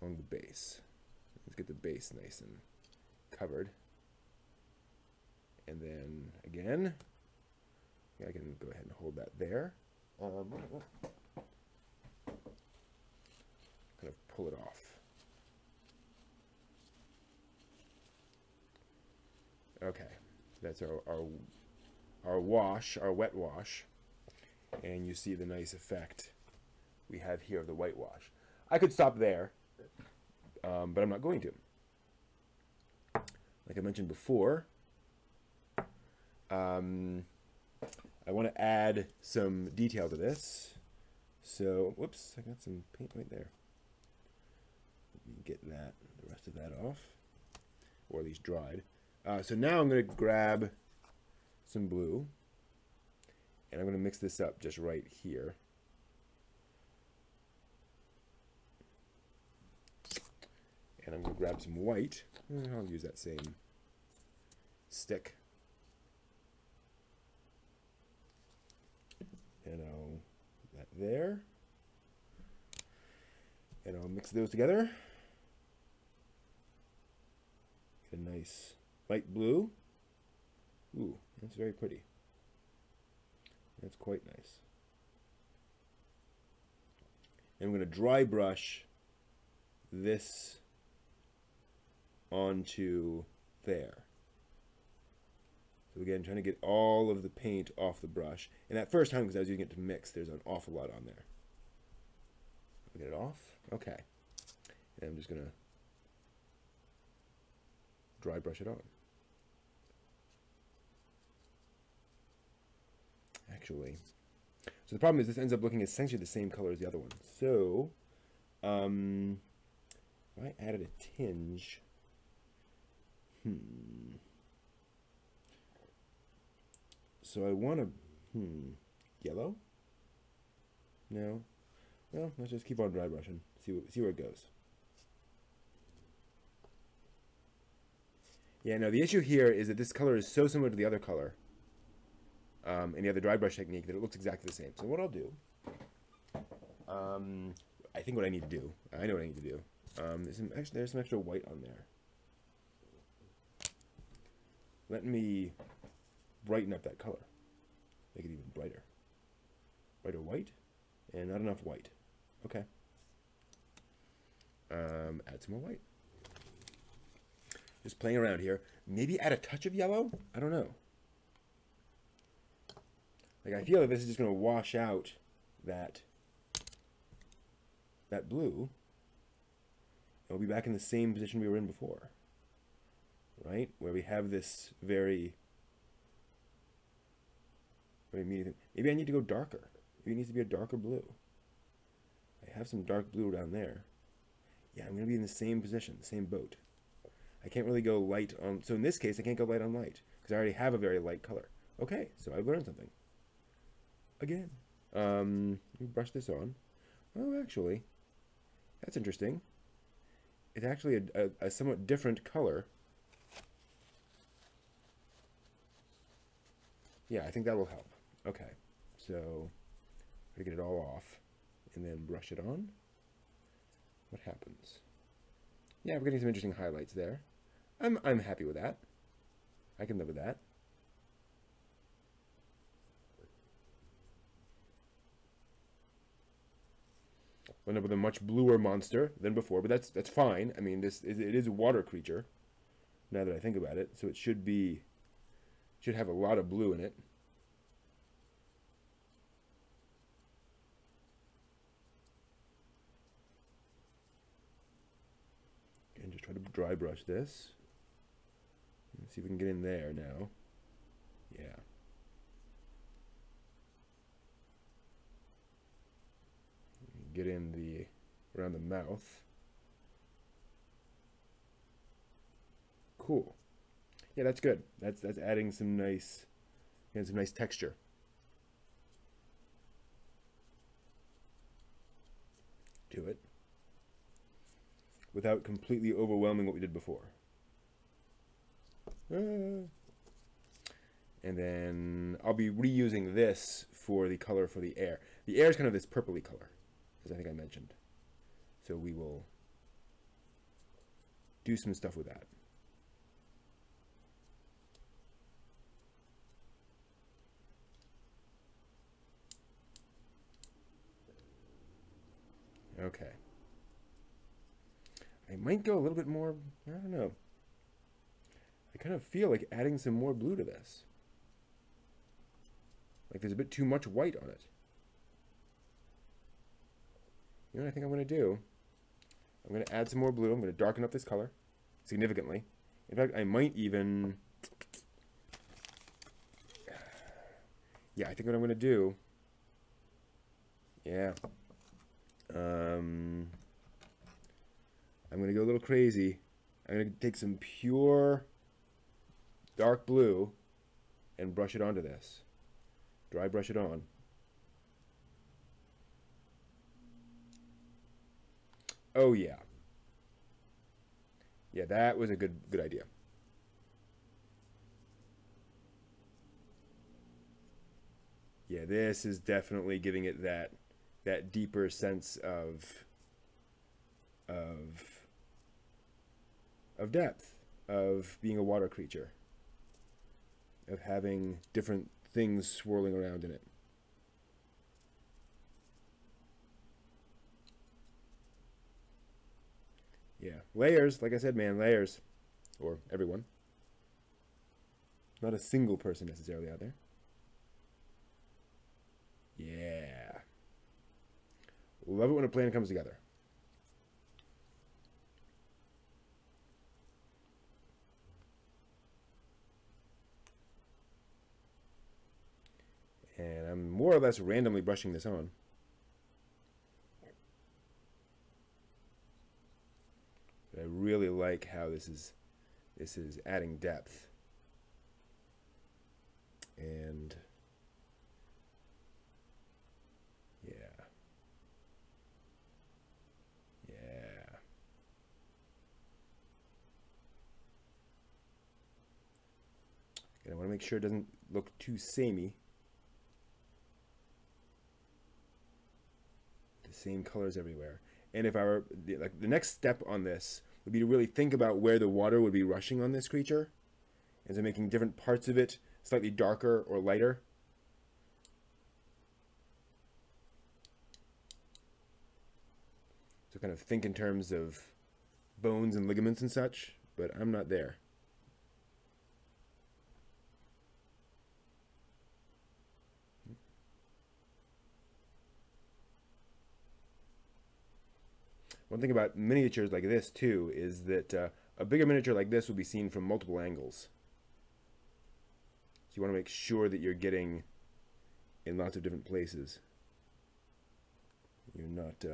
S1: on the base. Let's get the base nice and covered. And then again, I can go ahead and hold that there. Kind of pull it off. Okay, that's our wash, our wet wash, and you see the nice effect we have here of the whitewash. I could stop there, but I'm not going to. Like I mentioned before, I want to add some detail to this. So, whoops, I got some paint right there. Get that, the rest of that off, or at least dried. So now I'm going to grab some blue, and I'm going to mix this up just right here. And I'm going to grab some white. I'll use that same stick. And I'll put that there. And I'll mix those together. Get a nice light blue. Ooh, that's very pretty. That's quite nice. And I'm going to dry brush this onto there. So again, trying to get all of the paint off the brush. And that first time, because I was using it to mix, there's an awful lot on there. Get it off? Okay. And I'm just going to dry brush it on. Actually, so the problem is this ends up looking essentially the same color as the other one. So, if I added a tinge, so I want to, yellow? No? Well, let's just keep on dry brushing, see where it goes. Yeah, no, the issue here is that this color is so similar to the other color, and the other dry brush technique, that it looks exactly the same. So what I'll do, I think what I need to do, I know what I need to do. There's some extra white on there. Let me brighten up that color, make it even brighter. Brighter white, and not enough white. Okay. Add some more white. Just playing around here. Maybe add a touch of yellow? I don't know. Like, I feel like this is just going to wash out that blue. And we'll be back in the same position we were in before. Right? Where we have this very maybe I need to go darker. Maybe it needs to be a darker blue. I have some dark blue down there. Yeah, I'm going to be in the same position, the same boat. I can't really go light on... So in this case, I can't go light on light, because I already have a very light color. Okay, so I've learned something. Again. Let me brush this on. Oh, actually, that's interesting. It's actually a somewhat different color Yeah, I think that will help. Okay, so I get it all off and then brush it on. What happens? Yeah, we're getting some interesting highlights there. I'm happy with that. I can live with that. We'll end up with a much bluer monster than before, but that's fine. I mean, it is a water creature. Now that I think about it, so it should have a lot of blue in it. And just try to dry brush this. Let's see if we can get in there now. Yeah. Get in around the mouth. Cool. Yeah, that's good. That's adding some nice texture. To it. Without completely overwhelming what we did before. And then I'll be reusing this for the color for the air. The air is kind of this purpley color, as I think I mentioned. So we will do some stuff with that. Okay. I might go a little bit more, I don't know. I kind of feel like adding some more blue to this. Like there's a bit too much white on it. You know what I think I'm going to do? I'm going to add some more blue. I'm going to darken up this color significantly. In fact, I might even... Yeah, I think what I'm going to do... Yeah. I'm going to go a little crazy. I'm going to take some pure dark blue and brush it onto this. Dry brush it on. Oh yeah. Yeah, that was a good idea. Yeah, this is definitely giving it that deeper sense of depth, of being a water creature, of having different things swirling around in it. Yeah, layers, like I said, man, layers. Or everyone. Not a single person necessarily out there. Yeah. Love it when a plan comes together. And I'm more or less randomly brushing this on. But I really like how this is adding depth. And yeah. Yeah. And I want to make sure it doesn't look too samey. The same colors everywhere. And if I were, like, the next step on this would be to really think about where the water would be rushing on this creature. And so making different parts of it slightly darker or lighter. So kind of think in terms of bones and ligaments and such, but I'm not there. One thing about miniatures like this too is that a bigger miniature like this will be seen from multiple angles. So you want to make sure that you're getting in lots of different places. You're not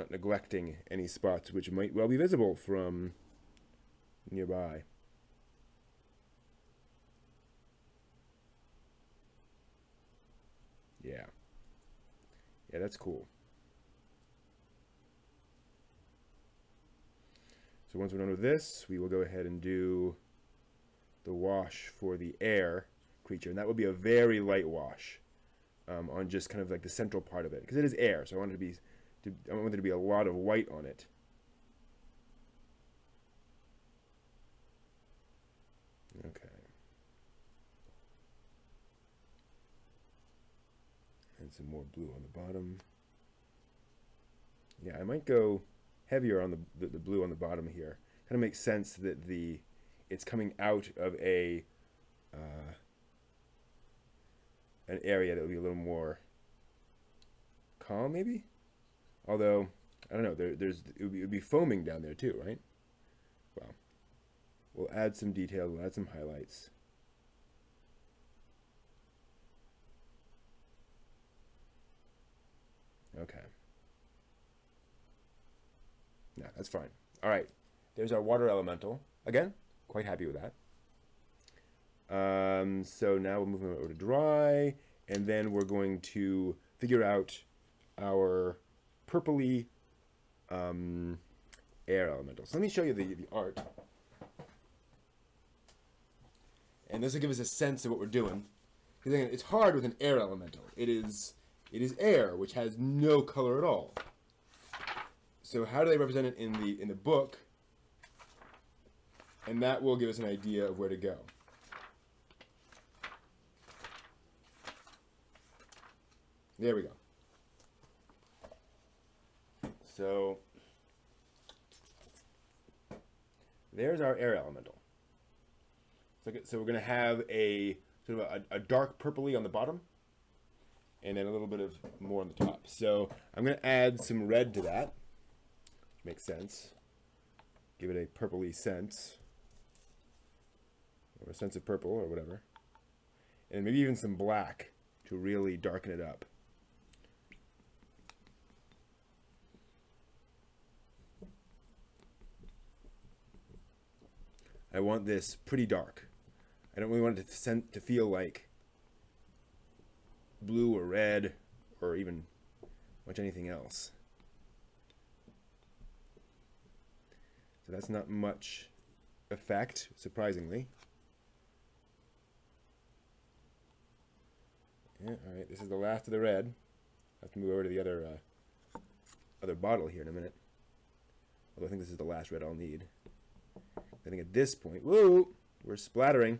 S1: neglecting any spots which might well be visible from nearby. Yeah. Yeah, that's cool. So once we're done with this, we will go ahead and do the wash for the air creature, and that will be a very light wash on just kind of like the central part of it, because it is air. So I want there to be a lot of white on it. Okay. And some more blue on the bottom. Yeah, I might go heavier on the blue on the bottom here. Kind of makes sense that it's coming out of an area that will be a little more calm, maybe. Although I don't know, it would be foaming down there too, right? Well, we'll add some detail. We'll add some highlights. Okay. Yeah, that's fine. All right. There's our water elemental. Again, quite happy with that. So now we'll move over to dry, and then we're going to figure out our purpley air elemental. So let me show you the art. And this will give us a sense of what we're doing. Because again, it's hard with an air elemental. It is air, which has no color at all. So how do they represent it in the book? And that will give us an idea of where to go. There we go. So there's our air elemental. So we're going to have a sort of a dark purpley on the bottom, and then a little bit of more on the top. So I'm going to add some red to that, which makes sense. Give it a purpley sense, or a sense of purple, or whatever. And maybe even some black to really darken it up. I want this pretty dark. I don't really want it to feel like blue or red or even much anything else. So that's not much effect, surprisingly. Yeah, all right, this is the last of the red. I have to move over to the other bottle here in a minute. Although I think this is the last red I'll need. I think at this point, whoa, we're splattering.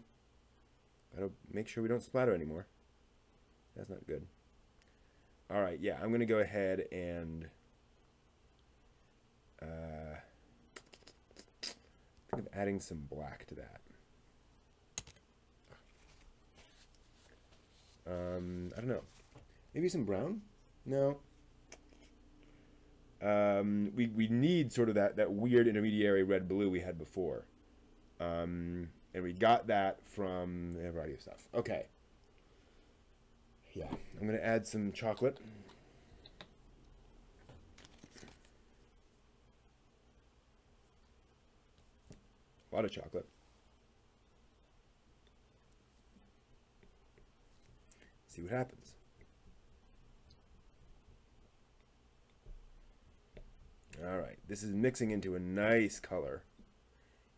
S1: Gotta make sure we don't splatter anymore. That's not good. All right, yeah, I'm gonna go ahead and think of adding some black to that. I don't know. Maybe some brown? No. We need sort of that weird intermediary red blue we had before. And we got that from a variety of stuff. Okay. Yeah, I'm going to add some chocolate. A lot of chocolate. See what happens. All right, this is mixing into a nice color.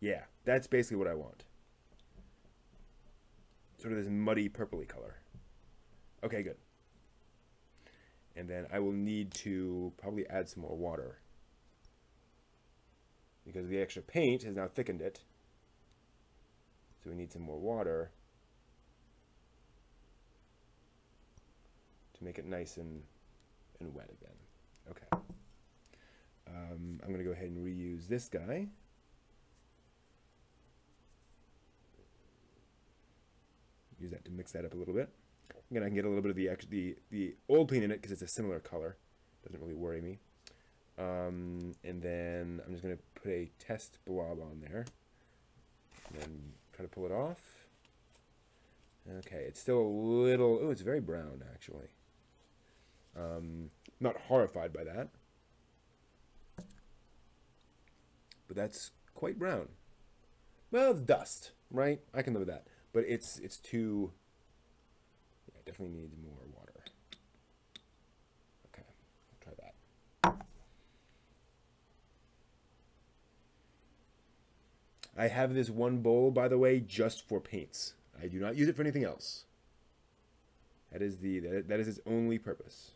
S1: Yeah, that's basically what I want. Sort of this muddy purpley color. Okay, good. And then I will need to probably add some more water, because the extra paint has now thickened it. So we need some more water to make it nice and wet again. Okay. I'm going to go ahead and reuse this guy. Use that to mix that up a little bit. Again, I can get a little bit of the old paint in it because it's a similar color. Doesn't really worry me. And then I'm just going to put a test blob on there. And then try to pull it off. Okay, it's still a little... Oh, it's very brown, actually. Not horrified by that. But that's quite brown. Well, it's dust, right? I can live with that. But it's too... Yeah, it definitely needs more water. Okay, I'll try that. I have this one bowl, by the way, just for paints. I do not use it for anything else. That is its only purpose.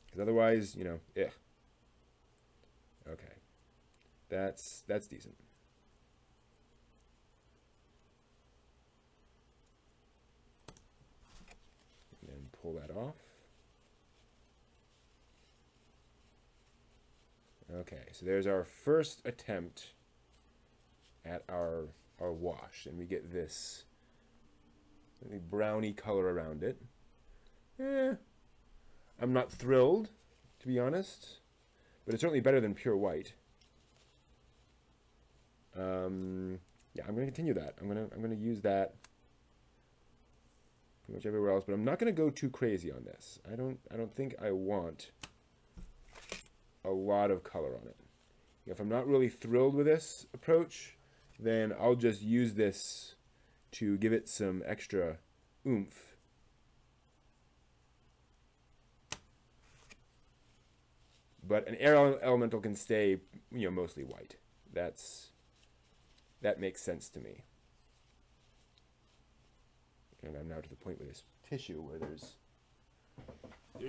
S1: Because otherwise, you know, Okay, that's decent. And then pull that off. Okay, so there's our first attempt at our wash, and we get this really browny color around it. I'm not thrilled, to be honest, but it's certainly better than pure white. Yeah, I'm going to continue that. I'm going to use that pretty much everywhere else, but I'm not going to go too crazy on this. I don't think I want a lot of color on it. If I'm not really thrilled with this approach, then I'll just use this to give it some extra oomph. But an air elemental can stay, you know, mostly white. That makes sense to me. And I'm now to the point with this tissue where there's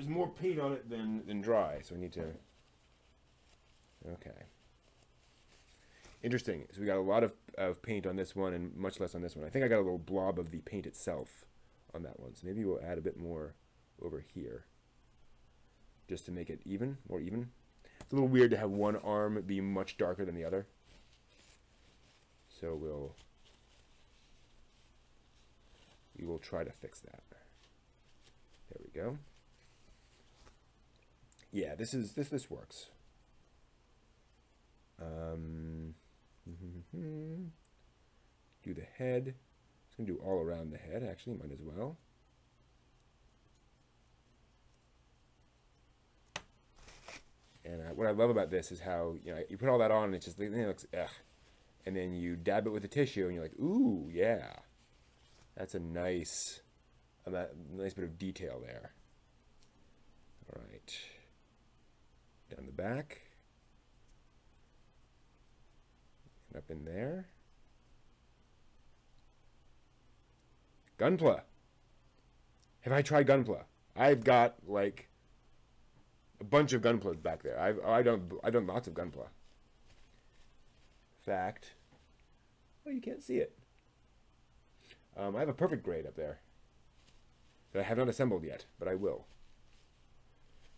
S1: more paint on it than dry, so I need to. Okay. Interesting. So we got a lot of paint on this one and much less on this one. I think I got a little blob of the paint itself on that one. So maybe we'll add a bit more over here just to make it more even. It's a little weird to have one arm be much darker than the other. So we will try to fix that. There we go. Yeah, this works. Do the head. It's going to do all around the head, actually, might as well. And what I love about this is how, you know, you put all that on and it just, it looks, ugh. And then you dab it with the tissue and you're like, ooh, yeah. That's a nice bit of detail there. All right. Down the back. And up in there. Gunpla. Have I tried Gunpla? I've got like a bunch of Gunplas back there. I've done lots of Gunpla. Fact. Oh, you can't see it. I have a perfect grade up there that I have not assembled yet, but I will.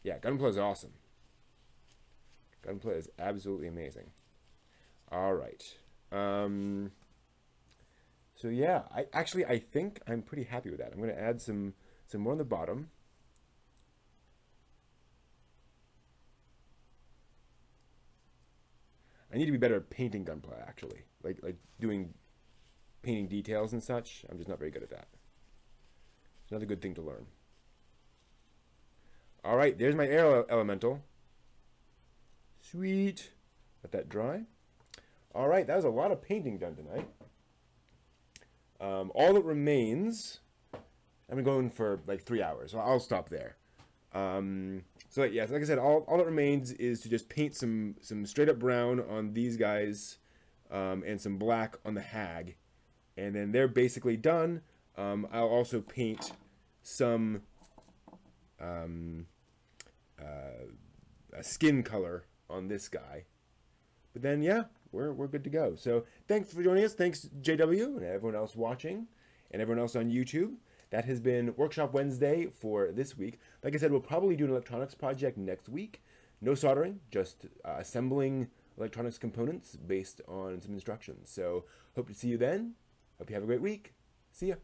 S1: Yeah, Gunpla is awesome. Gunpla is absolutely amazing. All right. So yeah, I think I'm pretty happy with that. I'm going to add some more on the bottom. I need to be better at painting Gunpla, actually, like doing painting details and such. I'm just not very good at that. It's another good thing to learn. All right, there's my air elemental. Sweet. Let that dry. All right, that was a lot of painting done tonight. All that remains, I've been going for like 3 hours, so I'll stop there. So yeah, like I said, all that remains is to just paint some straight up brown on these guys, and some black on the hag, and then they're basically done. I'll also paint some a skin color on this guy, but then yeah, we're good to go. So thanks for joining us. Thanks JW and everyone else watching and everyone else on YouTube. That has been Workshop Wednesday for this week. Like I said, we'll probably do an electronics project next week. No soldering, just assembling electronics components based on some instructions. So hope to see you then. Hope you have a great week. See ya.